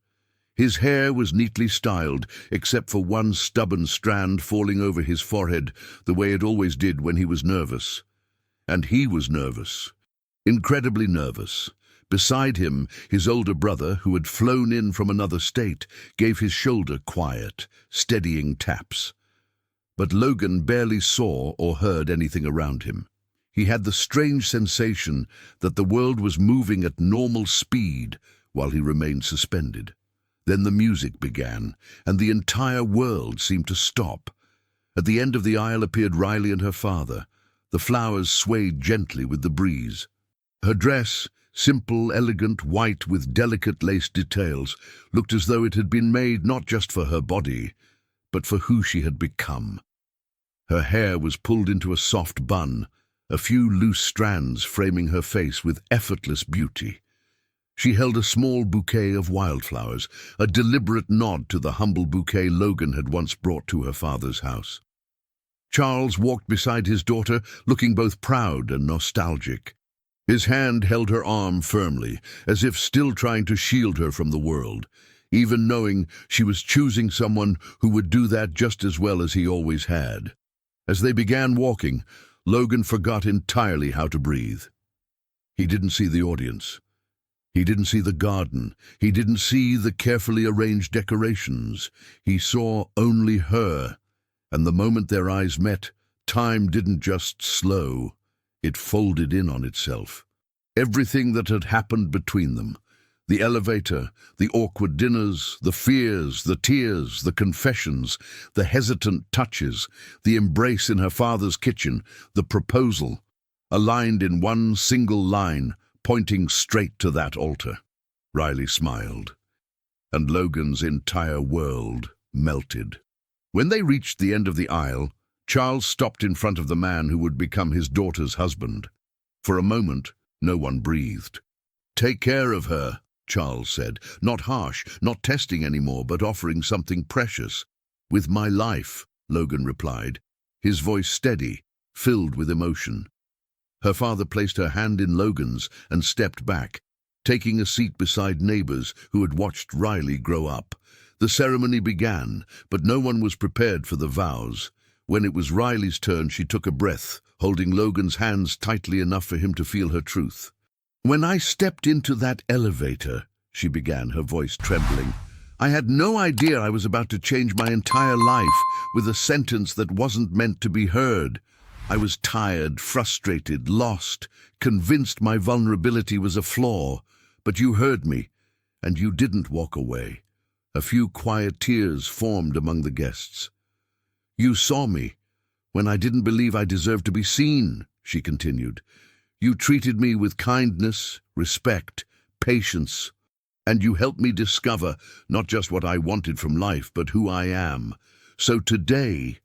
His hair was neatly styled, except for one stubborn strand falling over his forehead, the way it always did when he was nervous. And he was nervous, incredibly nervous. Beside him, his older brother, who had flown in from another state, gave his shoulder quiet, steadying taps. But Logan barely saw or heard anything around him. He had the strange sensation that the world was moving at normal speed while he remained suspended. Then the music began, and the entire world seemed to stop. At the end of the aisle appeared Riley and her father. The flowers swayed gently with the breeze. Her dress, simple, elegant, white with delicate lace details, looked as though it had been made not just for her body, but for who she had become. Her hair was pulled into a soft bun, a few loose strands framing her face with effortless beauty. She held a small bouquet of wildflowers, a deliberate nod to the humble bouquet Logan had once brought to her father's house. Charles walked beside his daughter, looking both proud and nostalgic. His hand held her arm firmly, as if still trying to shield her from the world, even knowing she was choosing someone who would do that just as well as he always had. As they began walking, Logan forgot entirely how to breathe. He didn't see the audience. He didn't see the garden. He didn't see the carefully arranged decorations. He saw only her, and the moment their eyes met, time didn't just slow. It folded in on itself. Everything that had happened between them, the elevator, the awkward dinners, the fears, the tears, the confessions, the hesitant touches, the embrace in her father's kitchen, the proposal, aligned in one single line, pointing straight to that altar. Riley smiled, and Logan's entire world melted. When they reached the end of the aisle, Charles stopped in front of the man who would become his daughter's husband. For a moment, no one breathed. "Take care of her," Charles said, not harsh, not testing anymore, but offering something precious. "With my life," Logan replied, his voice steady, filled with emotion. Her father placed her hand in Logan's and stepped back, taking a seat beside neighbors who had watched Riley grow up. The ceremony began, but no one was prepared for the vows. When it was Riley's turn, she took a breath, holding Logan's hands tightly enough for him to feel her truth. "When I stepped into that elevator," she began, her voice trembling, "I had no idea I was about to change my entire life with a sentence that wasn't meant to be heard. I was tired, frustrated, lost, convinced my vulnerability was a flaw. But you heard me, and you didn't walk away. A few quiet tears formed among the guests. You saw me when I didn't believe I deserved to be seen, she continued. You treated me with kindness, respect, patience, and you helped me discover not just what I wanted from life, but who I am. So today,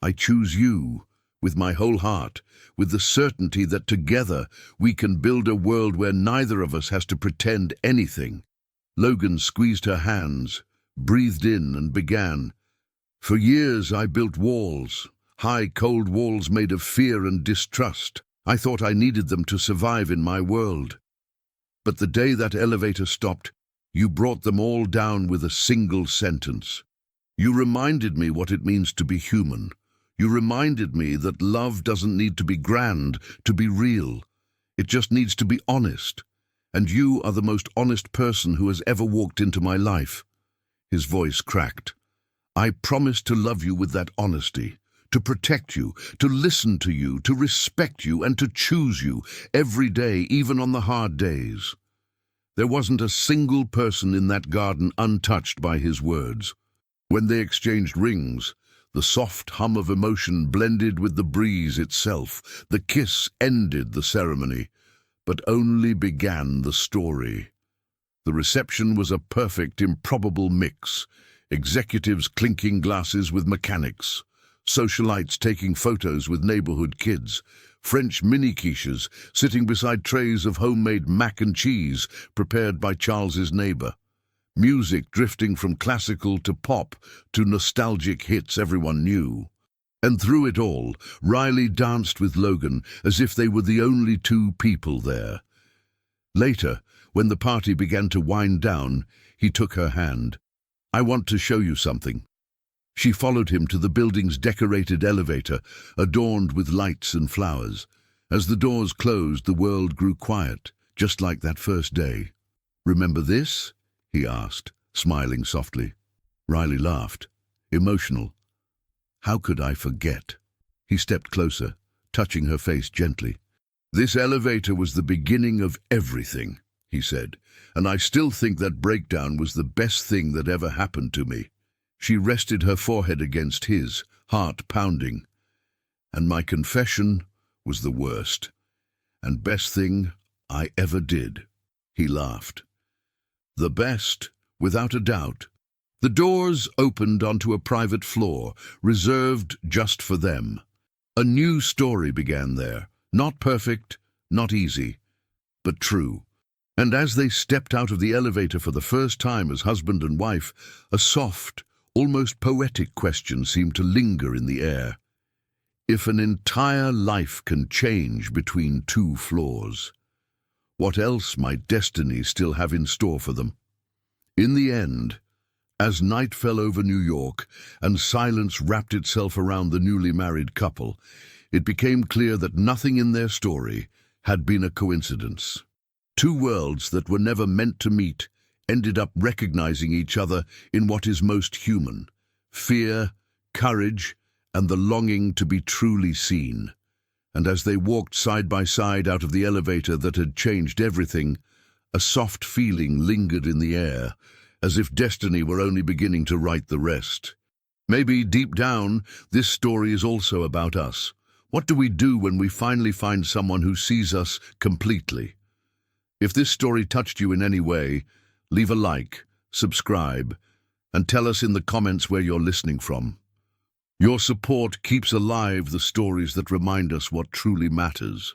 I choose you with my whole heart, with the certainty that together we can build a world where neither of us has to pretend anything. Logan squeezed her hands, breathed in, and began. For years I built walls, high, cold walls made of fear and distrust. I thought I needed them to survive in my world. But the day that elevator stopped, you brought them all down with a single sentence. You reminded me what it means to be human. You reminded me that love doesn't need to be grand to be real. It just needs to be honest. And you are the most honest person who has ever walked into my life. His voice cracked. I promise to love you with that honesty, to protect you, to listen to you, to respect you, and to choose you every day, even on the hard days. There wasn't a single person in that garden untouched by his words. When they exchanged rings, the soft hum of emotion blended with the breeze itself. The kiss ended the ceremony, but only began the story. The reception was a perfect, improbable mix. Executives clinking glasses with mechanics, socialites taking photos with neighborhood kids, French mini-quiches sitting beside trays of homemade mac and cheese prepared by Charles's neighbor. Music drifting from classical to pop to nostalgic hits everyone knew. And through it all, Riley danced with Logan as if they were the only two people there. Later, when the party began to wind down, he took her hand. I want to show you something. She followed him to the building's decorated elevator, adorned with lights and flowers. As the doors closed, the world grew quiet, just like that first day. Remember this? He asked, smiling softly. Riley laughed, emotional. How could I forget? He stepped closer, touching her face gently. This elevator was the beginning of everything, he said, and I still think that breakdown was the best thing that ever happened to me. She rested her forehead against his, heart pounding. And my confession was the worst, and best thing I ever did. He laughed. The best, without a doubt. The doors opened onto a private floor, reserved just for them. A new story began there, not perfect, not easy, but true. And as they stepped out of the elevator for the first time as husband and wife, a soft, almost poetic question seemed to linger in the air. If an entire life can change between two floors, what else might destiny still have in store for them? In the end, as night fell over New York and silence wrapped itself around the newly married couple, it became clear that nothing in their story had been a coincidence. Two worlds that were never meant to meet ended up recognizing each other in what is most human: fear, courage, and the longing to be truly seen. And as they walked side by side out of the elevator that had changed everything, a soft feeling lingered in the air, as if destiny were only beginning to write the rest. Maybe deep down, this story is also about us. What do we do when we finally find someone who sees us completely? If this story touched you in any way, leave a like, subscribe, and tell us in the comments where you're listening from. Your support keeps alive the stories that remind us what truly matters.